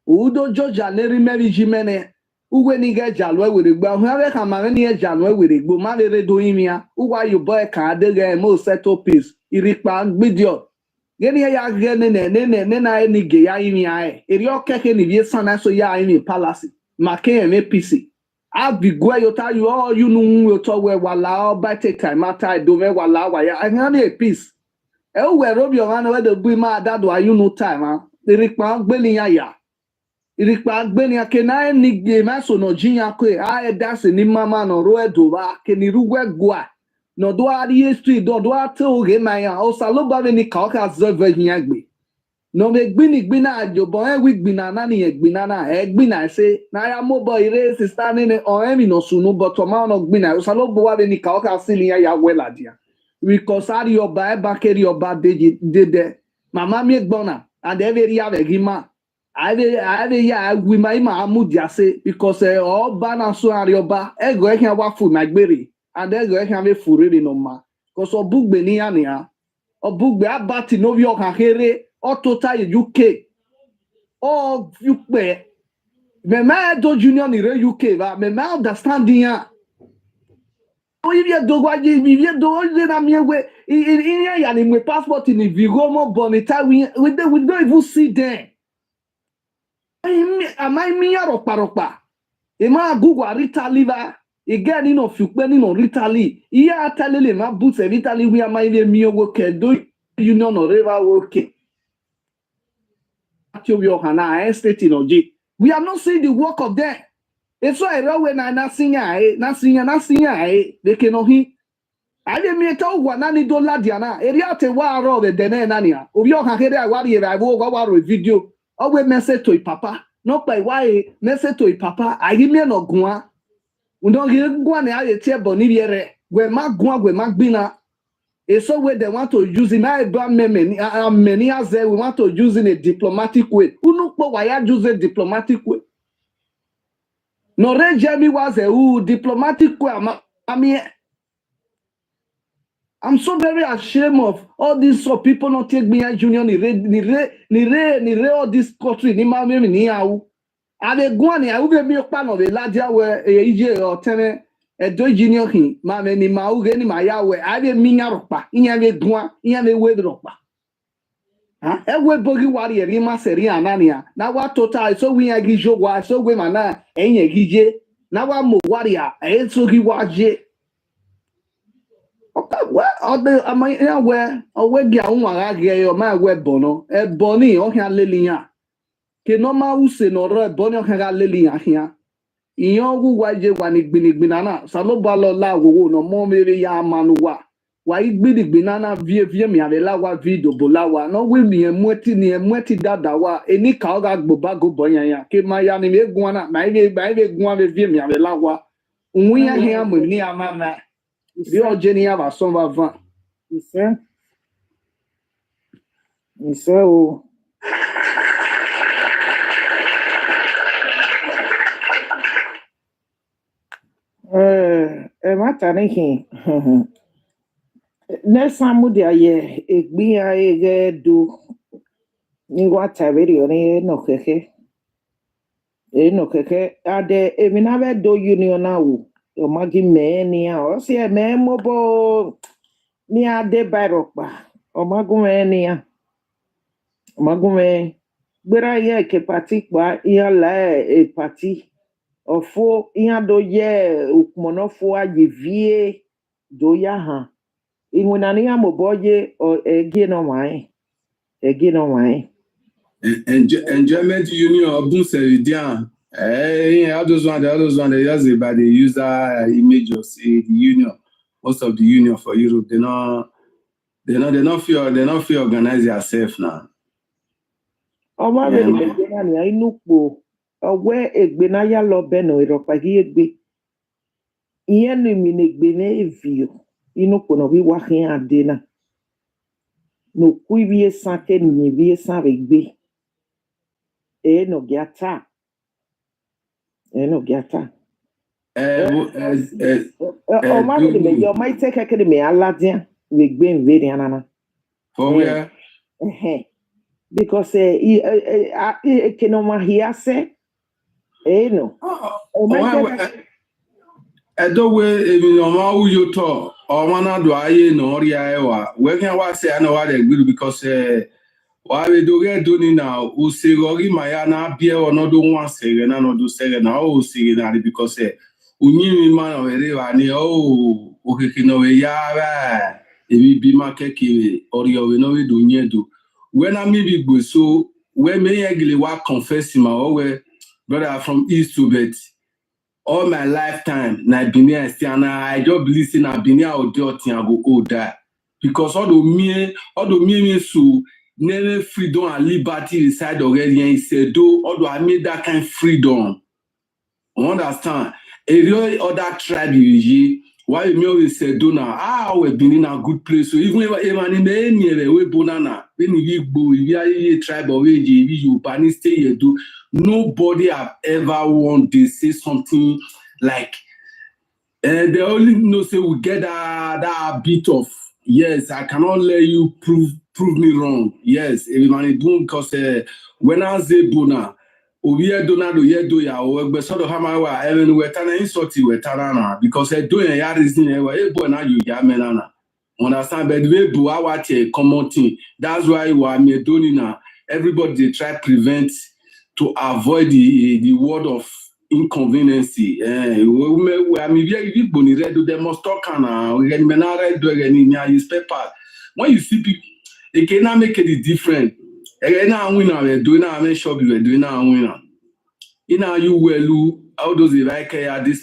udo joja ne rimeri jimene ugwe ni ge jalo were gba hu ave ka ma ni e jalo were gbo ma le do yimia uwa you boy ka de ge mo settle peace iripa gbidio ge ni ya ge ne na ni ge ya yimia eri okeke ni bi san na so ya yimi palace ma ke me peace abigwe yota you all you know you talk we wala by take time after do me wala wa ya and a peace e we rob your man we the gbe ma that do you know time iripa gbeli ya iripa gbeli ke na ni ge ma so no jinya ko e das ni mama no ro edo ba ke ni ruwe gwa no do ari history do ate oge ma ya o salo ba ni ka ka observe yin agbe no me gbina ajobo we gbina na ni gbina na gbina se na ya mo boy re sister ni o emi no sunu but o ma no gbina so lo bo wa ni ka o ka sili ya wela dia because ari oba e ba keri oba de mama mi gbona and every ya be gima ave ya we ma amu dia se because oba na so ari oba ego e kan wa fu na gbere and ego e kan be fure no ma because obugbe ni ya ni ha obugbe abati no bi o kan here or total UK or UK me ma do junior ni re UK va me ma understanding ya o ibi do gwa je ibi do je na mi we in ya ni my passport ni vigo mo bonita we don't even see them am I mi ya ropa e ma google rita liver again ni no fipe ni no rita li iya atalele ma boot e rita li we am I mi owo ke do union or river okay. We are not seeing the work of them. It's why when I sing, they cannot hear. I didn't mean to go and do Ladiana. Eriate war the Denania. Uyo Hakere, I will video. Always message to papa. Not by why message to papa. I give me no gua. We don't give one I tell Boniviere. Where Mark Gua, where Mark Bina. It's so way they want to use in many as we want to use in a diplomatic way. Who know why I use a diplomatic way? No, Jeremy was a diplomatic way. I mean, I'm so very ashamed of all these people not take me as junior ni all this country ni ma me ni awu. And they go on here, we be a part of the larger where EJ or ten. Edo junior hin ma me ni ma uge ni ma ya we ave minya ropa inya me dua inya me we ropa e we bogi wari eri ma seri anania na wa total so we agi jogwa so we mana enye gije na wa mo wari a e so gi waje Okay, well, other am I where away get one agay my web bono, a bonny or can lilia. Ke no ma use no ro bonny or can lilia here. In your waje one big banana, Salobalo la wo no more maybe ya manua. Why big banana via me and lawa video bolawa, no will be a mweti dadawa, any kauga bobago boya, ke my anime guana, my guana via me and lawa. We are here with near mama. The Jenny have a son of van. So, matter niki. Next time dia ye egbia ye do ni wata video ni no keke. No keke ade emina be do union na wo. O magi me ni a o se me mobo ni ade barokpa. O magu me ni a. O magu me gbera ye ke parti pa iya la e parti. Ofo iya do ye ukmonofo aye vie do ya ha. Inwenani ya moboye o egi no wine. Egi no wine. Enjoyment union obun seridian. All those one, they just about the user image of the union. Most of the union for Europe, they not feel organize yourself now. Owa be be na ni inukpo. Owe egbe na ya lo be no iropa gi egbe. Iye no mi ne egbe na evio. Inukpo no bi wa hin ade na. No ku bi esan ke ni bi esan egbe. No giata. No giata. O ma de me yo mai take ke de me aladia we gbe nveri anana. For where? Because kenoma hiase no. Edo we normal who you talk or one do I no ria we can wa say I know what they will because why we do get doing now who say Rogi Mayana beer or not do one say and no do say na o say na because unyi man o ni o okekino we ya e bi market ki or you know we do nyedo when I maybe go so when me egli wa confess my oh brother from east to bet all my lifetime na Benin still I just believe say na Benin or do go older because all the me so never freedom and liberty inside already and he said do although I made that kind of freedom. You understand? A real other tribe why me always say do now we been in a good place so even if any we bonana when you go we are a tribe of age you ban stay here do nobody have ever want to say something like they only know say we get that bit of yes I cannot let you prove me wrong yes everybody do because when I say bona obiye donado ye do ya o egbe so do hama wa even we tana insult we tana na because do ya reason e boy na you ya menana understand but we do what a common thing that's why we are medoni na everybody they try prevent to avoid the word of inconvenience we am very boni read they must talk na we get menara do any newspaper when you see people it cannot make any difference. Now winner doing now make sure we doing now winner. In you well how does it like this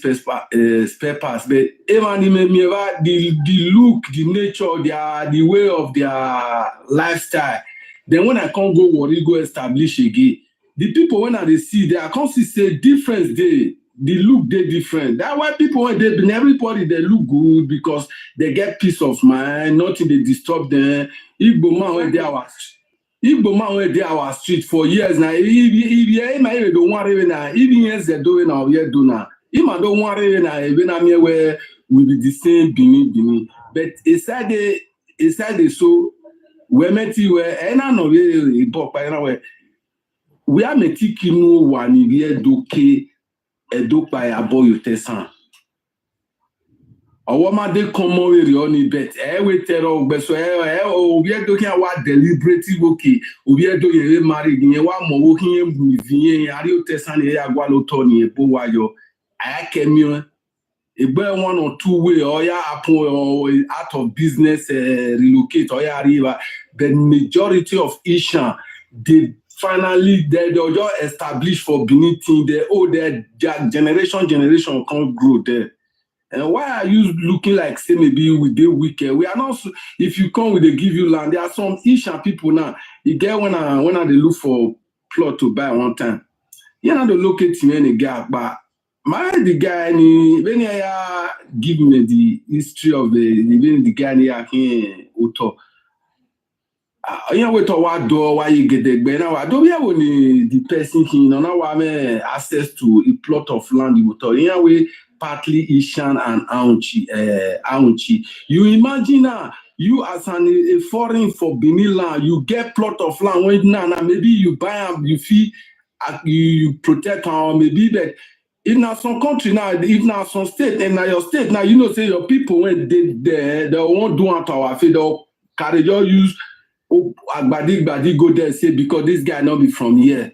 spare parts but even the look, the nature, the way of their lifestyle. Then when I can't go worry, go establish again. The people when they see they are constantly difference they the look they different. That's why people when they everybody they look good because they get peace of mind, nothing they disturb them. Igbo man when they our street for years now. If you don't want to now, even years they doing now, we do now. If I don't want to now, even I'm here where we be the same Bini. But inside the so we met you where and I know we talk by now where we are meeting kinu wani we doke edok by aboyo tesan. Our mother come over the bet. We tell us, so we are talking about deliberately okay. We are doing married. You are more working with the Ario Tessan, Agualo Tony, Bowayo. I came here. one or two way or happen or out of business relocate or arrive. The majority of Ishan, they finally they'll just establish for Benin thing. Their generation can't grow there. And why are you looking like say maybe we did wicked? We are not. If you come, they give you land. There are some Ishan people now. You get when they look for plot to buy one time. You know, they locate him any gap, but the guy when I give me the history of the guy here author. We talk what door why you get the now. I don't know the person here now access to a plot of land you talk. We partly Ishan and Aunchi. You imagine now. You as a foreign for Benin land, you get plot of land when now maybe you buy them, you feel you protect or maybe that if now some country now, if now some state and now your state now, you know say your people when they won't do it our faith, they'll carry your use Agbadi go there say because this guy not be from here.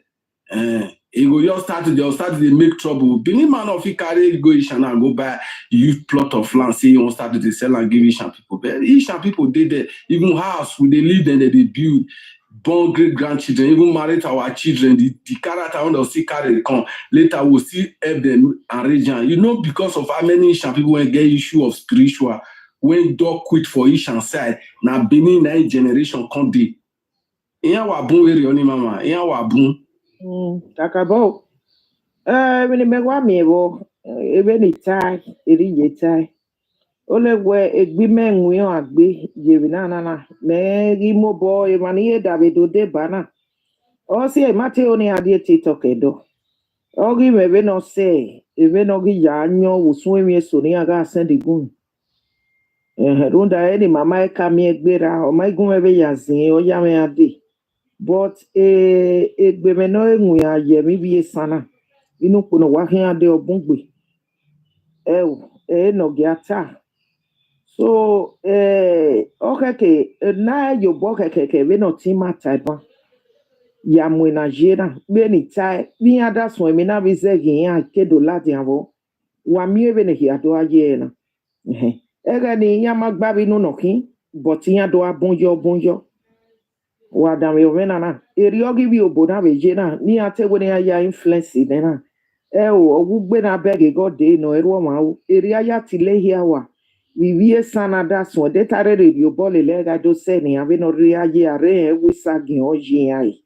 He go just start to make trouble. Benin man of he carry go Ishan and go buy use plot of land, say he won't start to sell and give Ishan people. But Ishan people did there, even house where they live and they build, born great grandchildren, even married our children, the character when they'll see carry come. Later we'll see help them and region. You know, because of how many Ishan people when get issue of spiritual, when dog quit for Ishan side, now Benin 9 generation come dey. Iyan wa bun eri oni mama, iyan wa bun. Takabo. When you make one meal, even the tie, it is a tie. Ole where a women we are be Yevinana, Maggie Mobo, Emania Davido de Bana. Or say Mateo had the Titokedo. Or give me no say, even Ogi Yanyo will swim ye Sonia send the goon. Runda any mamma come here, or my goon ever yazin or yame a day. But a bemeno we are ye maybe a sana. You know, Puno walking out there bungwe. No giata. So, okay, now you book a we no tima type. Yamwena jera, beni tai, mi ada swim na bizegi ya kedo lati avo. Wa mi even here do ajena. Ega ni yamagbabi no noki, but ya do bonjo. Wa dame ovena na. Eriogi bi oboda vejena, ni ate wene ya influence dena. Ogugbe na beg God day no ero ma area ya tile here wa. Vivie sana das one detare radio bole lega do se ni ave no ria ye are we sagin oji ai.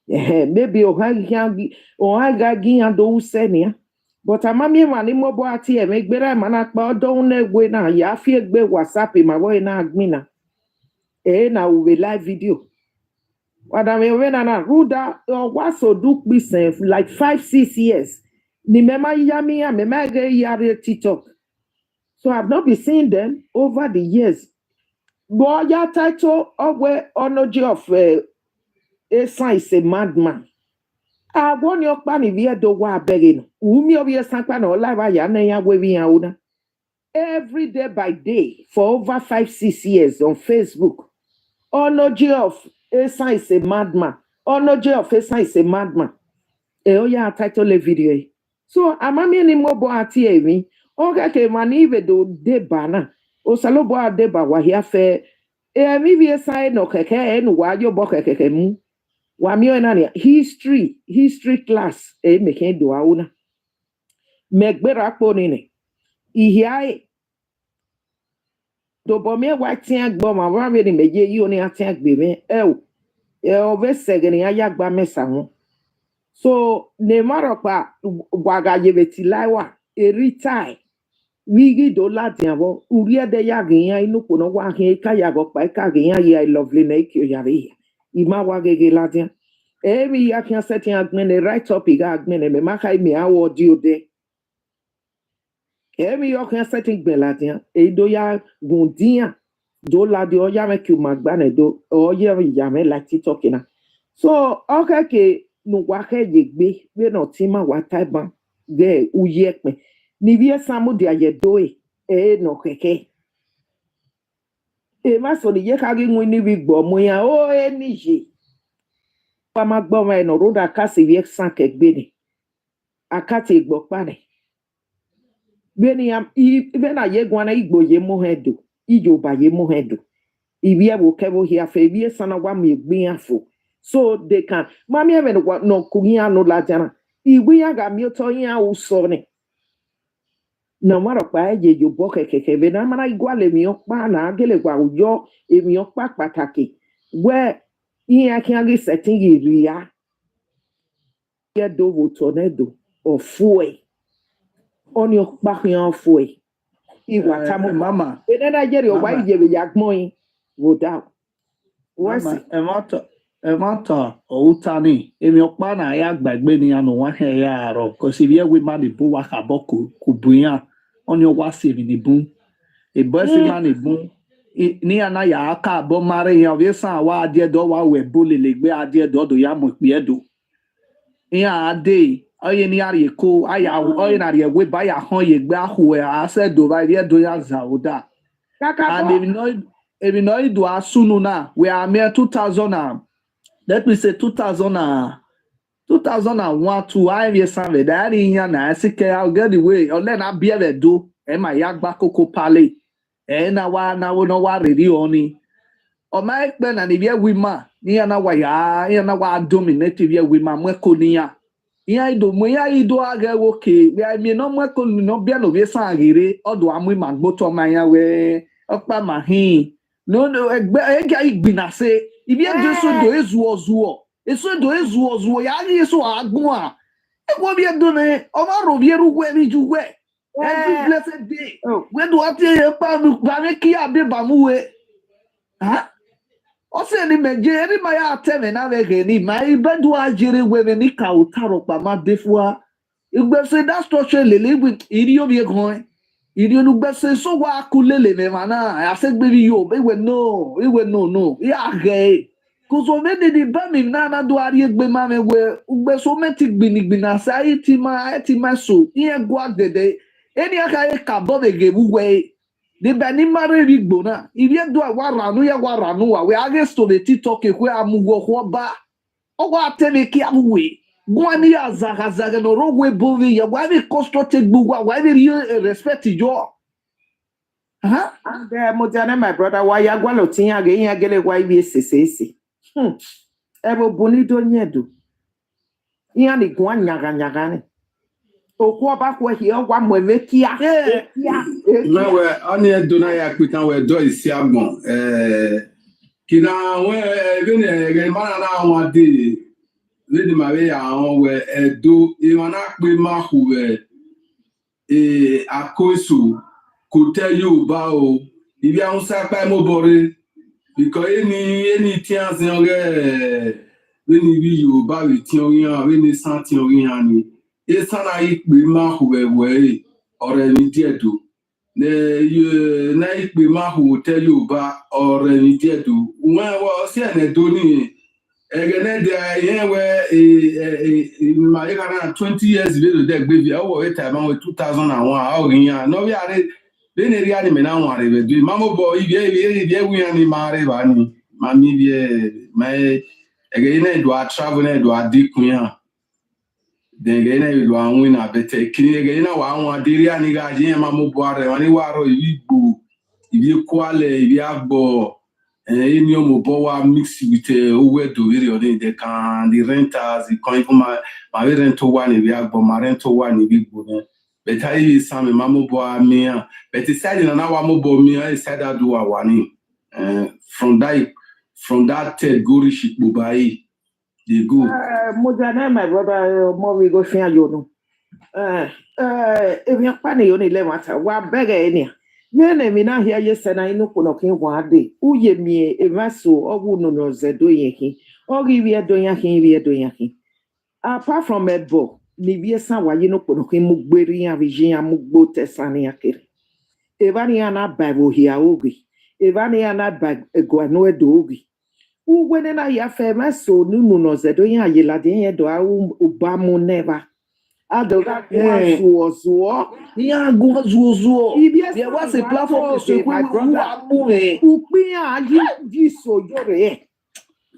Maybe ohaga gin do se ni. But amami mani mobo ati e megbera mana pa odo na egwe na ya fi egbe WhatsApp ma boy na admina. Na we live video. Wadame wena na ruda waso duk bisen like 5-6 years. Ni mema yami ya mema ge yare TikTok. So I've not been seeing them over the years. Boya title of where Onoji of Esan is a madman. I want your pani via do wa begging. Umi of your sanpan or live ya na ya wevi ya una. Every day by day for over 5-6 years on Facebook. Onoji of Esan is a madman. Onoji of Esan is a madman. Oya title a video. So amami ni mobo ati evi. Oga ke mani ve do deba na. O salobo a deba wa hia fe. Mi vi Esan no keke enu wa yo bo keke mu. Wa mi o na ni history class meke do a una. Megbera po ni ne. Ihia do bo me wa tian gbo ma wa ve ni meje yi oni atian gbe me o ve segeni aya gba mesa ho. So ne maropa waga yebeti laiwa eritai wigi do ladiabo uri ede ya ginya inu kono wa hin ka ya go pa ka ginya ya lovely na ikyo yare ima wa gege ladian mi ya kan setting agmen right topic agmen me maka mi awo audio de mi yo kan setting gbe ladian do ya gundian do ladi o ya me ki magba ne do o ya me like TikTok na so okay ke no wa ke yegbe we no tima wa taiban ge uyepe ni vie samu dia ye doe no keke ma so ni ye ka gi nwi ni bi gbo mo ya ni je pa ma gbo ma no roda ka se vie san ke gbe ni akati gbo pa ni Even a ye guana igbo ye mohedo, ijoba ye mohedo. Ibia will kevo here for ibia sana wa me biafo. So they can mami even what no kunya no la jana. Ibia ga mioto ya usone. Na mara pa ye yo boke keke be na mana igwale mi okpa na agele gwa uyo emi okpa pataki. Where iya kiangi setting iria. Ye do wo tornado or fue. On your back yon fue. Iwatamo Mama, Benena jeri o wa mama, ije yakmoy without. mama, What's emata, outani, emi okpa na ya gbagbe ni anu wa he ya aro, cause if you we man the bu wa kaboko kubuya, on your wasi ni bu, e bossy man the bu, ni ana ya aka bo mare ya vesa wa adie do wa we bole legbe adie do ya mo pe do. Ya ade, oye ni ari ko, aya oye na ye we ba ya hon ye gbe ahu e ase do ba ye do ya zauda. And if you know do asunu na, we are mere 2000 let me say 2001 to 5 years and that in na sike I'll get the way or let na be able do e ma yagba koko pale e na wa no wa ready oni o ma ekpe na ni bia we ma ni na wa ya na wa dominate bia we ma mweko ni ya ido mo ya ido aga woke we mi no mweko no bia no bia san agire odo amu ma gboto ma ya we okpa ma hin no egbe ega igbina se ibi ejesu do ezuozuo eso do ezuozuo ya ni eso agun a egwo bi edo ne o ma ro bi eru gwe ni jugwe every blessed day we do ati e pa mi ba me ki abe ba mu we ha o se ni meje eri ma ya ateme na we ni ma ibedu ajere we ni ka utaro pa ma defua igbe se that structure lele with iri obi egon iri onugbe se so wa kulele me mana asegbe bi yo we no ya ge kuzo me de ba mi na do ari egbe ma me we ugbe so me ti gbinigbina sai ti ma so iye gwa dede eni aka e ka bo be ge we de ba ni mare ri gbo na iri do wa ranu wa we against to the tiktok e kwe amugo ho ba o wa teme ki amuwe gwani ya zaga no rogwe bovi ya wa bi constructed bugwa wa bi respect jo huh and Mojane, my brother, why ya gwalo tinya ge ya gele wa ibi sesese. Ebo bonido nyedo. Iya ni gwa nyaga ne. Okwo ba kwa hi ogwa mweme kia. Na we ani do na ya kwitan we do isi agbon kina we even ge mana na won de lady Maria àwọn we Edo ìwọ̀n náà pé máa hù àkóso kò tẹ́ Yorùbá o ibi àwọn sápá mọ́ bọ̀rẹ́ bìkọ́ ẹni tí a sin ọ̀rẹ́ lẹ́ni ibi Yorùbá rẹ̀ tí orí hàn lẹ́ni sàn tí orí hàn ni ẹ̀sán náà yìí pé máa hù ẹ̀wẹ̀ ọ̀rẹ́ mi díẹ̀ tó náà yìí pé máa hù tẹ́ Yorùbá ọ̀rẹ́ mi díẹ̀ tó wọ́n wọ́n sí ẹ̀nẹ́dọ́ nìyẹn. Again, my 20 years later, that baby, I was time with 2001. No, we are then a real man. I do Mamma boy, if we are in Marivani, Mammy, my again, do I travel, do I dick me? Then again, I will win a better killing again. I want Diria Nigaji and Mamma Boare, and you are if you quality, if you have bo. Any more mix with where do we they can the renters, the coin for my rental one if you have my rental one if you go. But I is some mamma boy me, but it's said in an hour mobile me, I said I do a one from that Gorish Bubai, they go. Mojane, my brother, more we go share you know. If you're funny, you only let matter. What beggar any? Yene mina here yesena inu kunokin wade. Uye mie evaso ogu no zedo yeki. Ogi we do yaki. Apart from Ebo, ni biesa wa yino kunokin mugberi ya vijia mugbo tesani yakiri. Evani ana Bible here ogi. Evani ana Bible edo ogi. Uwene na ya femaso nunu no zedo ya yelade ye do ubamu never. Adoga zuo. ya go zuo there was a platform so my brother upia ji so yore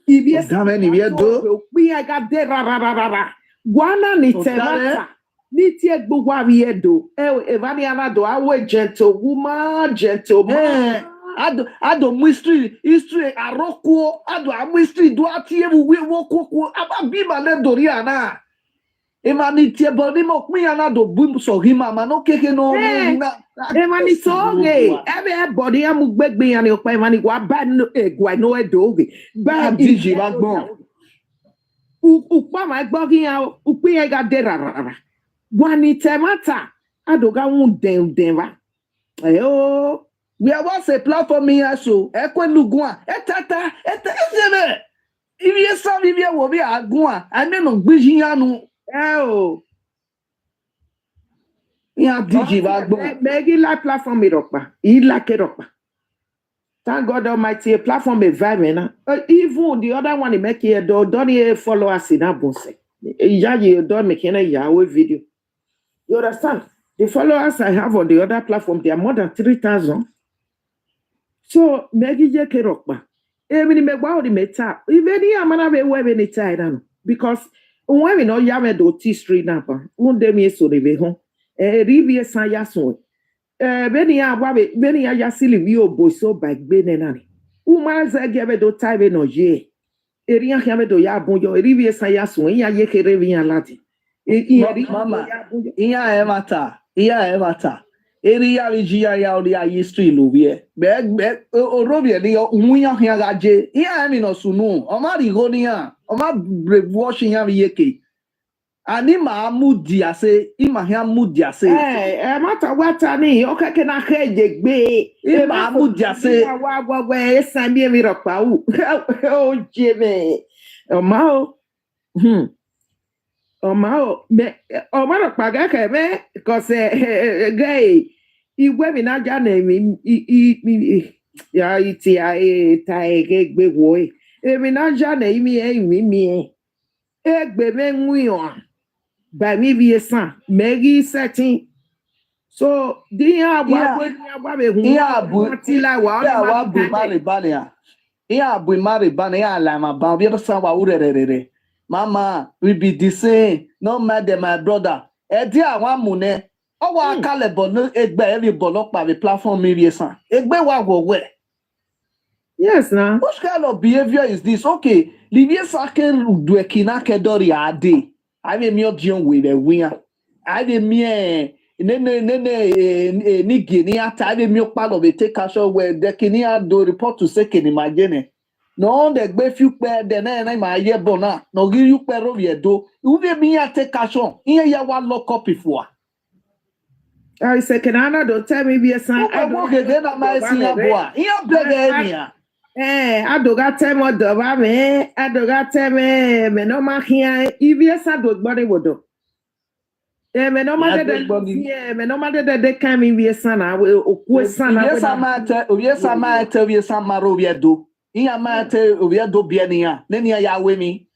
ibia damn ni we do upia ga de ra gwana ni temata Nitie gbogbo Edo. Evani anado, awe gentlewoman, gentleman. Ado history aroko ado history do atie we woko aba bi male dori ana e mani tie boni mo pin ana do bu so hima ma no keke no na Emani soge. Everybody amu gbegbe yan ni opa emani wa ba no egwa no Edo ge. Ba DJ bagbon ukpa ma gbogi yan ukpi yan ga de rara. Wani temata adoga un den va. Ayo. we are a platform here so ekwe lugun etata ezebe ibi esa bibi wo bi agun ame no gbijin yanu Oh. ya DJ bagbon Begi la platform iropa. Ila keropa. Thank God Almighty, a platform environment. Even the other one, he make here, don't follow us in that bonse. You don't make any Yahweh video. You understand? The followers I have on the other platform, they are more than 3,000. So, Maggie Jekerokba. Even me wow the meta. Even here, man, have a web any time because when we know Yame do history now, one day me so they home. Rivia Sayason. Beni ya yasili vio boso by benenani. Umaza gave do time no ye. Eria have do ya bonjo, Rivia Sayason, ya yeke revia lati. Mama iya emata area vigia ya ori history no be orobie ni umuya hia gaje iya emi no sunu o ma ri go ni a o ma brainwash ya yeke ani ma mudi ase ima hia mudi ase mata wata ni o keke na heje gbe ima mudi ase wa esan bi mi ropa u o jeme o ma o Omao, Omar Pagaka, because gay, iwe mi na jane mi ya iti taege gbe wo mi na jane mi egbe me nwion ba mi bi esan megi setting so dia wa be hu ti la wa bu mare bania iya bu mare bania la ma ba bi sa wa urerere Mama, we be the same. No matter my brother. Edi awon amune. Owo akalebo no egbe every bolokpa the platform maybe san. Egbe wa go we. Yes, now. What kind of behavior is this? Okay, Livie Saken do ekina kedori ade. I be me obion we the win. I be me ni gini ata I be me part of the take action where the kinia do report to second imagine. No, the gbe few pe de na ma ye bona. No give you pe ro do. You be me take action. Here ya one lock up before. I say Canada don't tell me be a son. I go get na my senior boy. Here blege enia. Adoga tell me do ba me. Adoga tell me no ma here. If sa do gbori wodo. Me no ma de come in be son na oku son na. Yes ama tell we some maro we do. Iya mate obia do biania nenia ya wemi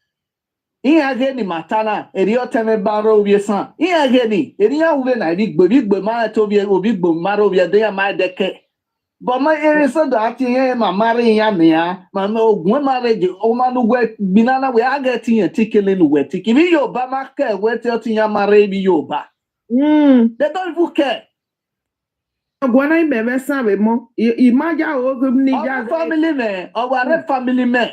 iya geni matana eri oteme baro obia san iya geni eri ya uwe na bigbe ma to obi gbo maro obia de ya ma deke but my eri so do ati ye ma mari ya mia ma ogun marriage o ma no we binana we aga tin tikele no we tikimi yo ba ma ke we ti otin ya mari bi yo ba they don't even care. Gwana imebe sabe mo imaja ogo ni ja family man our family man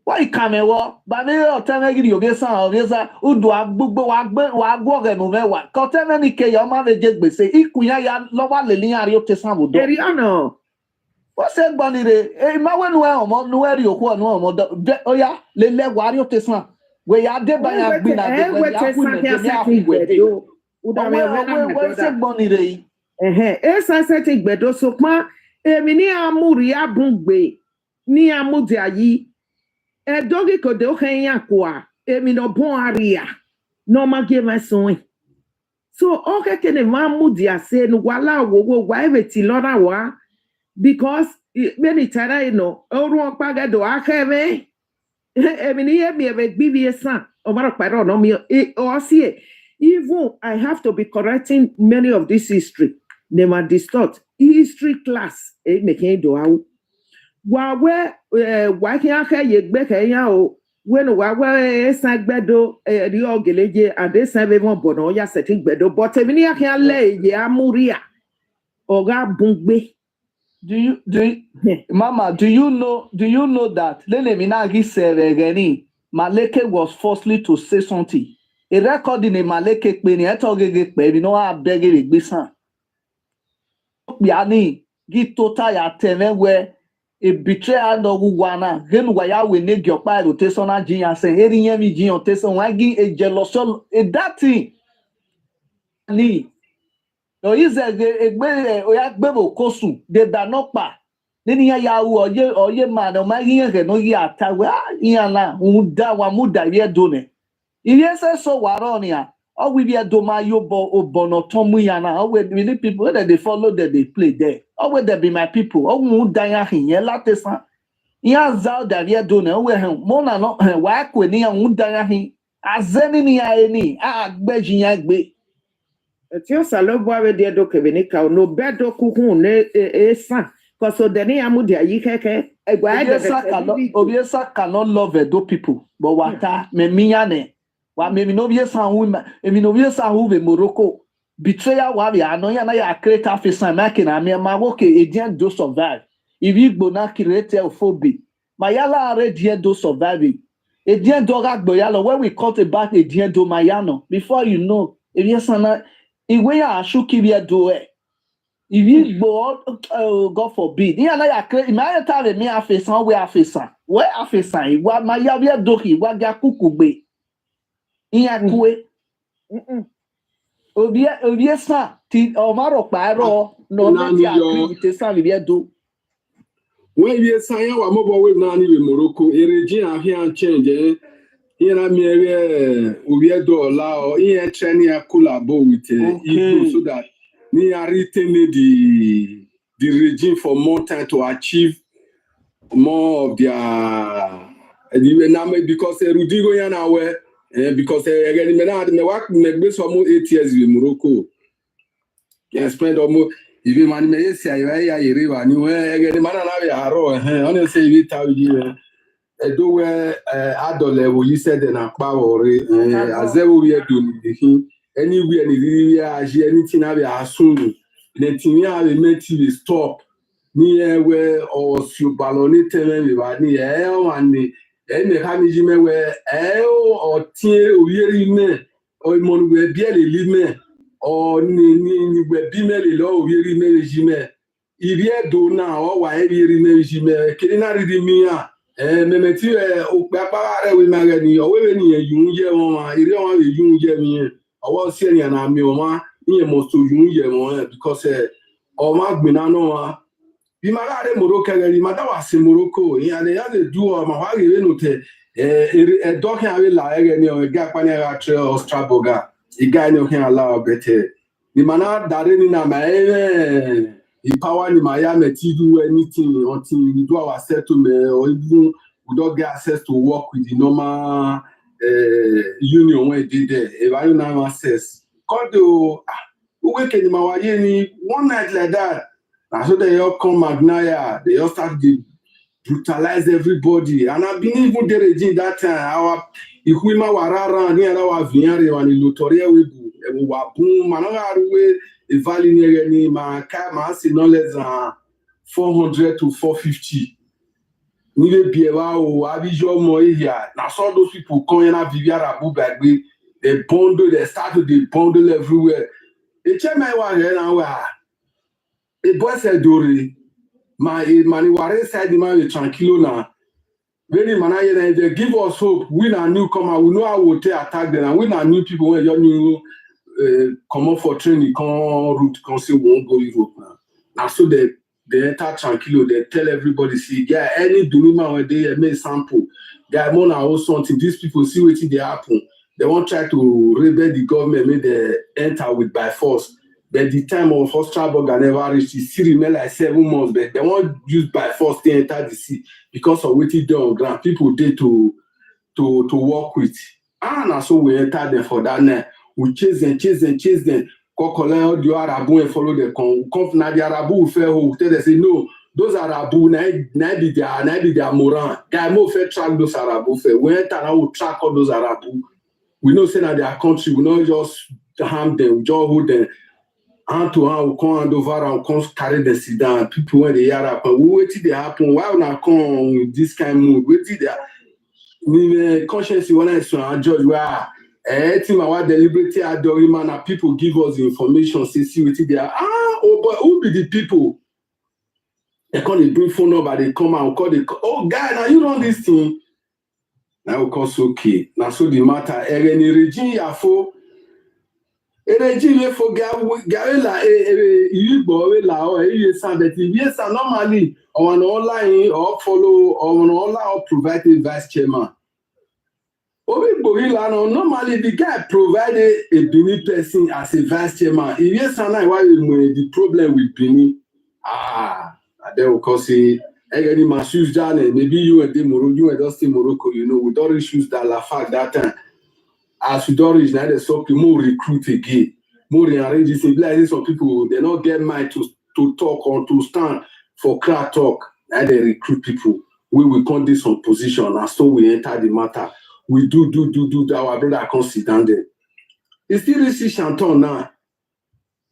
why come wo ba me o teme gidi obesa udu agbugbo wa gbo re no mewa ko teme ni ke yo ma be je gbese ikunya ya lo wa le ni ari o te san bodo eri ono o se gboni re e ma we nu e omo nu eri oku onu omo oya le wa ari o te san we ya de ba ya gbi na de we ya ku ne de ya ku we de uda we se gboni re esa sete gbedo so pa emi ni amuri abungbe ni amudi ayi dogi ko de o hen kwa emi no bon aria no ma give my son so o keke ne mamudi ase no wala wo wa ebeti lora wa because many tara oru opa gedo akeme emi ni emi ebe bibi esa o mara paro no mi o see even I have to be correcting many of this history. They might distort history class. Making do how. Wa can ye back o when we Esan gbedo the ogeleje and Esan be won bono ya setting gbedo but emi ni akan le ye amuria oga bungbe. Mama, do you know that Lele Minagi Seregeni, Maleke was forcefully to say something? A record in a Maleke Penny, I told you, baby, no, I beg it, Bissan. Yani, get total ya teme where a betrayal no wana, then why we need your pile to test on a gene and say, hey, yemi gene or test on wagi a jealous, a that thing. Ni. No, is a bebo kosu, de danokpa. Nini ya oye man o magi ke no ya tawe ya na muda wa muda ye done. Iye se so waroni ya. O we be do ma yo bo obono tomu ya na. O we the people that they follow that they play there. O we there be my people. O muda ya hin ye latesan. Ya zao da ye done. O we hen mo na no wa kwe ni ya muda ya hin. Azeni ni ya eni. A agbeji ya gbe. Etio salobo we de do kebeni ka no bedo kuhun ne Esan. Because so then amudia yi keke Obiesa cannot love Edo people, but wata me miyane. Wa me no biesa hu be Morocco. Betrayal wa bi anoya na ya create afisa make na me ma woke Edian do survive. If you go na create phobia. Mayala already do surviving. Edian do gboyalo when we cut about Edian do mayano before you know Obiesa na iwe ya ashuki bi do e. If you go, God forbid. You know, my time me afesan we afesan. Where afesan? What my yabia doki? What ga kukube? Iya kue. Obie sa ti omaro paro no me agree with Esan we do. When we say wa mobo we na ni Morocco, erejin afian change. Here na me we do la o here training collabo with Igbo so that we are retaining the regime for more time to achieve more of their because Rudigo yana we because again me work me base for more 8 years in Morocco. Can spend almost even man me say ya yeriwa ni we again man na we aro on say we tawi Edo where adole wo you said na power azewo we do ni anywhere ni really age anything na be asun the thing ya be make you stop ni where or su balloni teme we ba ni wan ni me ha mi jime we o tie oyeri me o mo we bi ele lime o ni we bi me le lo oyeri me jime ibi edo na o wa oyeri me jime kini na ri mi ya memeti o papa re we ma ni o we ni yun je won ma ire won be yun je mi owo si eniyan na mi o ma ni mo so yun je won because o ma gbina no wa bi ma re Morocco re ma da wa si Morocco yan le ya le du o ma wa re no te do kan we la re ni o ga pa ni ra tre Ostraboga I ga ni o kan ala bete ni mana dare ni na ma the power in Miami to do anything until we do our settlement or even we don't get access to work with the normal union when they there. If I don't have access, call the weekend one night like that. And so they all come Magnaya, they all start to brutalize everybody. And I've been even there again that time. Our if we ma warara near our vineyard and the Lotoria we were boom, and the value near any man see no less than 400 to 450. Nive bieva o abijo mo here. Now so those people come in a Viviara Bubagwe, they bundle, they start to the bundle everywhere. The chairman was here now. The boy said, Dori, my money was inside the man with tranquilo now. Very man, they give us hope. We are newcomer, we know how we attack them, and we are new people when you're new. Come up for training, come route, come say won't go Europe now. Now so they enter tranquilo, they tell everybody, see, yeah, any Dunima when they make sample, they are more now something. These people see what they happen. They won't try to rebel the government, make they enter with by force. But the time of Ostraboga never reached. It still remain like 7 months, but they won't use by force to enter the sea because of what they do on ground. People did to work with. Now so we enter them for that night. We chase them. Kokole the Arabu and follow the come na the Arabu will fail who tell they say no, those Arabu, na be their moran. Guy, mo fe track those Arabu fe. We enter now we track all those Arabu. We know say that their country, we not just harm them, we just hold them hand to hand, we come hand over and come carry the sit down. People when they hear happen, we wait till they happen. Why not come with this kind of mood? Wait till they conscience when I saw judge where team our deliberately adoring man and people give us the information, say see what they are. Oh boy, who be the people? They call they bring phone number, they come and call the oh guy, now you run this thing. Now we call okay. Now so the matter. Any regime yafo. Regime for Garela Igbo la or Esan that yes normally on online or follow or on online or provide a vice chairman. Normally the guy provided a Benin person as a vice chairman. Yes, and why the problem with Benin. Then of course any masses down maybe you and you and Dusty Morocco, you know, with all issues that la fact that time. As we don't reach now, there's some more recruit again, more rearrange this. Like some people they don't get mind to talk or to stand for crack talk. Now they recruit people. We will come this on position, and so we enter the matter. We do our brother can't sit down there. It's still this Chanton now.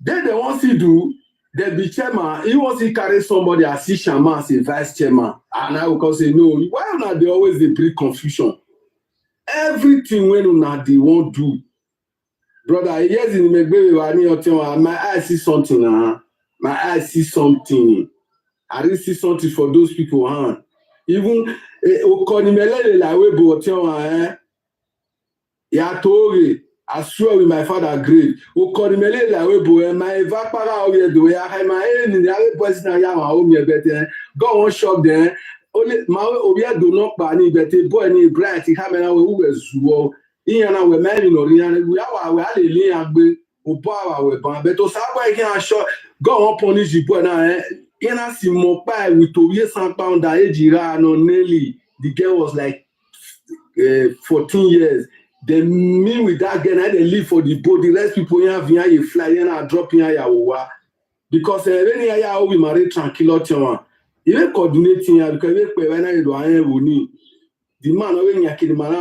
Then they want to do the be chairman. He wants to carry somebody as a chairman, as a vice chairman. And I will say no. Why not? They always they bring confusion. Everything when they won't do, brother. Yes, in my eyes see something. My eyes see something. I didn't see something for those people. Even I swear with my father grave. My God won't shop there. Only my obia do not bani but a boy ni bright hamena who was wo iyana we man no rian we are le agbe oba we ban but to sabo can show God won't punish the boy na ina si mo pa with to £100 ejira no nearly the girl was like 14 years. They me with that girl they live for the boat. The rest people here via you fly and drop here ya because when ya we marry tranquility. Even coordinating because when I do the man when you man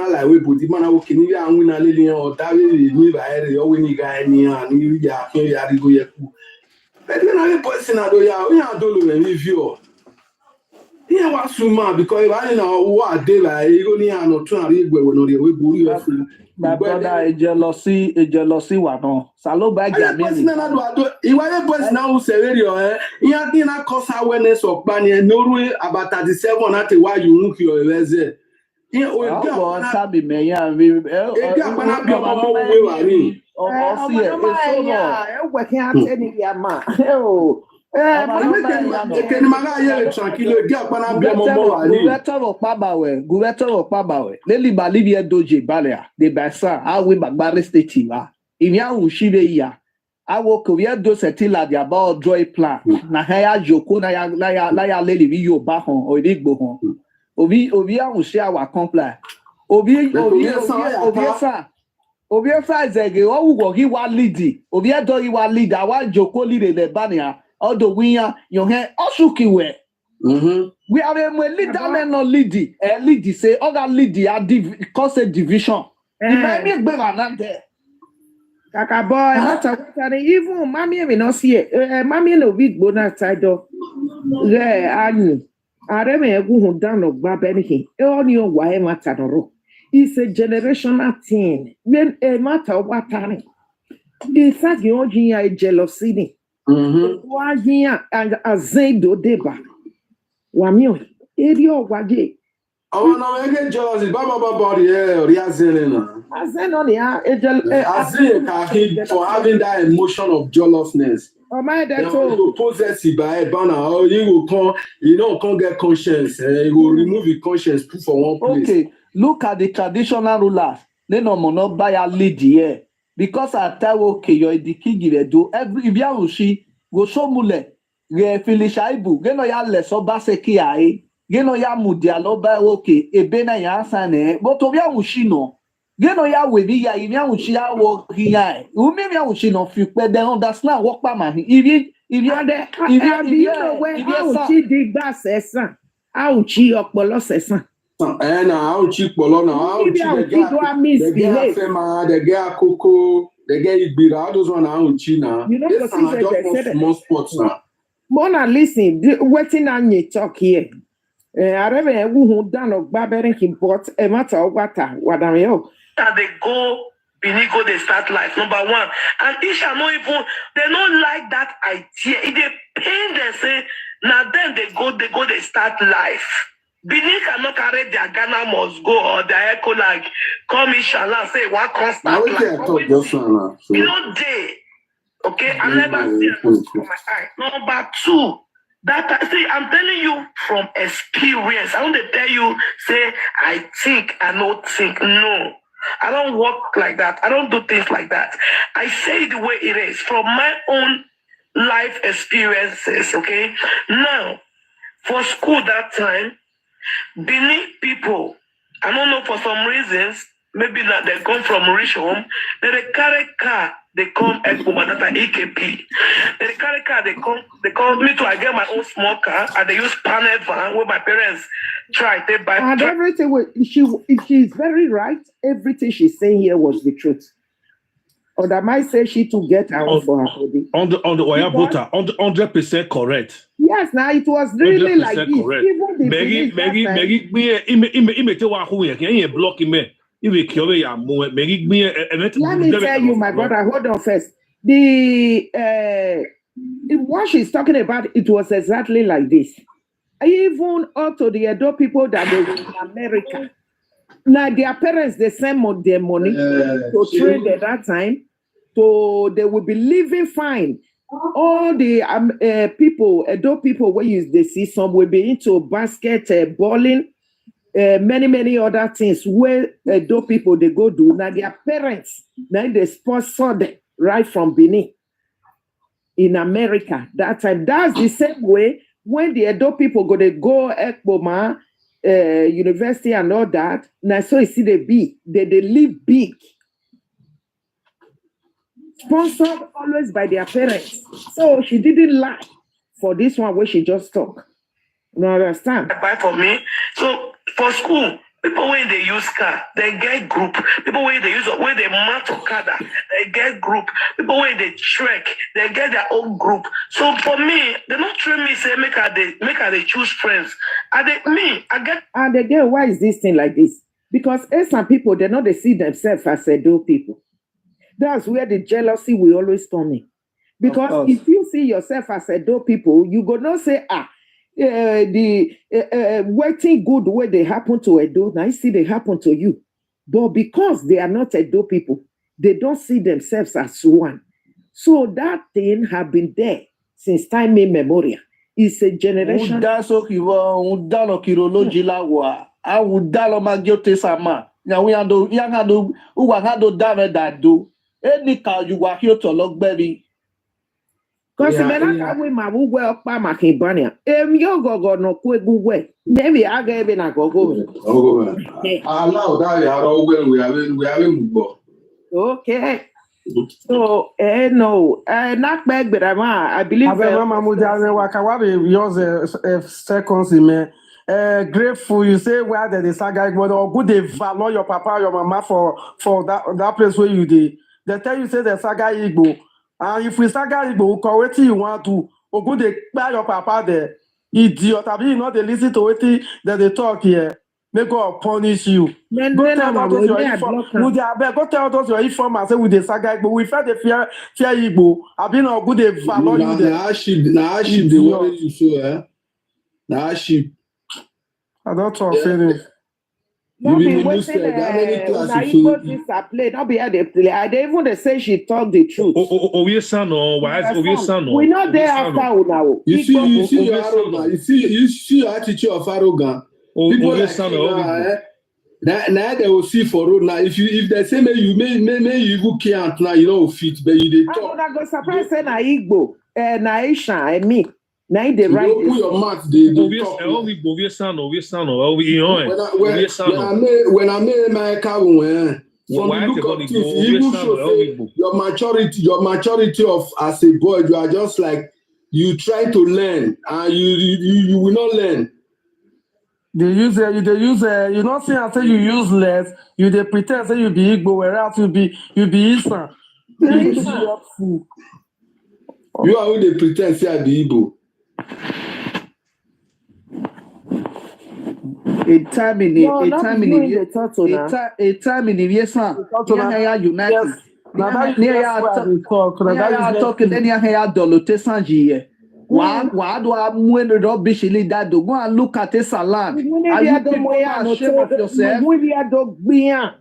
like we but the man who can you and win a lily or that will by or when you guy and you go but when I person I do we are do review. Yeah, what's mad because I know what they like you only are not trying to read when no my brother a jealousy wa no salo ba ga me ni iwa person now say radio ya dey na cause awareness of ban no ru about 37 na te why you look your leze o go sabi me ya we e ga pana bi omo we wa ni o si e so no e we kan ateni ya ma Guvertor Pabawe, Lily Balivia Doje Balea, de Bassa, I will Bagbari Stativa. In Yan Shiveya, I will Korea do setila the about joy plan. Nahaya Joko Naya Lady Vio Bahon or Igbo. Ovia will share our comply. Obia is a girl he was leading. Obia do he was leader. I want Joko leader the banner. All the winner, your hair, Osukiwe. We have a leader man no leady. Leady say, other leady are cause a division. The mammy better there. Kaka boy, not a even mammy may not see it. Mammy no big bonus side of there. I knew. I remember who down of Babenihi. All your why matter. It's a generational thing. When a matter of what time. It's like your jealousy. Wajia and Azedo Deba. Wamio, Edio Waje. Oh, no, I get jealous. Baba body, Riazelena. Azenonia, Azel for having that emotion of jealousness. Oh, my dad told possessive by a banner. Oh, you will come, you know, can't get conscience. You will remove your conscience for one place. Okay, look at the traditional rulers. They no more buy a lead here. Because I tell okay, you're the king give do every if you see go so mule re filishaibu geno ya leso baseki ai geno ya mudia lo ba okay ebe na ya asane but obi awushi no geno ya we bi ya imi awushi ya wo hiya umi mi awushi no fi pe dem understand work pa ma ibi If you And if you know where how she did that session? How she okpolo session? And how cheap Bolona, how cheap The guy Fema, the guy Coco, the guy Ibira, those one are China. You know, Yes, because and I just want small spots now. Mona, listen, waiting on you talk here. I remember who done of barbering him, but a matter of water, what I know. And they go, Binigo, they start life, number one. And Isha, no even, they don't like that idea. If they pain, they say, now then they go, they start life. Bini cannot carry their Ghana must go or their echo like, come Inshallah, say, what constant Now, life. I talk just now. You know, they, okay, I never see it from my eye. Number two, that see, I'm telling you from experience. I want to tell you, say, I think, I don't think. No, I don't work like that. I don't do things like that. I say it the way it is from my own life experiences. Okay, now for school that time, Benin people, I don't know for some reasons, maybe that they come from rich home, they carry car. They come at Umadata EKP. They carry car, they come me to I get my own small car and they use panel van where my parents try to buy. And everything, she's very right. Everything she's saying here was the truth. Or that might say she to get out for her body. On the Oyabota, 100% correct. Yes, now it was really like this. Correct. Even the Let me tell you, my brother, hold on first. What she's talking about, it was exactly like this. Even up to the Edo people that were in America. Now their parents, they send their money to trade at that time, so they will be living fine. All the people, Edo people, where they see some will be into basket bowling, many other things where Edo people they go do. Now their parents, now they sponsor them right from Benin in America that time. That's the same way when the Edo people go Ekboma university and all that. Now so you see they live big. Sponsored always by their parents. So she didn't lie for this one where she just talk. You understand? Buy for me. So for school, people when they use car, they get group. People when they use when they mount Okada, they get group. People when they trek, they get their own group. So for me, they not train me say make her they choose friends. I get. And again, why is this thing like this? Because some people they not they see themselves as Edo people. That's where the jealousy will always come in. Because if you see yourself as Edo people, you go not say waiting good way they happen to Edo, now you see they happen to you. But because they are not Edo people, they don't see themselves as one. So that thing have been there since time immemorial. It's a generation. Because we ma we okpa makibania. Yo go no kwe maybe I gave in a go. Allow that we have Okay. So no, not back, but I believe seconds in me. Grateful, you say where the saga or good they value your papa, your mama for that place where you did. They tell you say the saga Igbo. And if we saga Igbo, correct you want to or good they buy your papa there. Idiot, I mean not they listen to it that they talk here. They go punish you. Go tell us your inform and say with the saga Igbo. We felt the fear Igbo. I been a good they value you there. Now she the way you show, Now she. I don't talk feeling. Not be waiting. Not be how they play. I don't even they say she talk the truth. We not there after now. You see your arrogance. You see your attitude of arrogance. People now they will see for road now. If they say you may you can't now you don't fit, but you they talk. I'm gonna go surprise say na Igbo, na Isha, and me. Now they right. Put your mouth. When I made my car, from the look of things, you show your maturity of as a boy. You are just like you try to learn and you will not learn. They use you not say I say you useless, you they pretend say you be Igbo, whereas you be Isan. Fool. You are who they pretend say I be Igbo. A time in No, a not time you in in the turtle now. a time in the years now. Here united. Yes. Now that is where we talk. Now that is talking. Then you hear Dolote Sanji. Why do I move the rubbish that do go and look at this land? Are you people not ashamed of yourself?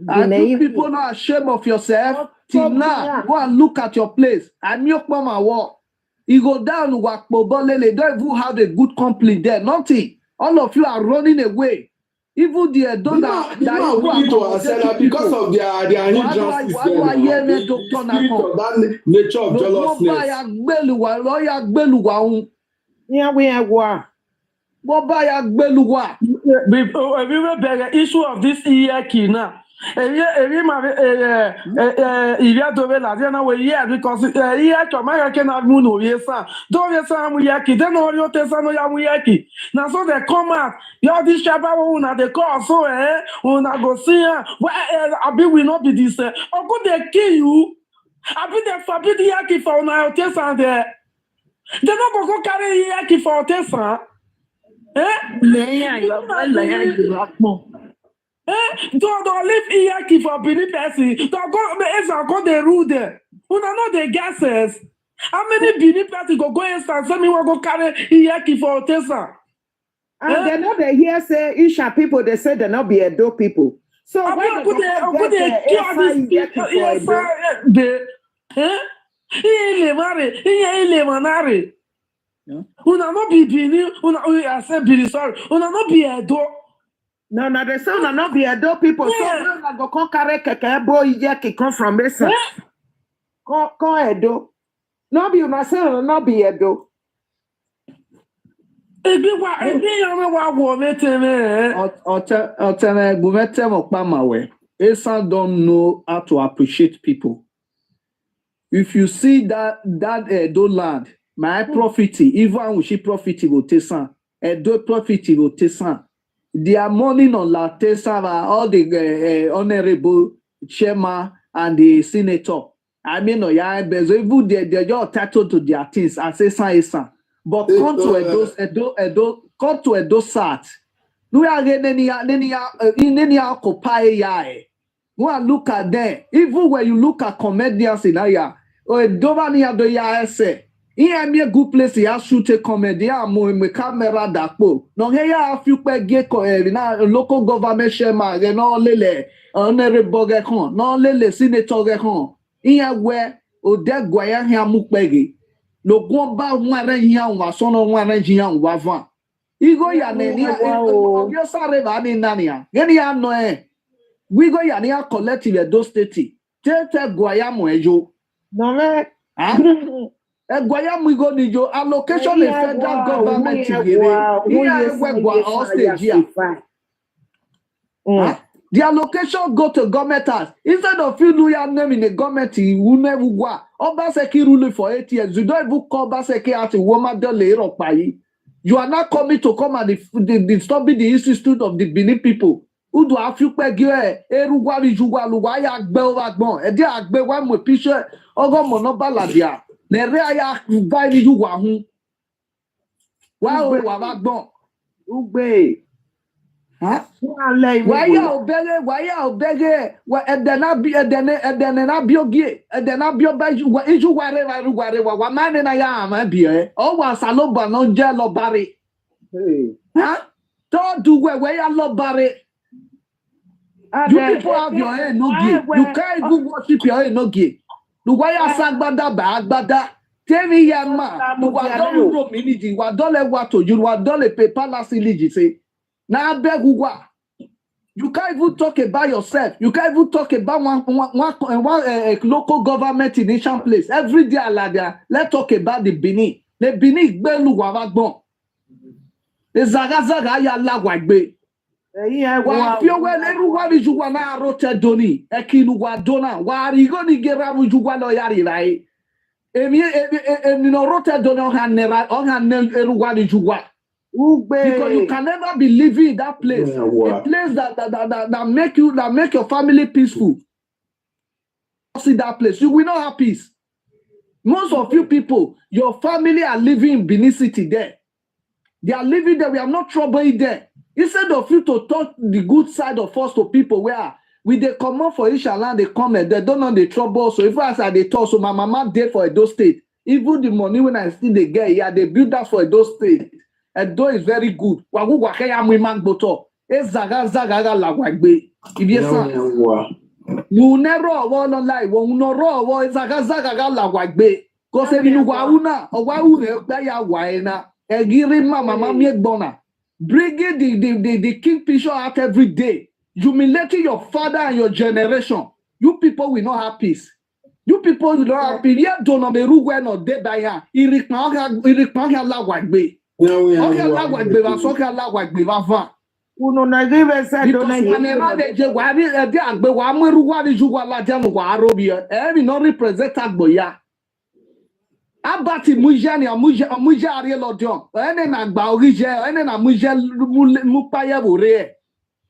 Are you people not ashamed of yourself? Till now, go and look at your place. I'm your mama walk. You go down to Wakpobolele, don't even have a good company there. Nothing. All of you are running away. Even the They not willing to accept that because of their hindrances. Why do I hear me to turn of that nature of jealousness. Yeah, we are what? We will beg issue of this year now. If you are doing that, you know, because here to American Amuno, yes, sir. Don't you say I'm yaki, then all your Tessano Yaki. Now, so they come out, you're this Shabba, they call so, when I go see her, well, I will not be this, or could they kill you? I be they forbid the yaki for now, Tessan there. They don't go carry yaki for Tessan. Don't leave Iyaki for Benin person. Don't go the rule there. Una know the gases. How many Benin person go inside? Say me want go carry Iyaki for Otesa. And they know they hear say Isha people, they say they not be Edo people. So when they kill these people, Una no be Benin. I said Benin. Sorry. Una no be Edo. No, they say will not be Edo people. Yeah. So when I go carry keke boy Iyaki come from Esan. Come Edo. No be una say will not be Edo. Ebi Esan don't know how to appreciate people. If you see that Edo land, my profit, even when she profit will take some, Edo profit will take some. They are mourning on La Tesa, all the honorable chairman and the senator. I mean, no, yeah, even they're just titled to their things and say Esan. But come to Edo Sat. We are getting any occupy. Go and look at them. Even when you look at comedians in area, or Dovania do ya say, here be a good place. You shoot a comedian, my camera that po. No, here a few get local government chairman, they no lele, honorable gekon, no lele senator gekon. Here where o de Guaya here mukbegi. No go ba one here was son of one here wavan. Igo ya nenia, you sorry, Vani Nania. Genia no eh. We go yania collective those state. Tell Guayamo ejo. No man. Guayamo we go nijo allocation the federal government the allocation go to government house. Instead of you do your name in the government, you never go. Obaseki rule for 8 years. You don't even call Obaseki out in woman the layer of pay. You are not coming to come and disturbing the institute of the Benin people. Who do have you peg Erugwari Jugaluaya Belvagbon? And they are one with picture of Monobaladia. Nerea Vani Jugahu. Why we were born? Ugbe. Huh? Why you obey? And then I be okay. And then I be obey you. What is you whatever? What man and I am? Be oh, was Saloba no jello barry. Huh? Don't do where you love barry. You people have your hair no gear. You can't even worship your hair no gear. The way I sang bada. Tell me, young man. You are don't know miniji. You don't let what to you. You don't let paper last illegally say. Now beg you can't even talk about yourself. You can't even talk about one local government in Asian place. Every day, let's talk about the Benin. The Benin Belu Wavagbon. The Zagazaga ya Lagwagbe. Wa Piowe everyone is Juana Rote Doni. Ekinu Wadona. Wa Rigoni Geramu Juano Yari, right? emi no rote do no hanera on hanen eruwa ni juwa. Because you can never be living in that place. Yeah, wow. A place that make your family peaceful. See that place, you will not have peace. Most of you people, your family are living in Benin City there. They are living there. We have not trouble there. Instead of you to talk the good side of us to people where we they come up for each land, they come and they don't know the trouble. So if I say they talk, so my mama there for Edo State. Even the money when I still they get here, they build that for Edo State. Edo is very good. Wagu wakaya mwiman boto. Zaga lagwagbe. If you say. You never want lie. Won't no raw. Zaga lagwagbe. Cause if you wauna or wauna ya waina. Egiri mama make bona. Bringing the kingfisher out every day. Humiliating your father and your generation. You people will not have peace. You people will not have peace. You don't know the rule when or dead by her. Irikpanga lagwagbe. Okay, lagwagbe va so ka lagwagbe va va. Uno na give said Because whenever they je wa bi e dey agbe wa mweru wa bi ju wa la jam wa arobia. E no represent agboya. Abati muje ni muje ari lodon. Ene na gba orije, ene na muje mu paye bore.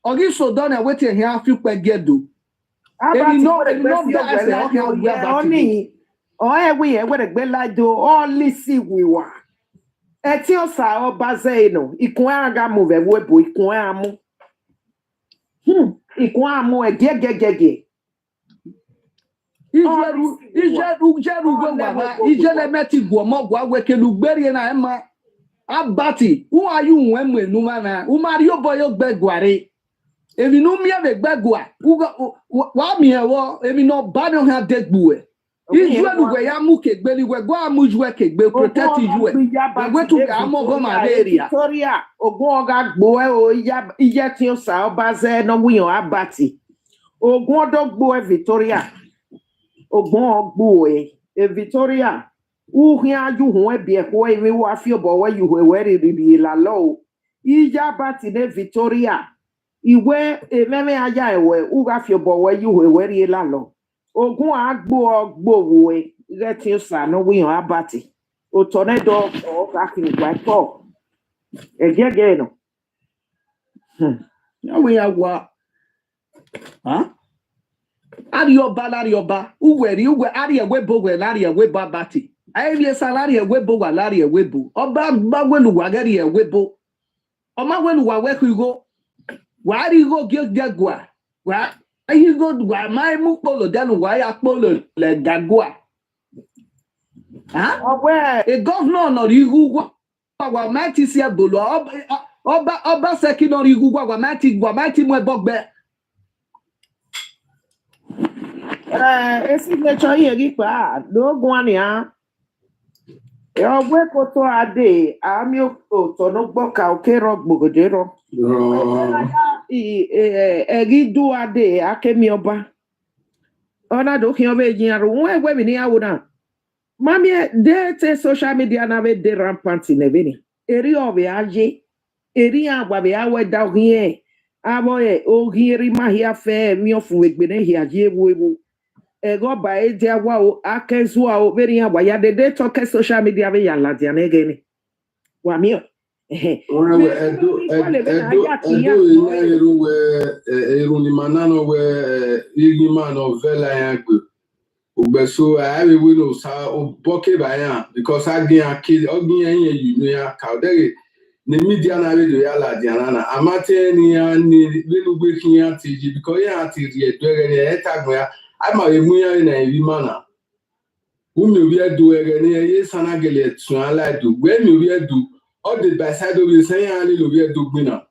Ogi so don e wetin here afi pegedo. Abati no that say okay we only o we e we gbe lado all lisi we wa. Eti osa oba zeino ikun aga move webo ikun amu. Ikun amu e gegegege. Ijeru gwa ijele meti gwo mo gwa wekelu gberi na ema. Abati who are you when we no mana umario boyo gbegware. Emi no mi ave gbegwa wa mi ewo emi no ba no ha degbuwe. Ijelu gwe ya mu kegbeli gwe gwa mu jwe kegbe protect ijwe. Gwe tu ga mo go malaria. Victoria ogun oga gbo e o ije ti o sa oba ze no wiyan abati. Ogun odogbo e Victoria. Ogun ogbo e Victoria. Uhin aju hun e bi e ko emi wa fi obo we yu we ri la lo. Ije abati ne Victoria. Iwe ememe aja ewe uga fi obo we yu we ri la lo. Ogun agbo ogbo we get sa no wiyan abati. O tornado o ka kin gwa to. Egege no. Ya we agwa. Huh? Arioba. Uwe ari ewebo we lari ewebo abati. Aye salary ewebo wa lari ewebo. Oba gbagwelu wa gari ewebo. Oma welu wa wekugo. Wa ari go gegwa. Wa ayi go wa mai mu polo denu wa ya polo le gagwa. Huh? A governor no rigu wa mati si ebolo. Oba sekino rigu wa mati mu ebogbe. Esi nature here gipa no gwani ha. E ogwe koto ade ami o to no gboka okero gbogojero. Egidu ade akemi oba. Ona do kin oba ejiaru won egwe mi ni awo na. Mami de te social media na be de rampant in eveni. Eri obe aje. Eri agwa be awe da ogie. Abo e ogiri mahia fe mi ofu egbe ne hi aje ewu. Ego ba eji agwa o akezu a o beri agwa ya de talk social media be ya la dia na gene wa mi Edo ni manano we igi mano vela yagbe ogbeso awe we no sa o boke ba ya because agin akid ogin yen you ya kaudere ni media na we do ya la dia na amate ni ya ni lenu gbe kin ya tiji because ya ati ri edo ere etagbo ya ama emuya na ebi mana umi obi edu ere ni eye sana gele tun ala edu gbe mi obi edu all the by side obi say ya ni obi edu gbina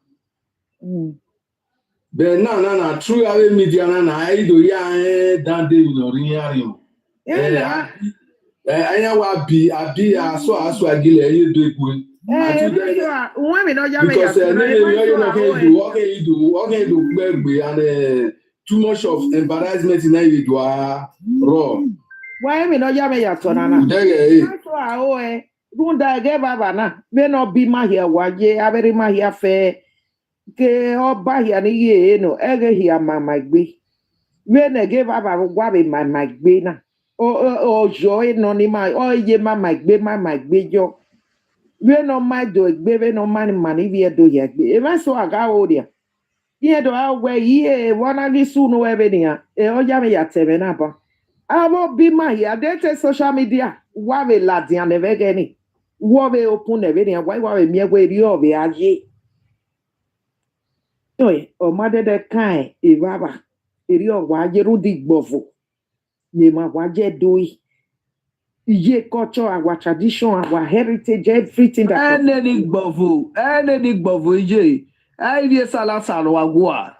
be na true ave media na aido ya dan de no ri ya ri mo anya wa bi abi aso agile eye do egwe won mi no ja me ya because okay do gbegbe and too much of embarrassment in you raw. Why me no ya me ya to na. So aho runda ge baba na be no bi ma here waje abere ma here fe ke oba here ni ye no ege here mama gbe. We na ge baba gwa be mama gbe na. o joy no ni ma o ye ma gbe jo we no ma do gbe we no ma ni mani we do ye gbe e ma so aga o dia ye do a we ye wana gi su no we be nia e o ja me ya tebe na ba abo bi ma ya de social media wa we la dia ne ve geni wo be open ne be nia wa we mi we ri o be aje oye o ma de kan e baba eri o wa je ru di gbofo ni ma wa je doi iye culture, our tradition, our heritage, everything that. Any gbovo ije. Ai sala salo agua.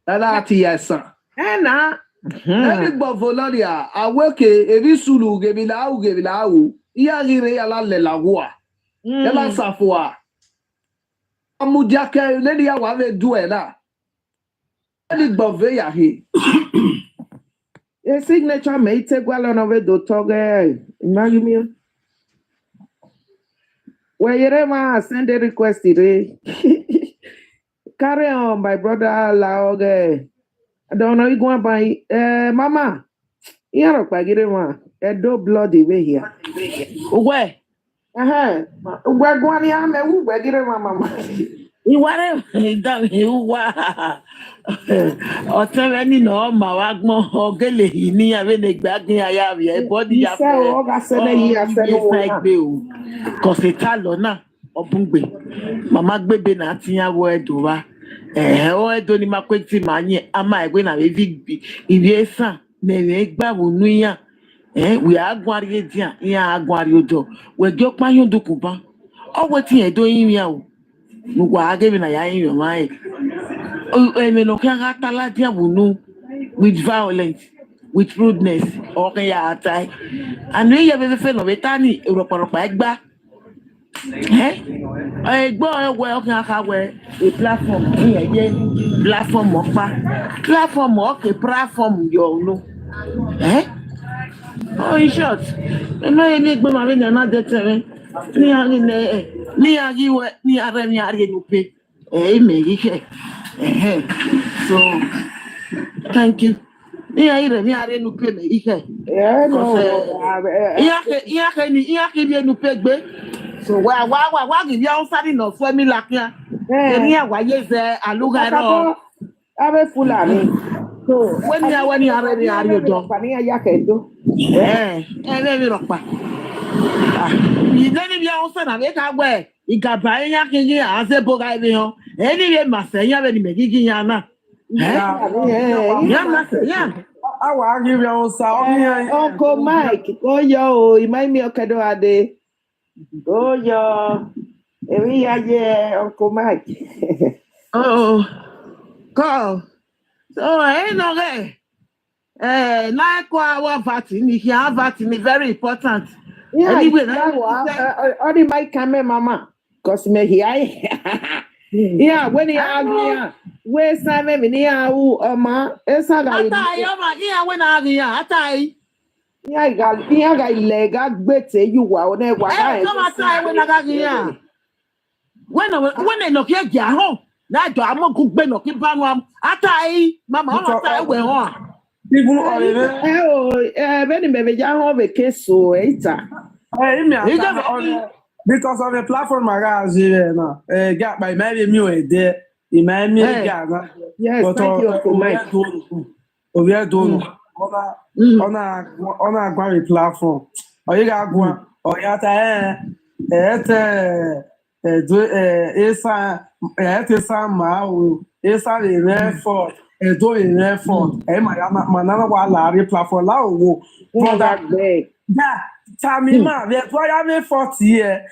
Ala ti yesa. Ena. Any gbovo loria. Aweke ebi sulu gebila u. Iya gire ala le lagua. Ela safua. Amudiake lady ya wave duela. Any gbovo ya he. A signature may take well on over the toge. Imagine. Well, you ever send a request today? Carry on, my brother. Laoge. I don't know you going by Mama. You know, I get it, Edo bloody way here. Where? We're going here, we're getting Mama. Ìwárẹ̀ ìdáhùn ìwà ọ̀tẹ́ rẹ̀ nínú ọmọ wa gbọ́n ọ̀gẹ́lẹ̀ yìí ní abẹ́nẹ̀gbàgbé ayá rẹ̀ bọ́dí yàfẹ́ ọ̀gbẹ́sà ẹgbẹ́ o kọ̀sẹ̀tà lọ́nà ọ̀bùngbè màmá gbébé náà ti yàn wọ ẹ̀dùn wa ọ̀ ẹ̀dùn ni máa pé tí màá yẹn á máa ẹgbẹ́ náà ìbí ẹ̀sán nẹ̀rẹ̀ gbàwò núyàn wì á gún arí ẹ̀díà ìyá àgún arí ọjọ́ wẹ̀jọ́ páyọ̀ dùkù bá ọ̀wọ́ tí ẹ̀dọ́ yín yà o. Mugwa gave na ya in your mind. No can tala with violence, with rudeness, or ya atai. And we have a friend of Etani, Europa Bagba. I go well can have a platform here, platform mopa, platform okay, platform you know. Oh, in short, no, you need my another ni agiwe ni aremi ariyenupe megike so thank you ni aremi ariyenupe megike yake bi enupe gbe so wa give you sari no fo mi lakia eri awaye ze alugaro abe fulani so when ni aremi ariyojo pani yake do mi ropa ìdẹ́ni bí àwọn sọ̀nà bí ká gbọ́ ìgàbà ẹ̀yà kìíní àṣẹ bọ́gà ẹ̀mí hàn ẹ̀ní bí màsẹ̀ ẹ̀yà bẹ́ẹ̀ ni mẹ̀gígí yẹn náà. Àwọn arírí ọ̀hún sá Uncle Mike ó yọ o ìmáìmí ọ̀kẹ́dọ̀ adé ó yọ èmi yá yẹ Uncle Mike. Kọ́ ẹ̀ nọ rẹ̀ láìkọ́ àwọn vaccine ìṣe àwọn vaccine very important. Yeah, anyway, only my camera, mama, cause me here. Yeah, when you are where Simon Minia, ma, Esaga. Yeah, when I atai. Yeah, I got leg, I bet you were never. Come outside when I got here. When they knock your home, that I'm not cook ben or keep on atai, mama, outside where on. People very maybe you have a case so because of the platform I got my maybe me there. In my yes, thank you, we are doing on a platform. Oh, you got one. Oh, yeah, Edo and Esan, manana wa la platform la wo. Yeah, Tamima, the toya 40 year.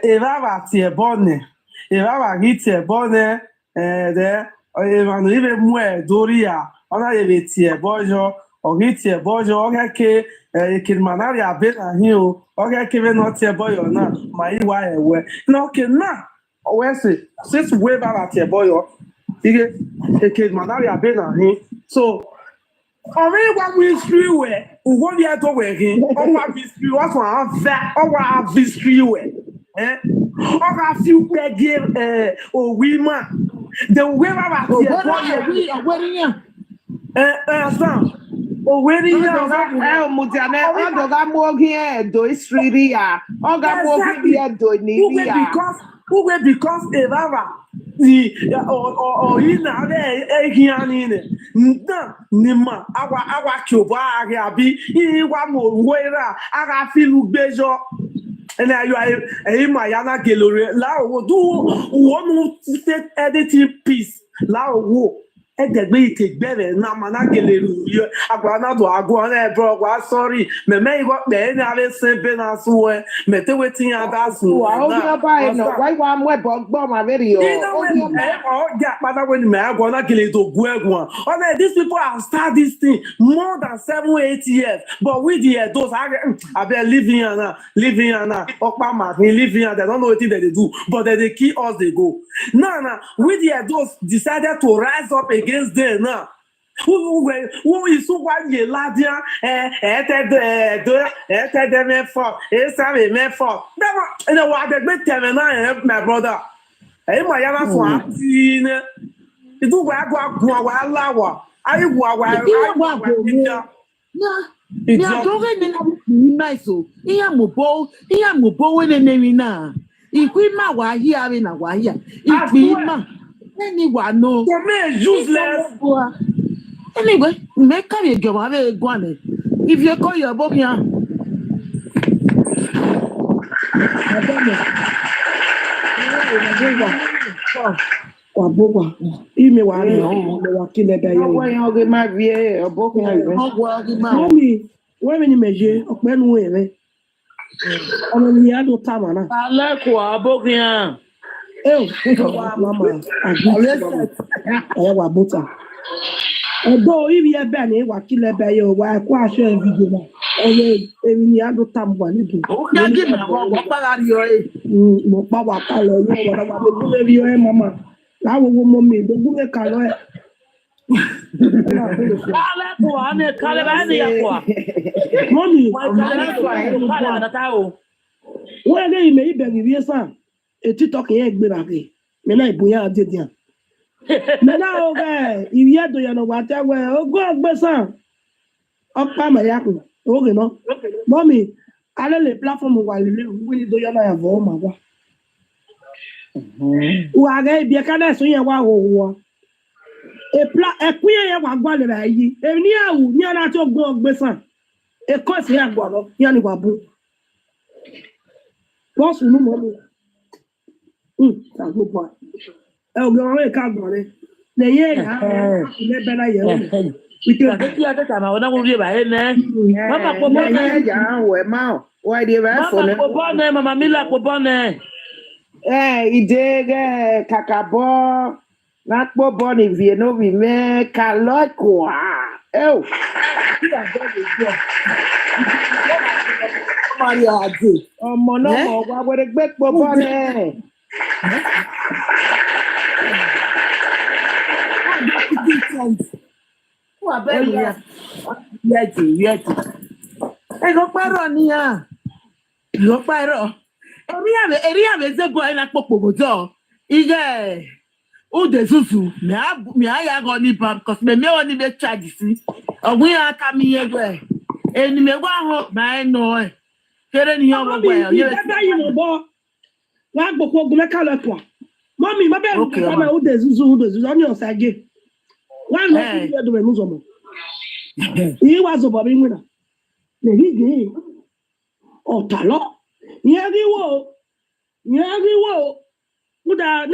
Eva ti e bonne. Eva va hit e bonne. There, even even more Doria. Ona e ti e bojo, o hit e bojo, okay, manari abena hill, okay, no ti e boyo na, my wa ewe. No, okay, na. O say, since we ba ti e boyo. So, already what we screw with, what we are doing, what we screw, what's our history with, our few beggar or women, the way about the already Odoga mogi Edo History ya. Oga mogi Edo Nibi ya. because Evara the or in Egianine Nima our Cuba Abi Iwamo Wera Aga Filu Bejo. And you are a Mayana Gallery. Lao do one state editing piece. Lao wo. Edegbe take better na mana Gallery. Agwana do agwana bro. Sorry. Me got me na le sempe na suwe. Me te wetin ya da su. Why one web bomb my video? When me agwana Gallery to Guegua. Oh, these people have started this thing more than 7-8 years. But with the those I be living here now. Okpama, living here. They don't know what they do, but they kill us. They go. Now, with the those decided to rise up against them now. Who is so one year ladia? And what the big terminal, my brother. Hey, my yana for it do go. I Ni adoge ni nice o. Iya mobo we ne na. Ikwi ma wa hia we na wa hia. Ikwi ma. Any one no. For me useless. Anyway, make carry go ma be gwane. If you call your book here. Wabogwa ime wa re wa kile da yo. Owo yan oge ma vie obokun ere. Mami, we ni meje openu ere. Ono ni ado tama na. Ale ko abokin. Mama, wa buta. Edo ibi ebe na wa kile be yo wa ku aso video na. Emi ni ado tamwa ni du. O ya gi me wa pa ri yo e. Mo pa wa pa lo yo wa wa do video e mama. Láwọn owó mọ́ mi ìdógún mẹ́ka lọ ẹ̀. Kálẹ́kùn á ní kálẹ́bà ní ẹ̀kọ́ à. Mọ́ mi, wọ́n lé ìmẹ̀ ìbẹ̀rẹ̀ ìwé sàn, ètí tọkì yẹn gbéra rẹ̀, mẹ́lá ìbòyá àjẹjẹ à. Mẹ́lá ọ̀rẹ́ ìwé ẹ̀dọ̀ yẹn wà tẹ́wẹ́ ogún ọgbẹ́ sàn, ọ̀pá mẹ́yàkùn, ògè náà. Mọ́ mi, alẹ́ lè pláfọ́ọ̀mù wà lélẹ̀ òwúwé ní dóyọ́ náà ẹ̀fọ́ ọmọ wa. Wàgẹ́ ibi ẹ̀ka náà sún yẹn wá òwò. Ẹ̀kún yẹn wà gbọ́ lè rà yí. Èmi ní àwù ní ọ̀nà tí ó gbọ́ ọgbẹ́ sàn. Ẹ̀kọ́ sí àgbọ̀ lọ ní ọ̀nà ìwà bú. Wọ́n sùn ní mọ́ mi. Ṣàgbọ́gbọ́. Ẹ ò gbọ́ ọ̀rẹ́ ìka àgbọ̀ rẹ̀. Lẹ́yìn ẹ̀yà ilé bẹ́lá yẹn rẹ̀. Ìkàkẹ́kí ọ̀dẹ́ta máa wọ́n wọ́n rí bàá yẹn náà. Mama kò bọ́ náà. Ẹ̀yà wẹ̀ máa wọ́n ẹ̀dẹ̀ rẹ̀ fọ́ Mama kò bọ́ náà, mama Mila kò bọ́ náà. Idege kakabo nakpo boni vie no vi me kalokwa Maria ade ọmọ náà mọ wa wẹrẹ gbé pọ bọni Ego paro ni ya. Ego paro. Eri eze go ina popogojo. Ige o de susu me aya go ni pam cause me oni be charge si. Ogun ya aka mi yegwe. Eni me gwa ho ba no e. Kere ni yo gbo e. Ye da yi no bo. Wa gboko ogun me ka lo to. Mommy, ma be ka o de susu oni osage. Wa no fi do me muzo mo. Yi wa zo bo bi nwina. Le gige. O talo. Nyariwo. Uda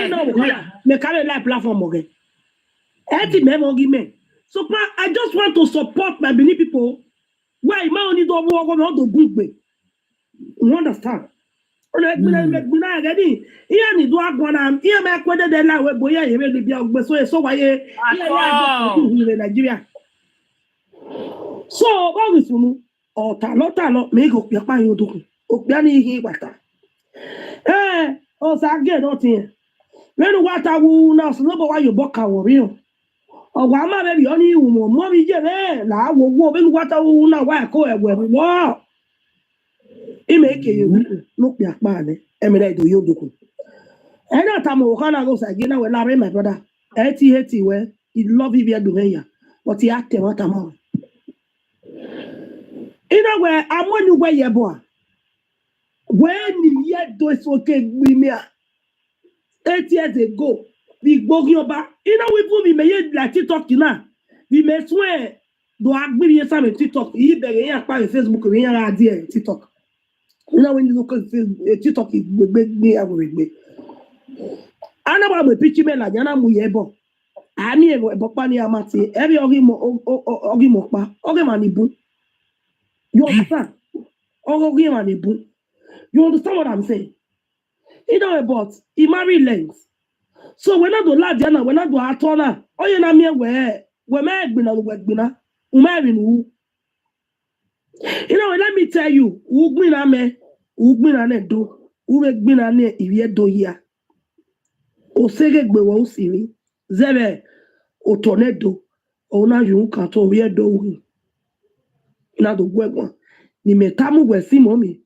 me carry live platform again. So I just want to support my Benin people. Why my only do work on the good way. You understand? Nigeria. So all this talo me go pe pa yin odokun. Opiani ihe gbata. O sa ge no tin. Menu wata wu na so bo wa yo boka wo ri o. Ogwa ma be bi oni wu mo mi je le la wo menu wata wu na wa ko ewe mi wo. Ime ke yewu no pi apa ne. Emira Edo yo dokun. Na ta mo kana go sa ge na we la re my brother. Hate we. He love you do here. But he act what am. You know where I'm on where you boy. When you yet do it okay with me 8 years ago, we go back. You know we put me may like TikTok now. We may swear do agree with some TikTok. You better hear Facebook we hear idea TikTok. You know when you look at TikTok is me with me. I know I'm a pitchy man like Yana Muyebo. I mean about Pani Amati, every Ogimokpa, Ogemanibu. You understand? Ogemanibu. You understand what I'm saying? You know about he married length. So when I do Ladiana, when I do Atona, oh you know me where married bina, married who. You know, let me tell you, Ugbina me, Ugbina ne do, Ugbina ne Irie do here. Osege gbewo usiri, Zebe Otonedo, Ona Yun Kato Rie do. Ina do Gwegwan, ni metamu we si momi.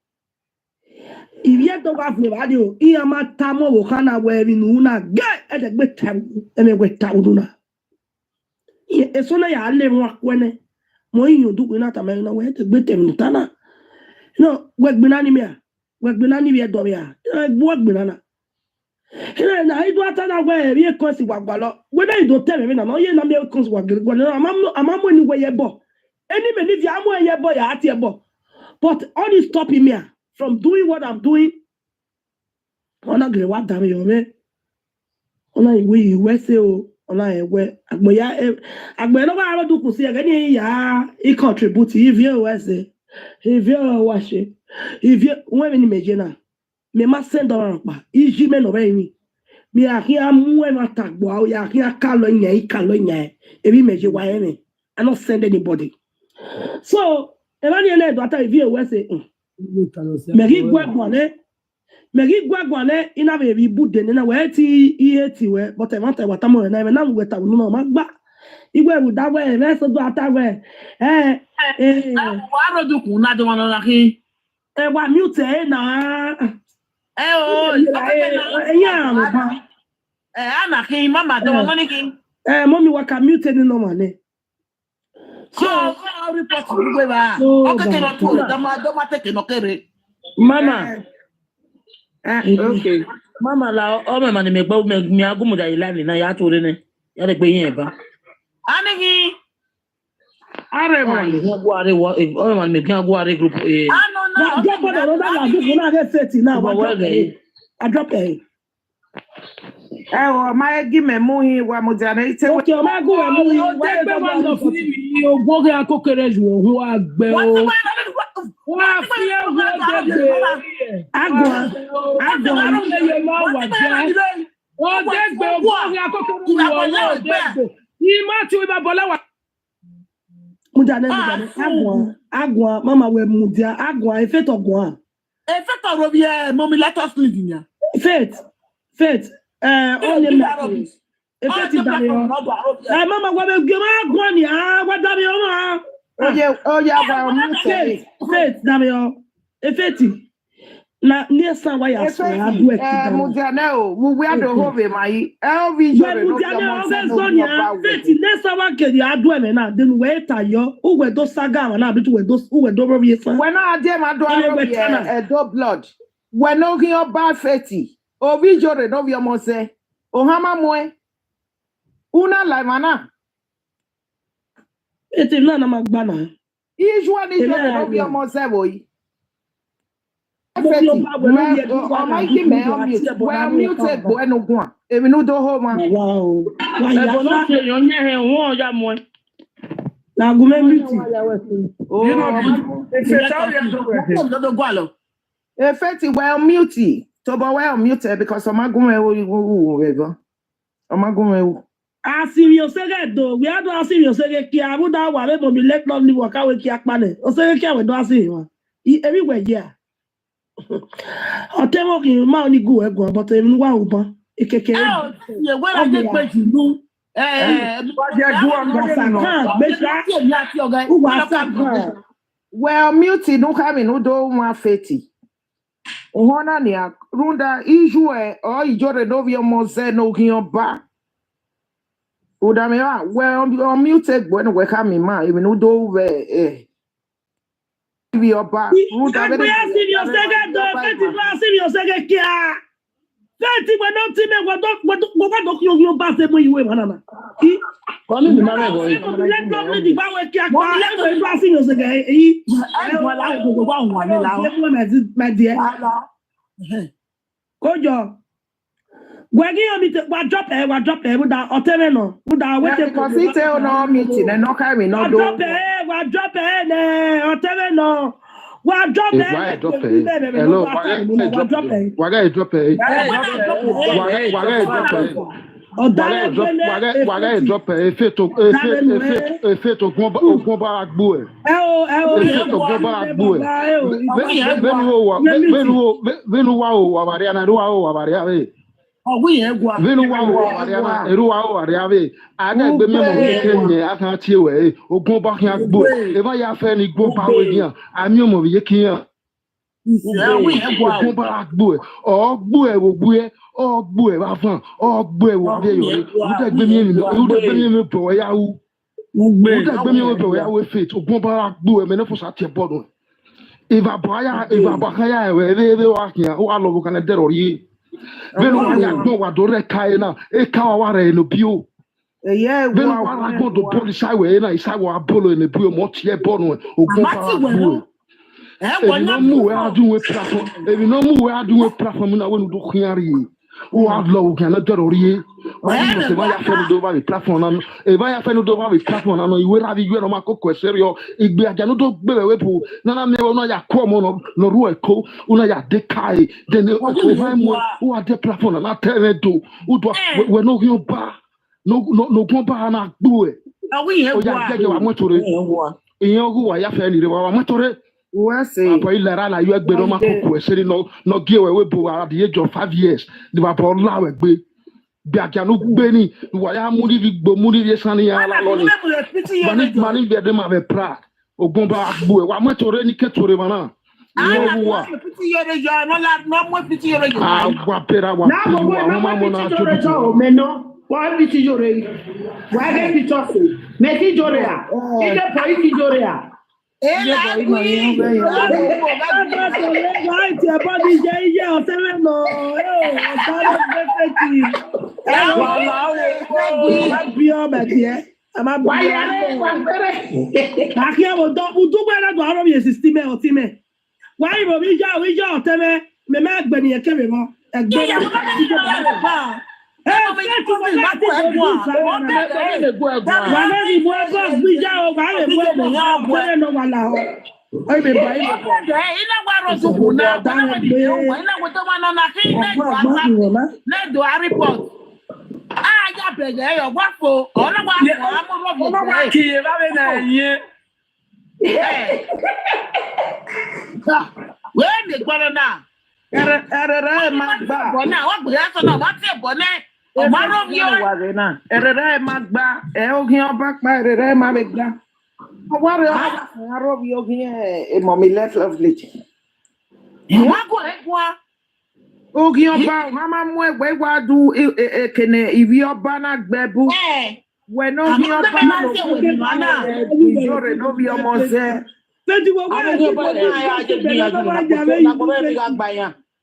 If you don't have the radio, you might tamo wokana where in una get at a good time and a wet town. It's only a live when you do not a man away to beat them Tana. No, work bananimia, work bananimia doria, work banana. And I do not aware, we are causing Wagalo. When I don't tell me, no, you're not your cause I'm when you bo. Any minute you are your boy at your bo. But all is stopping me from doing what I'm doing. Ona gre wa dami yo me ona iwe iwe se o ona ewe agboya agbe no ba ro du kusi e ni ya I contribute if you we if you wa she if you when me meje na me ma send on pa iji me no be mi ahi amu e ma tagbo o ya ahi akalo nya e bi meje wa ene I not send anybody so e ba ni ele do ata if you we say me ri gwa gbone Megi gwagwane ina be bude na we ti iheti we but e want wata mo na na we ta no ma gba igwe wu da we na so do ata we wa ro du kun na do won la ki e wa mute na o ya mo ba ana ki mama do won ni ki mommy wa ka mute ni no ma ne so report igwe ba o ke no to do ma take no kere Mama. okay Mama la o me mani me gbo me mi agumu da ilani na ya to re ne. Ya de pe yin ba. Anihi are O man le gbo are wo o mani me gbo are group no get for the other la do na get set now I drop it o ma gi me mu hi wa mo jana ite okay o ma go mu o degbe wa lo fún mi o gboge akokere ju ohun agbe o wa fi ewo degbe agwa ye ma wa ja o degbe o gboge akokere ju ohun degbe ima ti we ba bola wa mujana agwa mama we mudia agwa effect ogwa effect of here mommy let us live in ya faith only me effect dario mama we be agwa ni wa dario ma oye wa mu faith dario effect na nesa wa ya so adu mu jana o we do hove mai elvi jore no faith nesa wa ke adu e na de we tayo o we do saga na bitu we do ro bi san when I dey ma do do blood when no gi oba faith o vi jore no vi omo se o hama moe una la mana ete na na magba na usually jore no vi omo se boy muted bo enugun a emi no do ho ma wow ebo no se yo nye he won ya mo na gume mute you know do gwalo effect well mute to bo well mute because omagun e go omagun e asiri osege do we ado asiri osege ki abuda wa le mo mi let not live waka we ki apale osege ki we do asiri wa everywhere here otemo ki ma oni go egun but emi wa uban ikeke ye we la de pe junu well mute no come no do one feti ohona ni runda iju o ijore no vi omo ze no hin oba udame well mute gbo no we come ma even no do we oba. Agbe asi mi osege do, feti do asi mi osege kia. Feti we don't see me, what do you pass the way you were, Manana? Kọ́ni mi máa bẹ̀rẹ̀ Let me the power kia. Let me pass you osege. Ẹ̀gbọ́n la gbogbo wa wà ní la. My dear. Kojo. Wa drop eh, without otemeno, without waiting. Because he tell no meeting and no carry no do. Wa drop eh, otemeno. Wa drop eh. Why drop it? Hello, why drop it? Why drop it? Why drop it? Effet au combat à boue. Yeah, we want to go to police highway na isawo abolo in the bio motie bono ogun para. If no move where I do a platform, if no move where I do a platform na we do khiari. O adlo kan na dorori. Why you say why you fẹ́ do over the platform na e why you fẹ́ do over the platform na you ra bi no makoko serio igbe aja no do gbe we po na me no ya ko mo no ru eko una ya de kai then o why mo o ade platform na tell do o do we no hin ba no kompa na gbo We have o ya je wa motore iyan ogu wa ya fe ni re wa motore we say papa ilera na you egbe no makoko eseri no give we bo at the age of 5 years the papa la we gbe bi aja no gbe ni wa ya muri bi gbo muri bi san ya la lo ni mani be de ma be pra ogun ba gbo wa motore ni ketore mana iyan ogu wa wa pera wa ma mo na Meno. Why be Tijore? Why get the toss? Make it Jorea. It's a point Jorea. Erere magba e ogin oba pa erere ma be gba wa re aro bi ogin e mommy left lovely wa go egwa ogin oba wa ma mu egbe wa du kene ibi oba na gbebu we no ogin oba no ijore no bi omo se Feti wo wa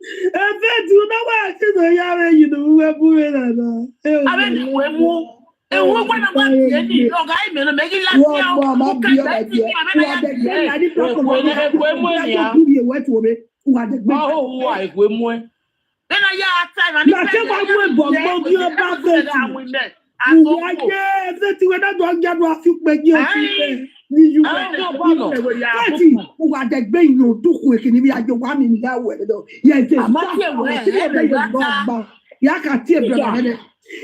Feti una wa ti do ya re you know we bu we na na. We mu ewo gba na gba ti ni oga ime no meji lati o o ka da ti ni ame na ya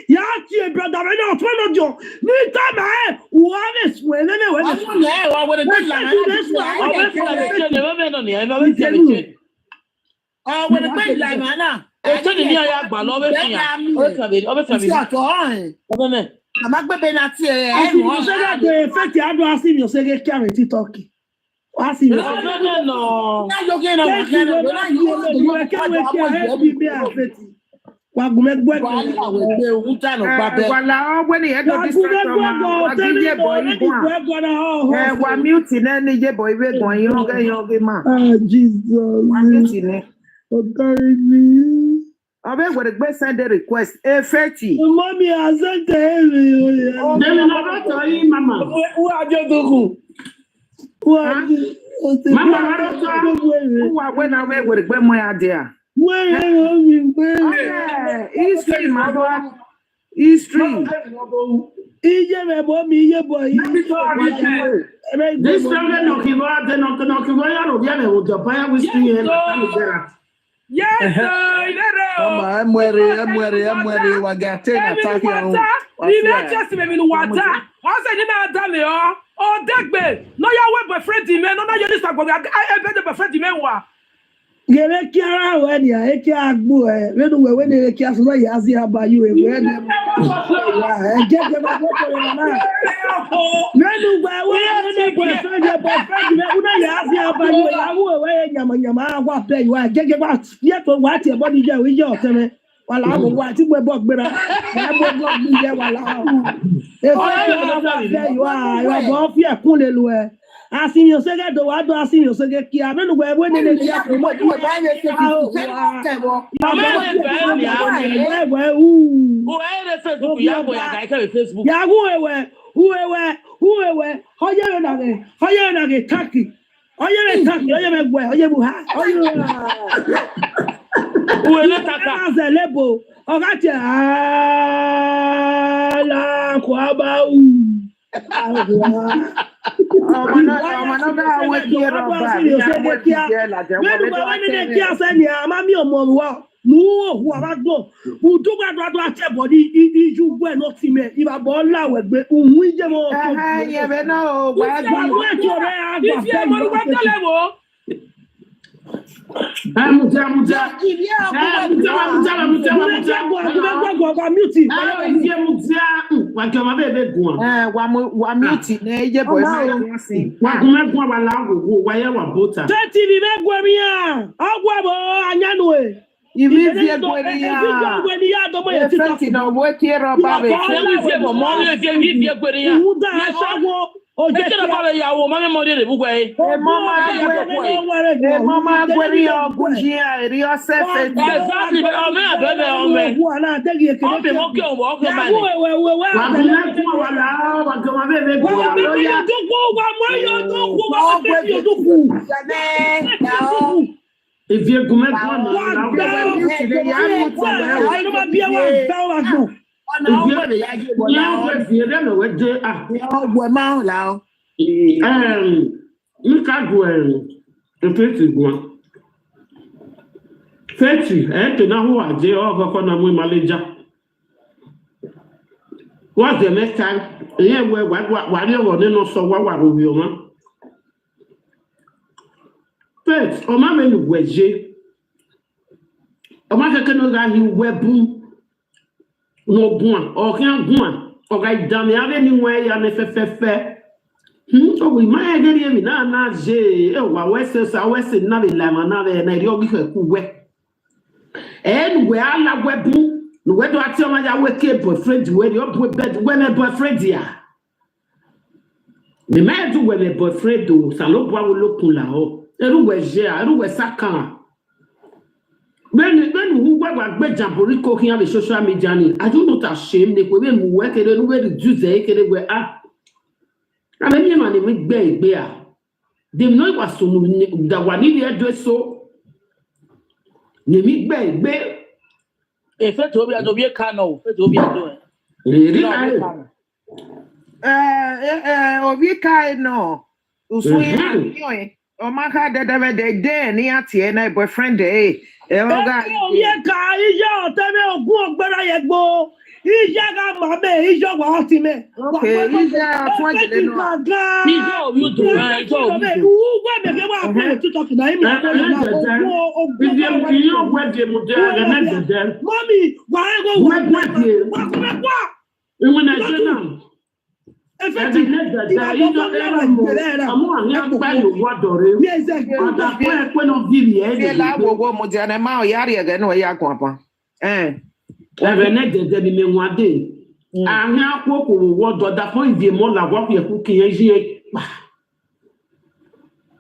Yaki brother no twelve jo ni time eh one is when Wagumegwe. Wala when the head of this wa mute na ni je boy we gon yoge ma. Jesus. Authority. Abe we the send the request. Feti. Mommy has sent the Mama. Who are you doing? Who are you? Mama, when I went with the grandma there. History, my boy. History. This Yes, I'm worried. Wagatena taki on. Oh, Dagbe. No, your boyfriend, man. No, you listen. I bet the boyfriend, man. Gere kiara we dia eki agbo we no we dey eki aso ya azi abayu we dem je ba go to na menu gba we dey boyfriend me una ya azi abayu ya wo we nyama agwa pe you je ba ye to wa ti e body je we je oteme wala wo wa ti gbe bo gbera na bo bi je wala e fe you are bo fi ekun le lu e asini osege do wa do asini osege ki amenu gbe we nele ki apo mo ju ba ye se ki Facebook ya bo ya ga ke Facebook ya uwewe oye na ge taki oye me gbe oye bu ha oye uwe na taka azelebo oga ti ala kwa ba Oh, just about ya woman more than Bugway. Mama, Rio self exactly, but I'm not if you're going what's the next time? Yeah, what you want to know so what will you man? First, on my menu wedge. On my can you webu. No one, or can't one, or I done the anyway, and if oh, we might get him in our J. Oh, I was nothing like another, and I don't give a wet. And where I love webu, where do I tell my wicked boyfriend where you're with bed when a boyfriend here? The man do when a boyfriend do, Salopa will look to Lao, and who was here, and who was Saka. When who were great Jambori cooking on the social media, I do not ashamed they could be working and where the Jews they were up. I mean, man, they make bear. They know it was so that one in the address so. They make bear. If it will be a canoe, it will be a doing. No. Oh my God, that day near Tiana boyfriend day. Evene de mi mwade. Anya ko ko wo do da fo ivie mo la wo ye ku kiyen ji pa.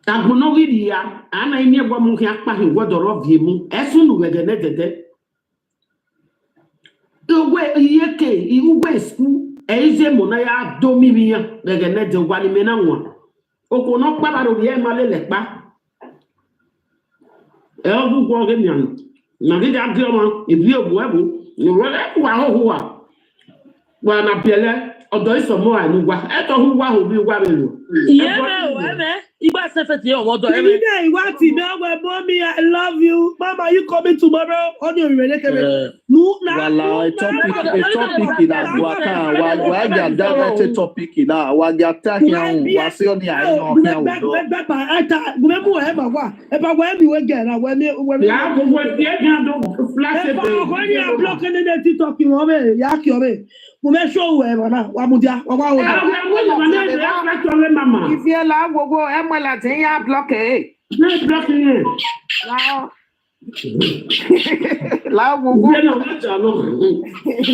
Agbono wi ya ana imi egbo mu ki apa hi wo do ro vie mu. Esun lu wege ne dede. Ugwe yeke, ugwe sku eize mo na ya do mi mi ya wege ne de wa ni me na won. Oko no pa ba ro ye ma le pa. E o bu go ge mi an. Na ge da ge mo, e bi obu ebu. Ni wo le wa ho ho a. Wa na pele odo isomo ani wa e to hu wa ho bi wa be lo Igba sefeti o wodo every day what you know when mommy I love you mama you coming tomorrow on your relation no wala topic ina duaka wa ga direct topic ina wa ga ta hian wa se oni ai no hian wo go mu e ba wa mi we get na we ya go we tie kan do flash e ba ko ni a block ni de TikTok mo be ya ki o be mo me show we ba na wa mu dia wa wa o mama if you la gogo e mo la tin ya block e na block ni la gogo no ma ja no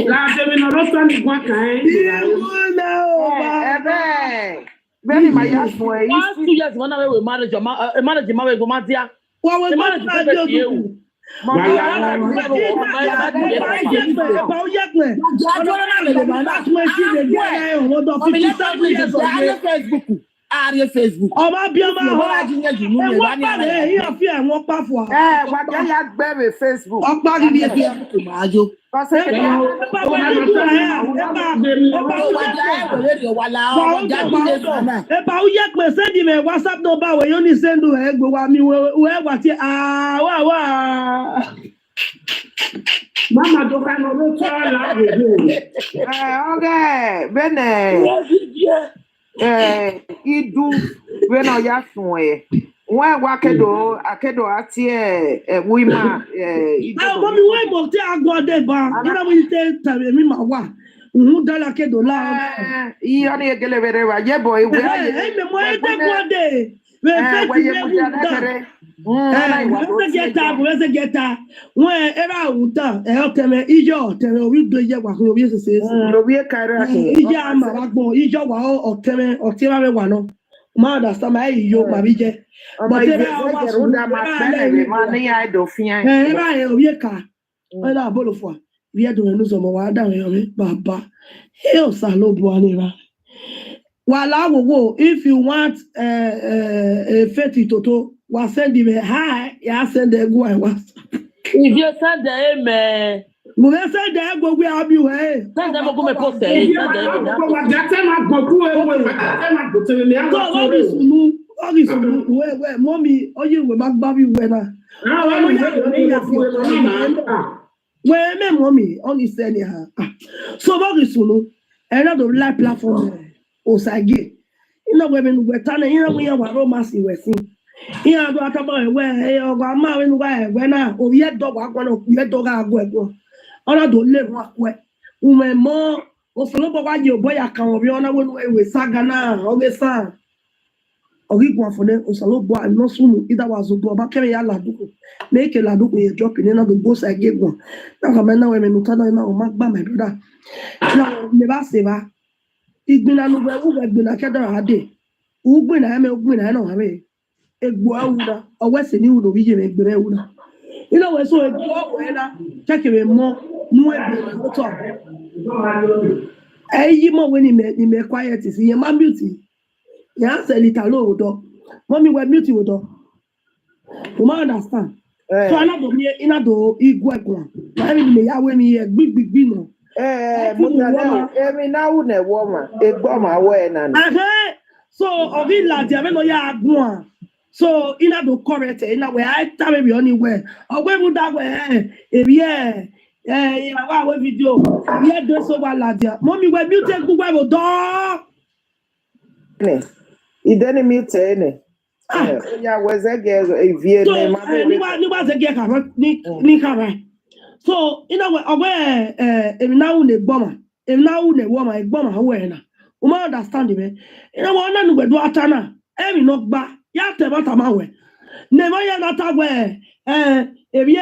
la de mi no ro stand gwa kan very my ass boy 2 years when we marriage ma we go ma dia wa we marriage Facebook. Ọba Bioma ho. Wọ́n pa lè yí ọ̀fíà wọ́n pa fún wa. Wà á yà gbẹ̀rẹ̀ Facebook. Ọ̀pá ni bí Facebook máa jó. Ẹ̀bà ó yẹ pé sẹ́ndì mẹ́ WhatsApp number wẹ̀ yóò ní sẹ́ndù ẹ̀ gbé wa mi wẹ́ wà tí wà. Mama tó ká lọ ló tọ́ láàbò. Ọ̀gá bẹ́ẹ̀ idu we no ya sun wọ́n wa akedo ati wima mo mi we mo ti agode ba na mo te tare mi ma wa dala kedo la iyo ni egele bere wa ye boy we me mo e te gode we fe ti geta wọ́n era uta teme ijo teme obi do je wa ko obi se obi kare ake ijo ama wa gbon ijo wa o teme o ti ma we wa no ma understand ma iyo ma bi je but teme wa so ma tele ma ni ai do fian ba e obi ka o la bolo fo bi e do no so mo wa da we obi baba e o sa lo bo ani ra wala wo if you want a feti toto wa send me hi ya send e go I was if you send the mo be send e go we abi we send them go me post send them wa gata ma go ku e we gata ma go tele me ori sunu we mommy oye we ma gba bi we na we me mommy only send her so ori sunu e na do live platform osage ina we me tana ina we ya wa romance we sin ina do ataba we ogwa ma we nu we na o ye do wa kwa no ye do ga agwo egwo ona do le mu akwe ume mo o folo bo wa je obo ya kan obi ona we saga na o be sa ogi gwa fone o salo bo no sunu ida wa zo bo ba kere ya la duku me ke la duku ye drop ni na do go sa ge gwa na ka me na we me nu tana na o ma gba my brother na me ba se ba igbina nu we u gbina kedara ade u gbina me u gbina na wa me egbo awuda owese ni udo bije me gbere awuda ina we so egbo wela check me mo nu egbo me to eyi mo we ni me quiet si ye ma beauty ya se litalo odo mommy we beauty odo you ma understand so ana do mi ina do igwe kwa na me ya we mi ye gbigbi no mo na emi na wu na wo ma egbo ma we na so obi la dia me no ya agun so ina do correct ina we I tell me anywhere ogwe mu da we ebi ina wa we video ye do so wa la dia mommy we beauty gbugbo e do ne ideni mi te ne ya weze ge evie ne ma ni ba ze ge ka ni ka ba so ina we ogwe emi na wu ne gboma emi na wu ne wo ma gboma we na o ma understand me ina wo na nu gbedu atana emi no gba ya te bata ma we ne mo ya na ta we ebi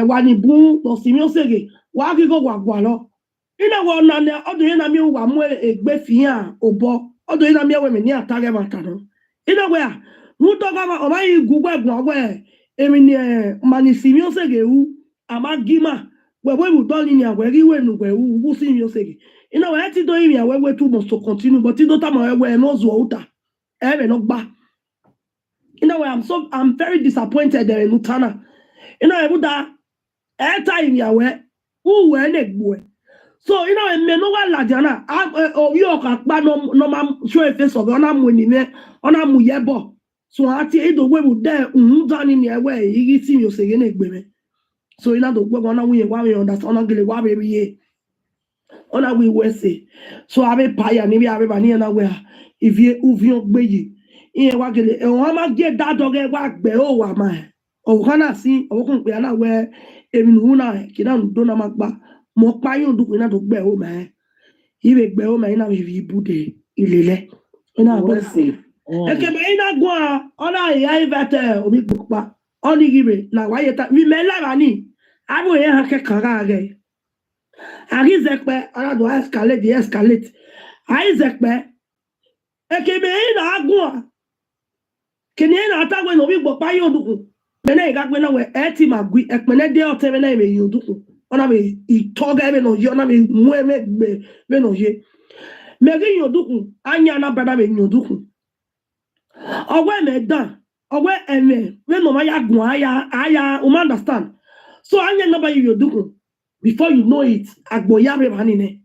wani bu to si mi o sege wa ki go wa lo ina wo na ne odo yin na mi wa mu egbe fi an obo odo yin na mi we mi ni atare ma ta no ina we a mu to ga ma o ma yi gugbo egbon we emi ni mani si mi o se ge wu amagima we do ni awe ri we nu we wu si mi o se ge ina we ti do yin awe we too must to continue but ti do ta ma we no zo uta e be no gba ina we I'm very disappointed there in Lutana ina e buda e time ya we u we na egbo so ina we me no wa la jana o yo ka pa no ma show e face of ona mu ni me ona mu yebo so ati Edo we mu de dani ni ewe igi ti mi o se ge na egbe me so ina do gbe ona we wa we understand ona gele wa be ye ona we say so abe paya ni bi abe ba ni na we if ye uvion gbe yi iye wa gele e won ma ge dado ge wa gbe o wa ma o kana si o kun pe na we emi nu na ki na do na ma gba mo pa yun du na do gbe o ma ibe gbe o ma ina bi bude ilele ina go say eke ba ina go ona ya ivete omi gba oni gibe na wa yeta mi me la ni abo ye ha ke kara ge ari zekpe ona do escalate ai zekpe eke be ina go kini na atagwe no bi gbo pa yoduku mena iga gbe na we eti magui ekpene de otebe na eme yoduku ona be itoga ebe no yo na be mu eme gbe be no ye megi yoduku anya na brada be yoduku owe me dan owe eme we no ma ya gun aya you understand so anya na ba yoduku before you know it agbo ya be bani ne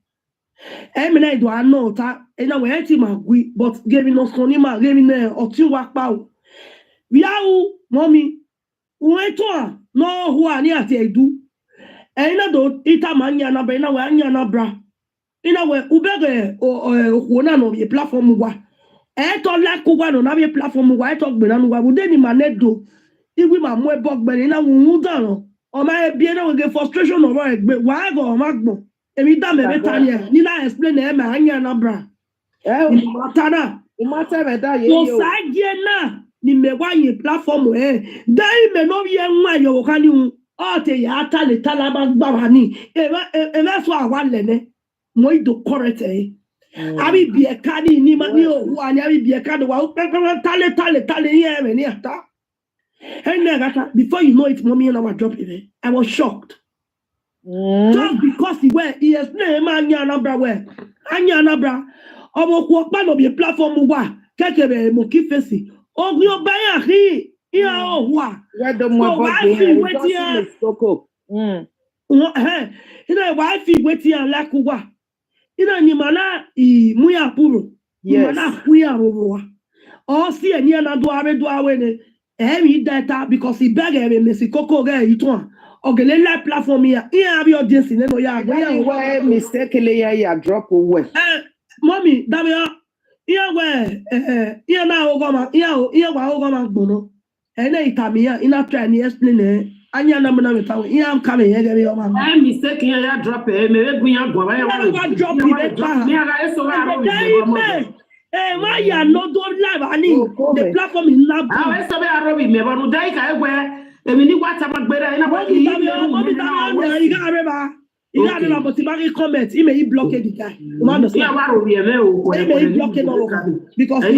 emena do anota ena we eti magui but give no soni ma give me otin wa pa o Biau, mommy, Uetua, no who are near the do. Ena do ita mania na bena we anya na bra. Ina we ubege o na no ye platform wa. E to la ku wa no na ye platform wa e to gbe na no wa bu de ni manedo. Iwi ma mu e bog gbe na wu dan no. O ma e bie na we get frustration over egbe wa go ma gbon. Emi da me beta ni na explain e ma anya na bra. Ni matana. O matter me da ye yo. yo. So sa na ni me wa ye platform dai me no ye nwa yo ka ni o te ya ta le tala ba gba wa ni e ma so awa le ne mo do correct abi bi e ka ni ma ni o wa ni abi bi e ka do wa tale ye me ni ata before you know it mommy and I drop it I was shocked just because he explained anya nabra anya nabra omo ku pa no bi platform wa kekebe mo ki face Ogni obaya hi iya owa Wedo mo body wetin soko ina wa fi wetin lakuwa ina ni mana I muya puro ni mana kuya rowa o si eni na do awe ne mi data because he beg e me si koko ge itun ogele la platform ya iya bi audience ne no ya we mistakenly ya drop we mommy damia iya we iya na ogoma iya wa ogoma gbono ene itamiya ina try ni explain anya na mena metawe iya am kame ye gebe o ma I mistake ya drop me we gun ya gwa ya wa drop me aga eso wa ro why you are not doing live ani the platform is not ah eso be aro bi me boru dai ka egwe emi ni wata magbera ina wa ki you got about the comment. He may block the guy. Yeah, he may block it all over because I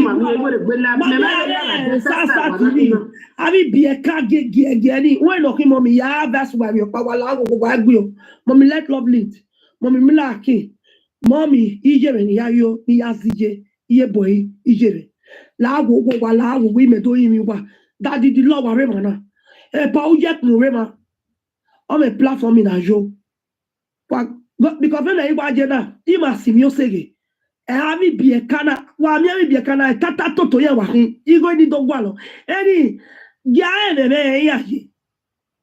mean, be a car get when looking mommy. Yeah, that's why your power lago. Mommy, let love lead. Mommy, milaki. Mommy, Ije and Yayo, Yazije, Ye boy, Ije. Lago, Lago, we may do him. Daddy, the law, Remana. A pow jet no rema. On a platform in a show. Because when I watch that, he must see me say, "I have be a cana, while me be a cana, tata toto ya wahi, you go in the dog any guy,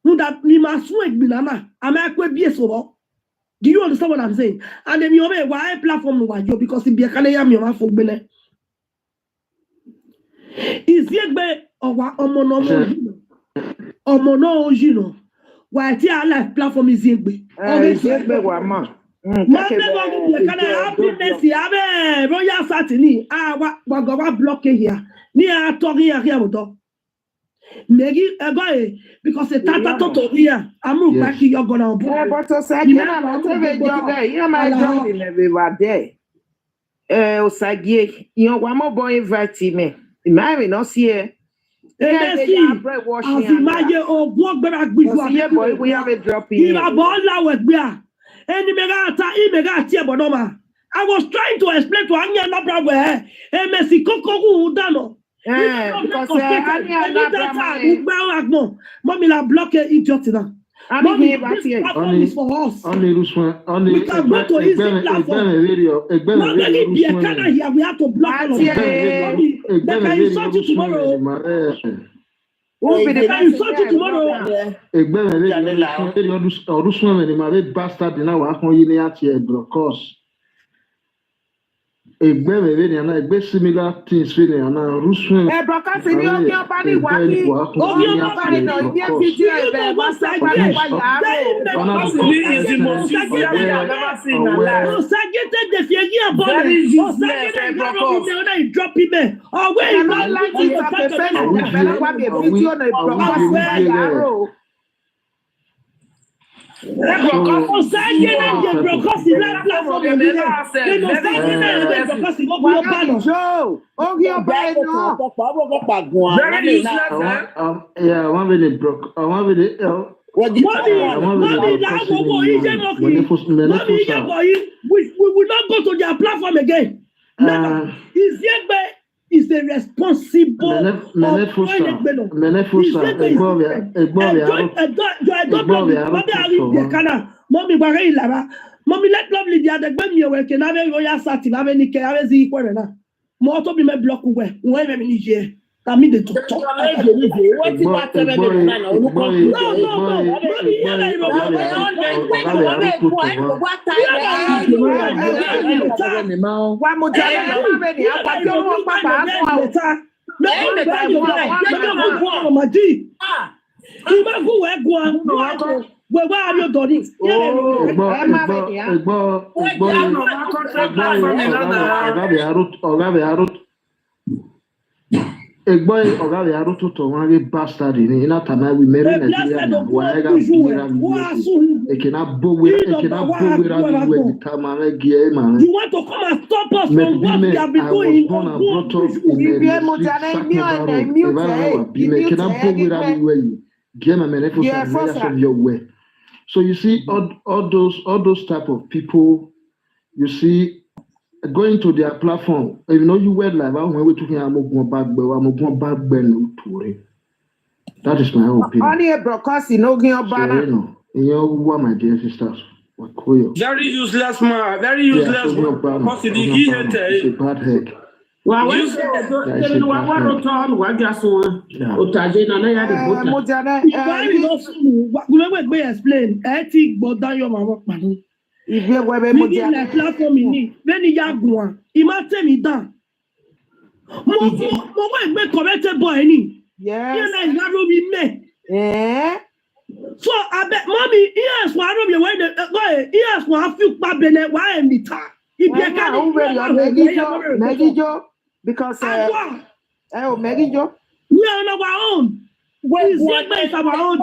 who that me must sweat binana, I'm a be so. Do you understand what I'm saying? And then you know why platform was you because it be a cana yam your for bene. Is yet be or what omono, you know. Why the life platform is yegbe? Yegbe wa ma. Happiness yabe royal satini wa block here. Ni a talking here moto. Megi ego because the tata toto here. I'm back you're gonna Yeah, but Osagina, whatever job there, you my job in everywhere there. Osagie, you know, one more boy invite me. Imagine not see. Yeah, they are bread washing. Imagine oh walk back before. Yeah, boy, we have a drop in. You are born now with beer. Any mega tia bonoma. I was trying to explain to Anya no problem. MSC Coco Dano. Because Mommy la block idiot now. Mommy, this platform is for us. We can go to his platform. Mommy, we have to block all of them. They can insult you tomorrow. They can insult you tomorrow. Similar things feeling and Russian. Because if you're body working, yeah, one minute broke. One minute. We will not go to their platform again. Is a responsible Mommy, let lovely the other when you can have a royal satin, have any care as equal. More to be my block away. When here. I mean the talk. Where are you doing? Egboy oga be aruto to one bastard in ina tama we marry Nigeria na wa ega buira ekena bowe we tama me gie ma. You want to come and stop us from what we have been doing? So you see all those type of people, you see going to their platform, you know, you were like, when we're talking about back. That is my opinion. Only a broadcast in Ogion you my dear sisters. Very useless man, very useless man. Because it's a bad head. Well, when you say what just one, explain. Ethic, but that your mama. If you were a platform in it, then you are going. He might tell me that. More corrected boy, any. Yes. So I bet mommy, yes, one of your way the boy, yes, one few babene, why am the tar? If you can't Maggie Joe, because Maggie Joe, we are on our own. When is it our own?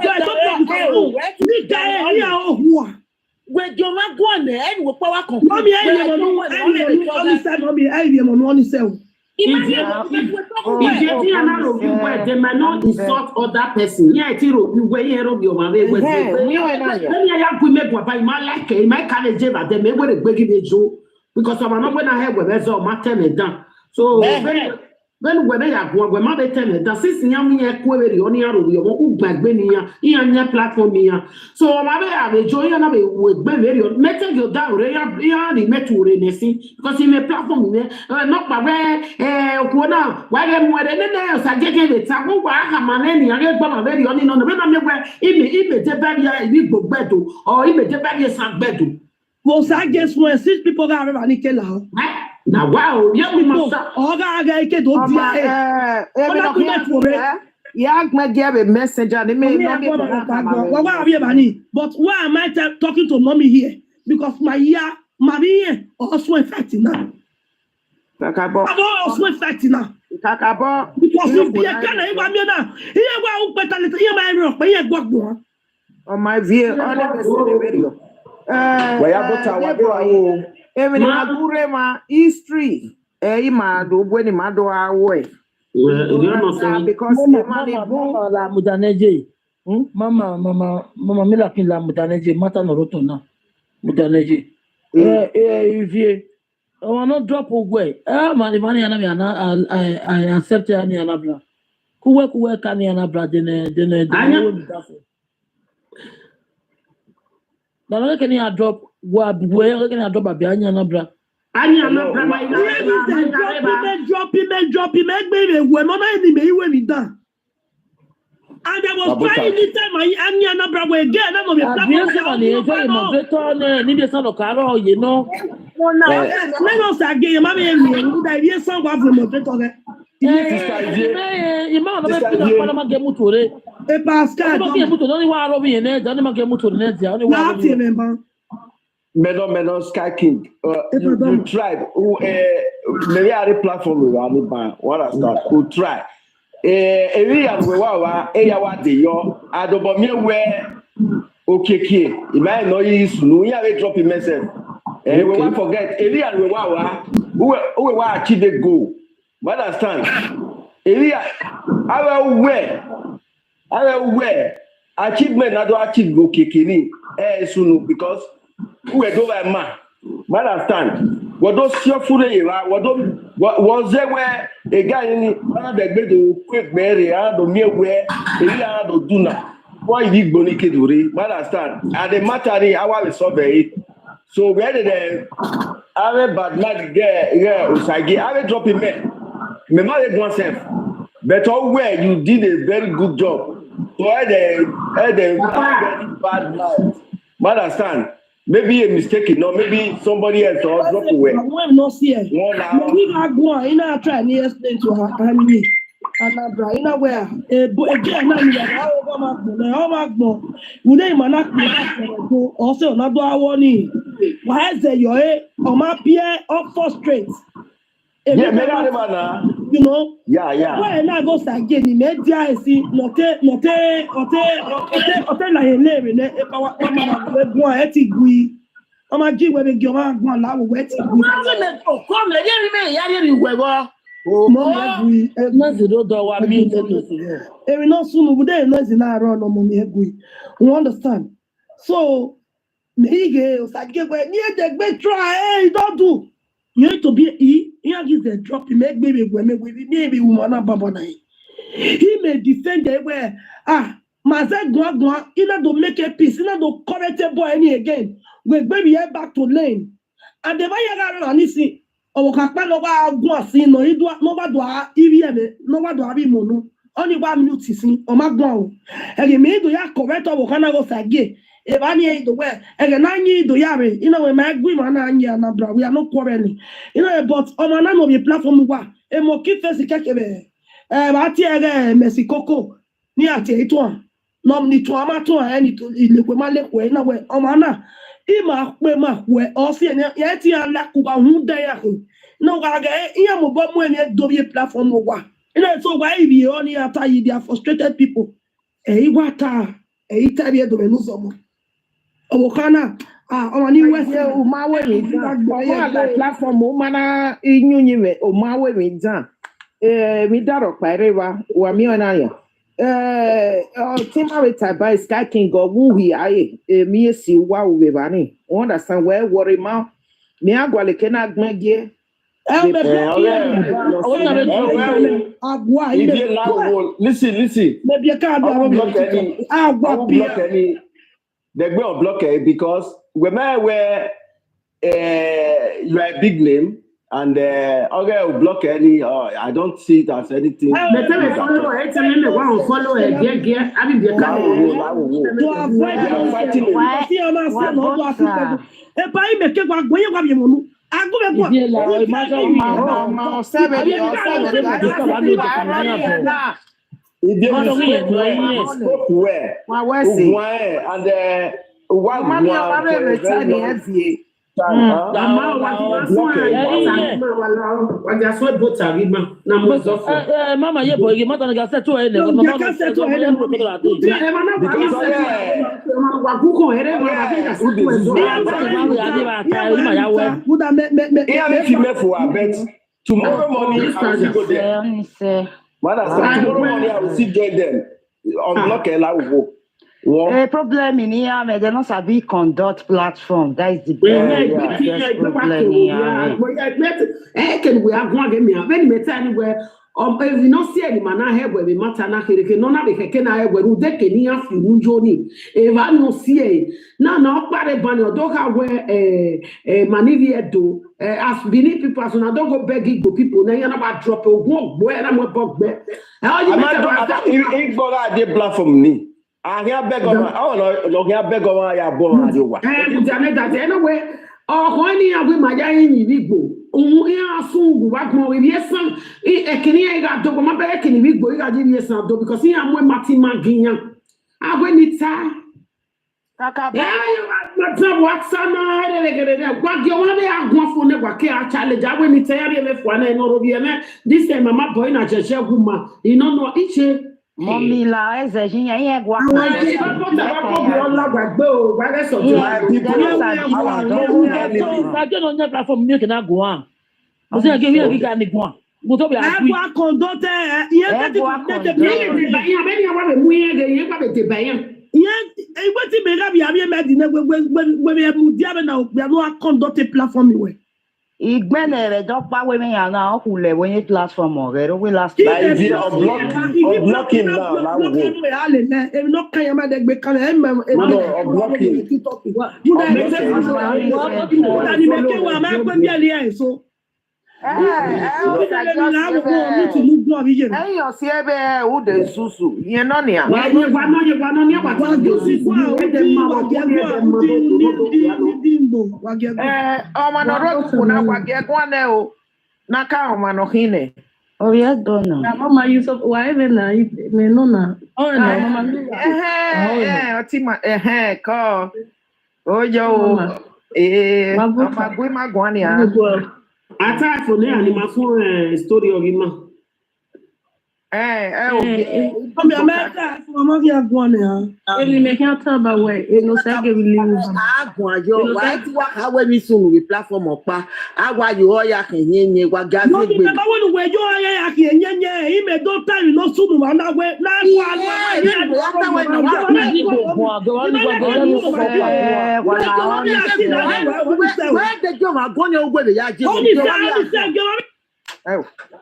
When you're not going there, and we're power company. Mommy, I if you are they might not insult other person. Yeah, it's you where you your man. When I have to make what I like, my college, they may wear a big joke because I'm not going to have with us or matter me down. So when they are going, when mother tell me that since young query on your back benia, in platform here. So I have a joy and I will be very metal you down, really met to Renesi because in a platform, not by why them were the nails are getting it. I won't have any other very on the river where even the barrier book bed or even the barrier sang bed. Most I guess when 6 people got a nickel. Now, wow, yeah, we must give a message and they may not but why am I talking to mommy here? Because my also affecting now. I'm also affecting now. Kakabo. Because if you can, I want me now. Here, go better. Here, my rock, but here, go. On my view, on the video. Even Madurema history. Ma do when ma do away. Because Mama la mudaneje. Mama mila kin la mudaneje mata no roto na. Mudaneje. If I want to drop away. Money I accept any anabla. Kuwe kani anabla dene. Now can you drop what where can I drop a behind anabla? Drop him, make baby. We're not any when he done. And I was trying anytime I anabla again. I'm not you know. Let us again, mommy, the idea song of the moderator. Menon Sky King. You tried. Maybe other platform we are not. What I start. Who try? Area we wa eyawa de yo. Adobomie we okeke. Imagine no is no. You have drop in message. We won't forget. Area we wa. Who wa achieve the goal. But understand. Area. I will wear achievement. I don't achieve okeke ni. Sunu because. Who do I man? But understand. What those your food what was there where a guy in one of the bed quick berry and the mere where a do na. Why big bonike duri? But understand. And the matter I will solve it. So where did I have bad man get Usagi? I will drop him there. Me married oneself. But where you did a very good job. So I had a bad life. But understand. Maybe a mistake, no, maybe somebody else or drop away. I'm not here. We are going. You know, try to explain to her family. And you know where? Again, also another one. Why is there your on my peer up for straight? Yeah, you know. Yeah. Why not go again? In media, see, note like a name. If I want to go at it, I'm a G where the Goma one now wet. Come, let me hear you. Not soon, but there is not run on me. You understand? So, me girls, I get where near the big try. Hey, don't do. You need to be here gives the drop, he make baby maybe woman baba. He may defend the way Mazel go either to make a peace, either to correct a boy any again. We baby head back to lane. And the way you see or Kakano go see no do nobody mono. Only 1 minute see or Macdonald. And he made to ya correct or Canada again. If I need the way, and I need the yari, you know, my women and we are not quarreling. You know, but on an of your platform, a more kid face a Messi Coco, near Tieton, normally to Amato and to Liquimale, way, no way, Omana, Ima, where all see and Yeti and Lakuba, who day. No, I am a bomb when you do your platform. You know, so why be only after you are frustrated people? What a Italia do Menusomo. Okana oni west o ma we mi dan la platform o mana inyunyi we o ma we mi dan mi daro pare wa mi ona ya Tima with by Sky King go who we aye mi esi wa we ba ni understand where worry ma mi agwale ke na gbege listen. They will block it because where you are a big name and okay will block any I don't see it as anything. To Mama, ye boy, mata na gasa to ene. Tomorrow morning I will go there. Tomorrow morning I will still join them. Unblock Ela. A problem in here, mais they don't sabi conduct platform. That is the biggest problem here. Can we have one game? When we tell anywhere, if you not see any man I have where we matter na here, no na we can I where we can here for you journey. If I no see na pare ban your dog where manivia do as beneath people as na don't go beg go people na you na drop a walk where na mo bug be. How you make that platform ni? I hear beg on beg on ya born adewa. Anyway, when you have my in Vigo, soon what more with yes, a Kenya got to come back in Vigo, yes, because he am with Martin Magian. I went it's what's what you want to go for never care challenge. I went it's one this time, my boy, not just a woman, you know, each. Mila, exagina aí gua. Igbene don't power when you are now who le when you platform or we last unblocking now not can you make the oh yeah, dona. Mama, you so why even na me no na. Oh no, mama. Call. Oh yo. Mama gwe magwani ah. Ata for ne ani ma fun story of him. Come America for mama via gwani ah. Ele me can tell about where it no say give you. Agwa yo, why ti wa ka we mi sun we platform opa. Agwa yo ya kan yenye wa ga no, gbe. No, ba wonu we yo ya kan yenye, he me don time no sunu ma na we na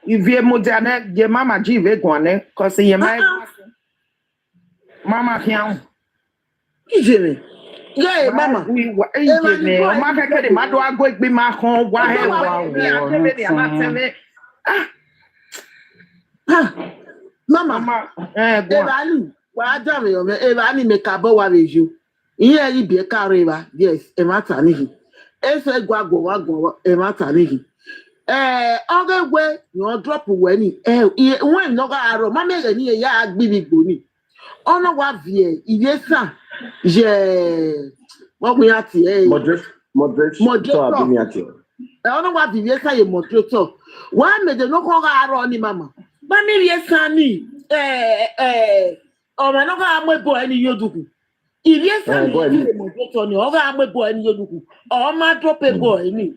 If moderne je mama jive gwane cause ye mai mama hian ijere yeah mama ijere o ma keke de ma do ago igbe ma kan wa he mama ebani wa dare yo ebani me ka bo wa reju iye yi bi ka re ba yes e ma ta ni e se gwago wa go e ma ta ni ogegwe no drop we ni when no ga aro ma me ni ya agbirigbo ni ona wa vie iyesa je mo kun ya ti moderator abimi ati ona wa vie iyesa ye moderator wa me de no ko ga aro ni mama ba me iyesa ni o ma no ga amebo eni yoduku iyesa ni moderator ni o ga amebo eni yoduku o ma drop e boy ni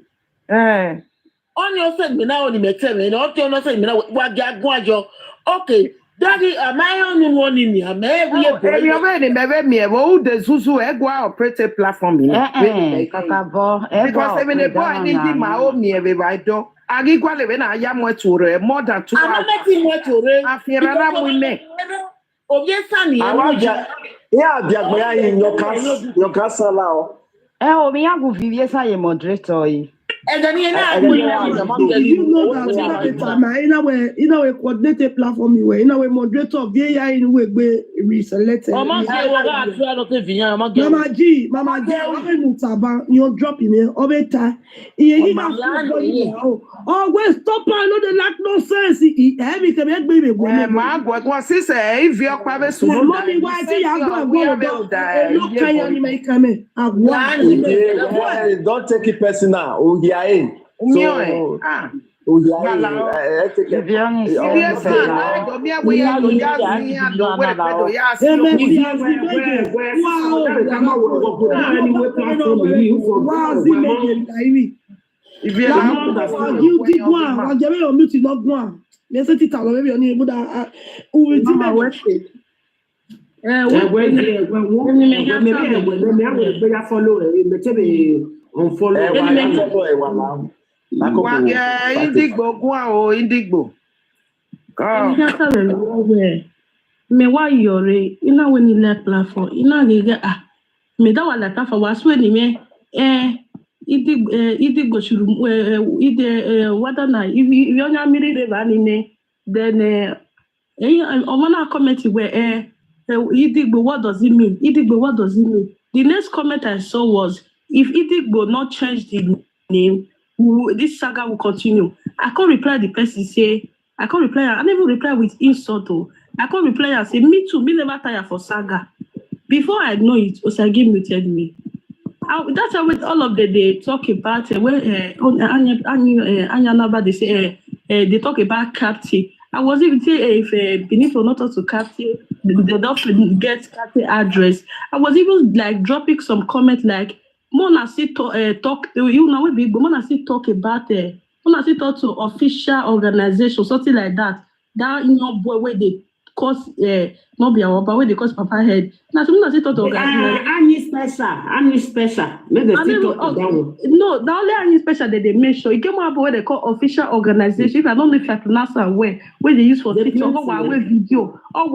on your segment now on the meeting, not your segment now. What get go? Okay, Daddy, am I on one in here? Maybe you already me. Who the Zuzu Egua operated platform? Because even the boy need my own me every door. I give one when I am more to more than 2 hours. I'm not making what to I fear I'm with me. Oh, yes, Sonny. Yeah, in your castle now. Oh, me, I will be yes, I am moderator. And then you know, you know that in a way coordinated platform, in a way moderator of the AI in a way reselected. Mama G, Mutaba, you're dropping it over time. Always stop, I know they lack no sense. Heavy can make baby. What was he say? If you're private school, mommy, why say you don't take it personal. Indigbo. Me wa yore ina weni le platform ina gege me da wala ta fa wasu ni me idigbo shuru wada na if onya miri re ba ni ne then omana comment where Idigbo, what does it mean? Idigbo, what does it mean? The next comment I saw was, if Idigbo not change the name, this saga will continue. I can't reply the person say, I can't reply, I never reply with insult. I can't reply and say, me too, me never tire for saga. Before I know it, Osage muted me. That's how with all of they talk about Anyanaba, they say they talk about captive. I was even saying if Benito not to captive, they don't get captive address. I was even like dropping some comment like Mona see talk you know we big, but Mona see talk about Mona see talk to official organization, something like that. That boy where they cause not be our but where they cause Papa head. Now Mona see talk to organization. Any special. Make the No, the only any special that they make sure it came up where they call official organization. I don't know if I pronounce that where they use for TikTok or video or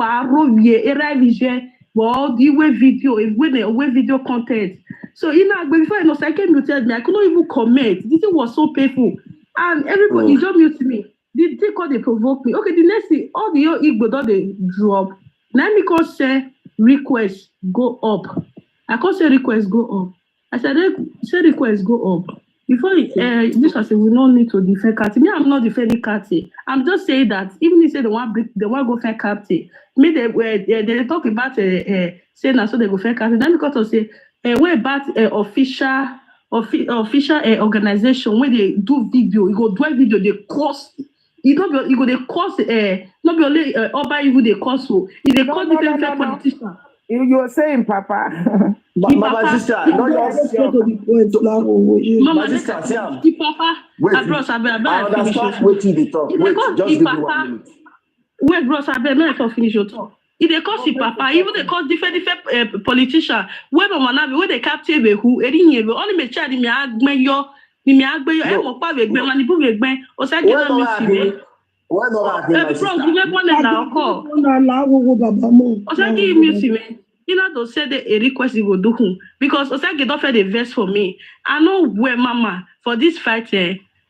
well, the way video is when they video content. So before second muted me, I couldn't even comment. This was so painful. And everybody just mute me. They call they provoke me. Okay, the next thing, all the Igbo don't they drop. Let me call say request go up. I can't say request go up. I said say request go up. Before this was we don't need to defend Kati. Me, I'm not defending Kati. I'm just saying that even if they want go fair Kati, me they talk about saying that so they go fair Kati. Then because of say what about official organization when they do video, you go do a video, they cost. You go they cost not be only Oba you they cost so. If they cost different politicians. You were saying, Papa. My sister, not your Mama, sister, Papa. Wait, I understand waiting the talk. Wait, just give me 1 minute. Wait, bros, I better finish your talk. If they cost Papa, even they cost different politicians. Where where they capture who, only me child, me agbe yo, me mo pa be gbe, mani bu be gbe, o sa get me see. Why not? Bros, you make one now call. Osage music me. You know to say the request you go do because Osage don't offer the verse for me. I know where mama for this fight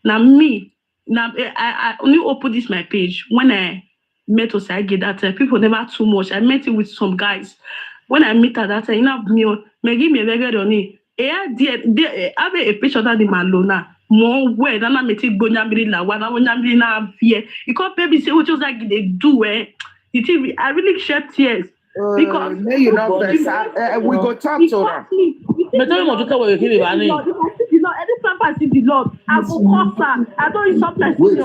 now me now I only open this my page when I met Osage that people never too much. I met it with some guys. When I meet her that you know me give me a very only they have a picture that the Malona. More where than I make it go nyambiri la one nyambiri na fear. You can't baby say what you like they do I really shed tears because you know we go talk to her. But tell me what you tell you kill any papa see the Lord. I go cause her. I don't use sometimes. Wait.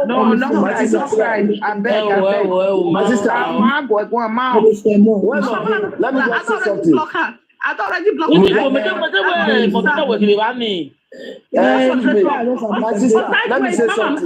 No, my sister. I beg. My sister. Let me just say something. I don't already block my sister, let me say something.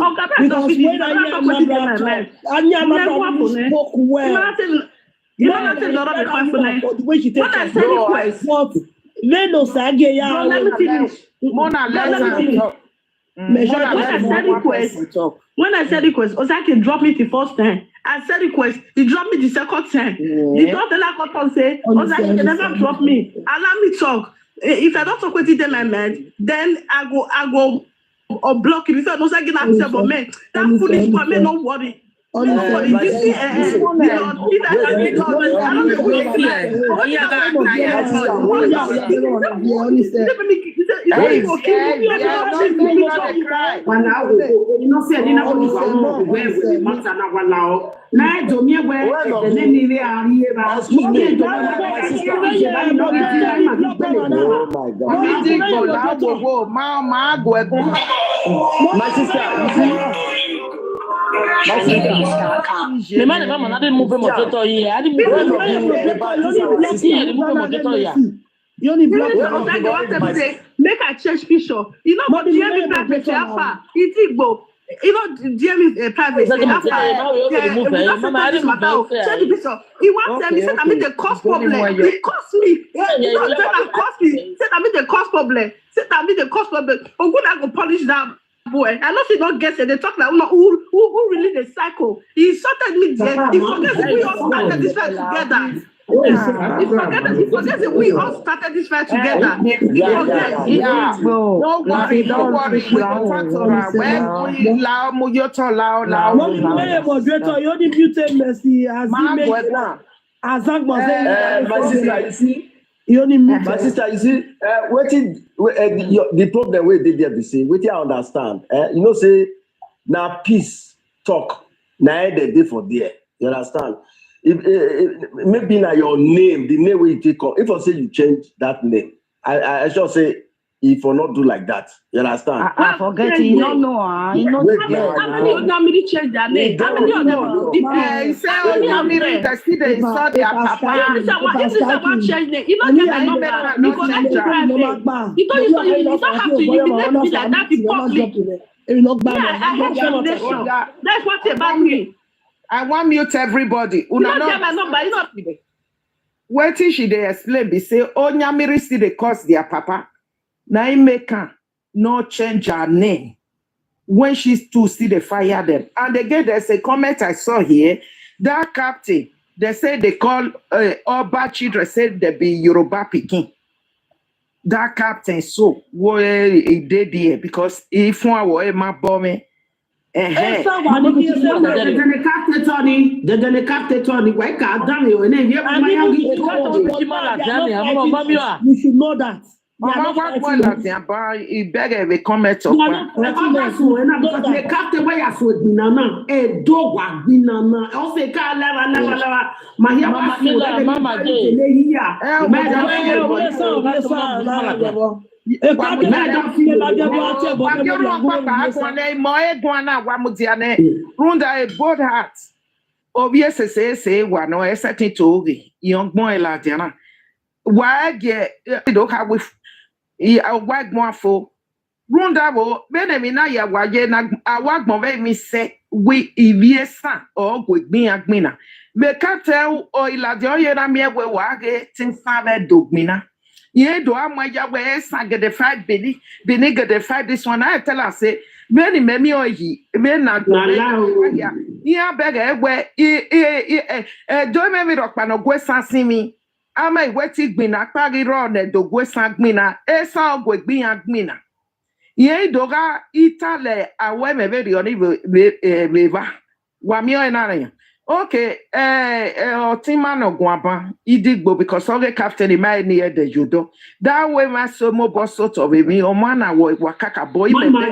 When I said request, Osaki dropped me the first time. I said request, he dropped me the second time. The third time say, Osaki can never drop me. Allow me talk. If I don't talk with them, then I go or block it. No second answer, but man, that foolish one, man, don't worry. You see, my sister, Me man, mama, I didn't move moderator here. I didn't move moderator. You only block it. Make a change picture. You know what DM is private alpha. It's Igbo. You know DM is private alpha. Check the picture. He wants me said I mean the cost problem. It cost me. You know that cost me. Said I mean the cost problem. Said I mean the cost problem. Oh, good, I go polish that. Boy, I know if you don't get it, they talk like who really the cycle. He insulted me there. He forgets that we all started this fight together. He forgets that we all started this fight together. Don't worry. We will talk to her. When we allow moderator, you only muted Mercy as my sister, you see. My sister, you see, the problem we did there, they say, what I understand, you know, say, now peace talk, now they did for there, you understand? If maybe now your name, the name we take on, if I say you change that name, I should say, if you not do like that, you understand? I forget, you don't know, you know. How many of them really change their name? How many of them? He said, they saw their papa. If this is one change name, you don't get my number because that's private. You don't have to use the name like that in public. I have foundation. That's what about me. I want mute everybody. You don't get my number. You know. Wait till she they explain. They say, oh, Nyamiri still they cost their papa. Now he make her no change her name. When she's too, still they fire them. And again, there's a comment I saw here. That captain, they say they call all bad children, said they be Yoruba Peking. That captain, so what he did here because if one were my bomb. The you should know that. He better have a comment. Young boy la diana. Why get with a white one for Rundavo, Benamina, ya wagena, a wagmove me say, we Eviesa or with me a gmina. Me can't tell or Iladia me we wage, tin father dogmina. Ye do I my way, sang the 5 Benny, Beniga the 5 this one. I tell her, say, Benny Memi or ye, men not ya. Yeah, beggar, where don't make me rock no go see me. I may wait it be na pagi run the go sangmina, esa go be agmina. Ye doga itale awe me very on veva. Wamio and okay, Timano Guamba, Idigbo, because all the captain in my near the judo. That way, my so mobile sort of me, or mana wakaka boy. Mama,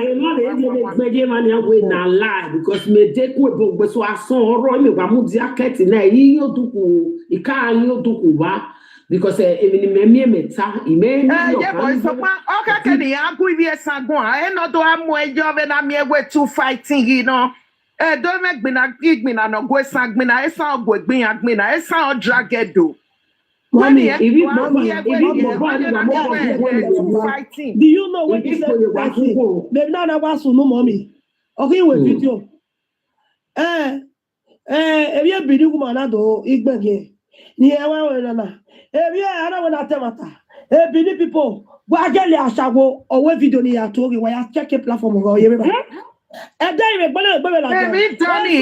na lie because me take with so I saw me Wamuzia cat in a year to Ika to Kuba because even me meta, he may yeah, boys. So, okay, the Aguivia Sagua, I know do I'm way job and I'm here with 2 fighting, you know. Don't make me not give me no go sang me na esa go gbin agbin na esa drag do. Mommy, if you fighting. Do you know what is fighting? Maybe not about so no mommy. Okay, with video. If you be doing manado, igbege. Ni ewa we na. If you are na temata. Bini people, wa gele asawo owe video ni ya tori wa ya check platform go ye. And then you Baby, Danny,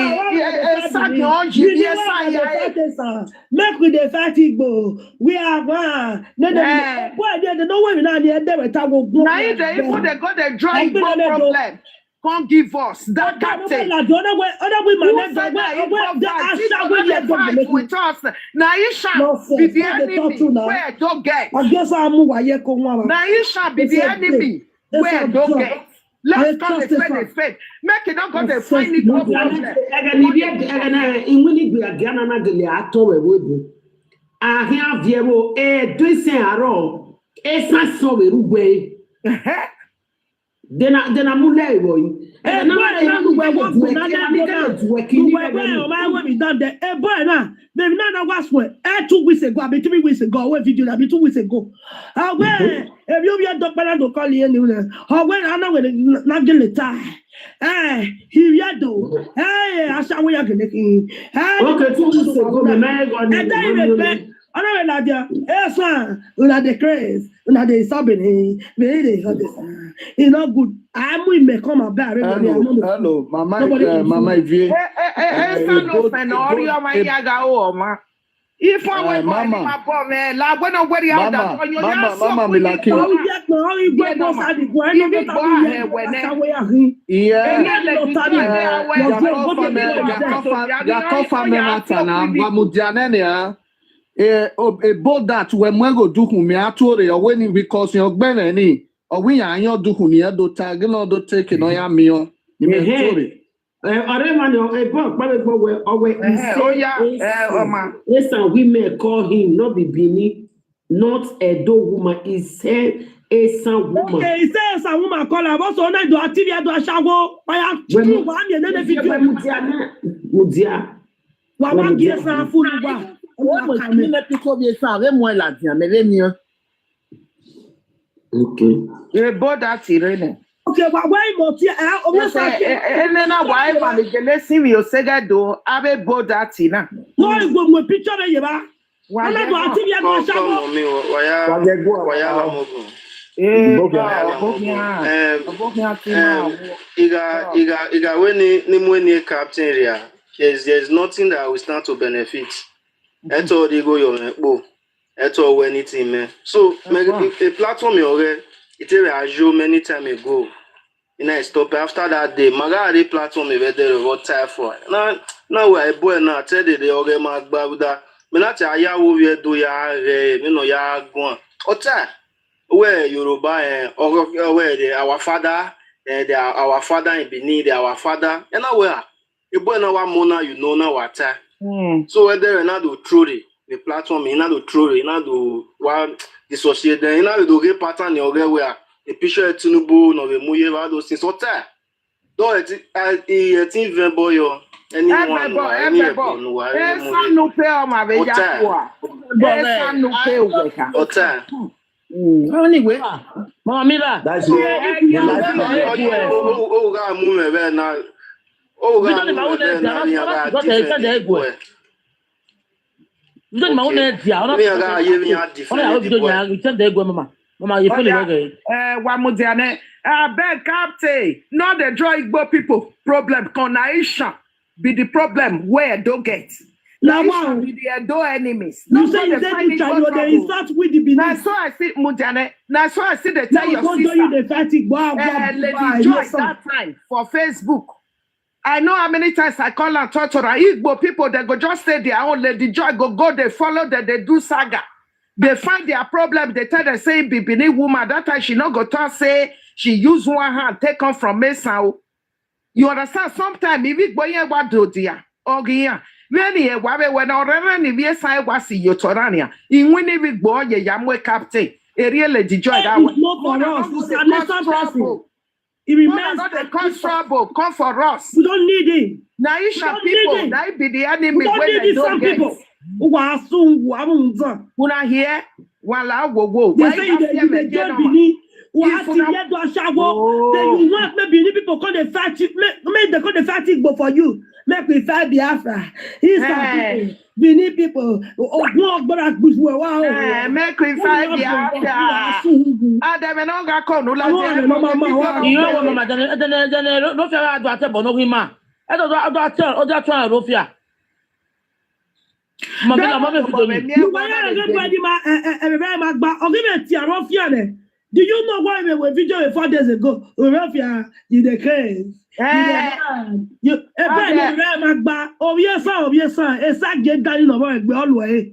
make with the fatigue. We are one. No, why they know when now they never talk. Now they got the drawing problem. Can't give us that captain. Other women fight with us. Now you shall be the enemy where don't get. I guess I'm now you shall be the enemy where don't get. Let's call it faith. Make it not go to find it problem. In winning we are Ghana de Ato Webu. I have Diego a doing aro. Esa so we rugwe. Then I'm mulay. And Maybe not was what 2 weeks ago, 3 weeks ago, what video that 2 weeks ago. How well, if you be a doctor to call you, how well I know when not get the tie. Here you do. I saw we are getting. Okay, 2 weeks ago, the man got I know that Esan, una the craze, una the sabini, very it's not good. I'm with me come about. Hello, Mama, if you. If I went my poor man, like when I wear out that, Mama, me like you. About that when we go do me atore or when because you're benny or we are your do me do tag no do take no ya me on you we may call him not be Bini, not a dog woman, he said Esan woman. Okay, he says a woman call her also on do activity do shago. I have to one and then if you Mudia. What gives her food? Okay. You bought that Irene. Okay, but why not here? And then I wife and the jealousy you say that do I be bought that Tina. No, you go with picture you are. Why not activity do shago? Captain, there's nothing that will stand to benefit. That's all they go your that's all anything, man. So a platform it was many time ago. And I stop after that day. My platform is there what time for. Now I boy now tell the organ that me not ya we do ya ya go. Ota where Yoruba where our father our father in Benin our father and now where a boy now mona now what. So whether not do truly the platform, you know, truly, you know, do what dissociate, then you know, do get pattern your where the picture Tinubu no the Muye those things. So that, though it's even boy or anyone, Esan no pay on my way. Esan no pay over. Anyway, Mama Mila. That's it. Oh, God, move there now. Oh, God, beg captain, not the draw Igbo people problem. Conaisha be the problem where don't get. Now one be the Edo enemies. You say you start with the now so I see Mujane. Now so I see the tell your sister. Lady Joy that time for Facebook. I know how many times I call and talk to Igbo people that go just say their own Lady Joy go they follow that they do saga. They find their problem, they tell the same Bibini woman that time she not go to say she use one hand take on from Mesa. You understand? Sometimes if it boy what do dear or here. When already we say was your Torania. In when we boy yamwe captain, a real Lady Joy that was not for us. It remains the cause trouble. Come for us. We don't need him. Now you shall people that be the enemy. We don't need some people. Who are soon Una here? Wala wo. They say they get Bini. Who are to get to Ashago. Then you want maybe people call the fatigue. Make they call the fatigue for you. make we fight Biafra. People, Benin people, make we fight Biafra. Adam no ga ko no la you know what mama then no fear do ate bono hima e do try rofia do you know why we were video 4 days ago? Rofia in the case. You yes sir. Esa get down no more always.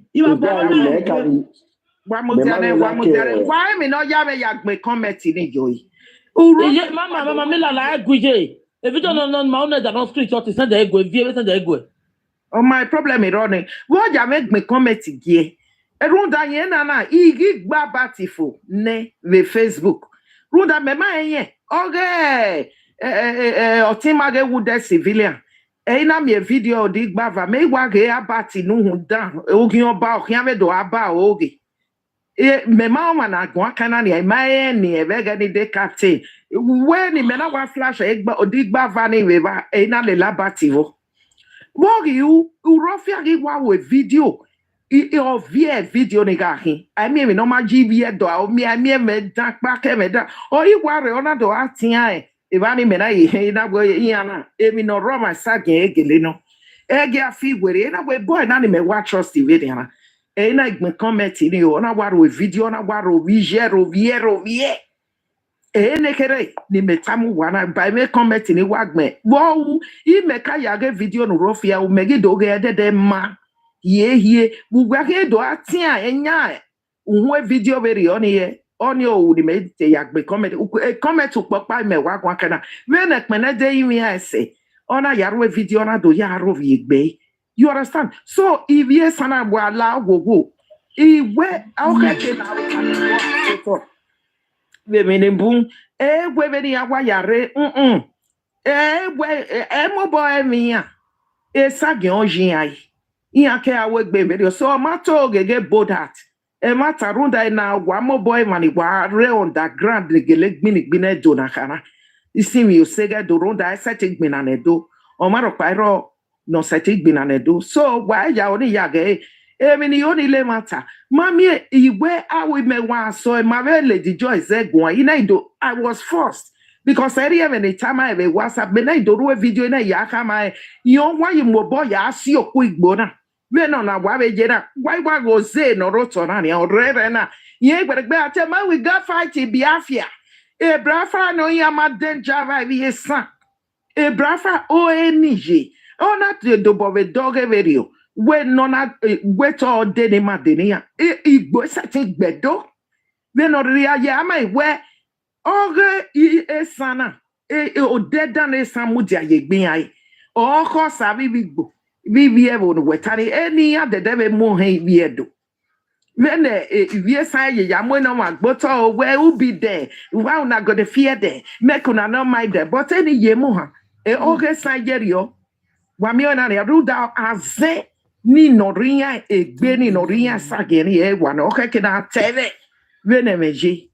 Why me no ya me comment ni joy. Mama mila la guje. If you don't know my own that on street shot send the ego via send the ego. Oh my problem is running. What ya make me comment here? Runda yen na igi gba batifo ne we Facebook. Runda me ma yen. Okay. Otimage would civilian. Na me video di gba va me wa ge abati nu hu dan. Ogi oba o kian do aba ogi. Me ma ma na gwa kana ni ma yen ni e be ga ni de captain. When ni me na wa flash egba odi gba va ni we ba na le labativo. Wo you rofia gi wa we video. Vie video ni gahi. I mean no ma GV do o mi me dan pa ke me dan. O I ware ona do atia e. Ibani me na ye na go ye na. Emi no Roma sage egele no. Ege afi were na we boy na ni me wa trust video na. E na me comment ni o na ware we video na ware we share vie. E ne kere ni me tamu wana by me comment ni wagme. Wo I me ka ya ge video no rofia o megi do ge de ma. Ye we do atia enya unwe video very on here on your would me te yagbe comment comment to papa me wa kwa kana we na kmena de yimi ase ona yarwe video na do yaro yegbe. You understand? So if yes sana wala gogo iwe awkeke na we menembun we be ya wa yare we mo boy mi ya sage onjin ai Iake awe gbe so mato gege bodat e mata runda na wa mo boy mani wa re underground gele gbini do na kana isi mi osega do runda sete gbina na do o maro pairo no sete gbina na do so wa ya oni yage mi ni oni le mata mami iwe awe me wa so ma be Lady Joyce egun ina do I was forced because I even the time I have WhatsApp me na do ro video na ya kama yo wa yi mo boy ya si oku igbo na me no na wa be jera why go say no roto na ni orere na ye gbegbe atema we got fight Biafra e brafa no ya ma danger vibe Esan e brafa o enije ona to do bo dog video we no na we to de ni ma de ni ya igbo satin gbedo we no ria ya ma we oge Esana o de dan Esan mu dia ye gbin ai o ko sabi bigbo Vivi evo no wetani any other debe mo he viedo. When if say ya mo no magboto where will be there. Wow na go the fear there. Make una no mind there. But any ye mo ha. Okay say yerio. Wa mi ona ya ruda aze ni noria egbe ni noria sageni wa no okay kina tele. Venemeji.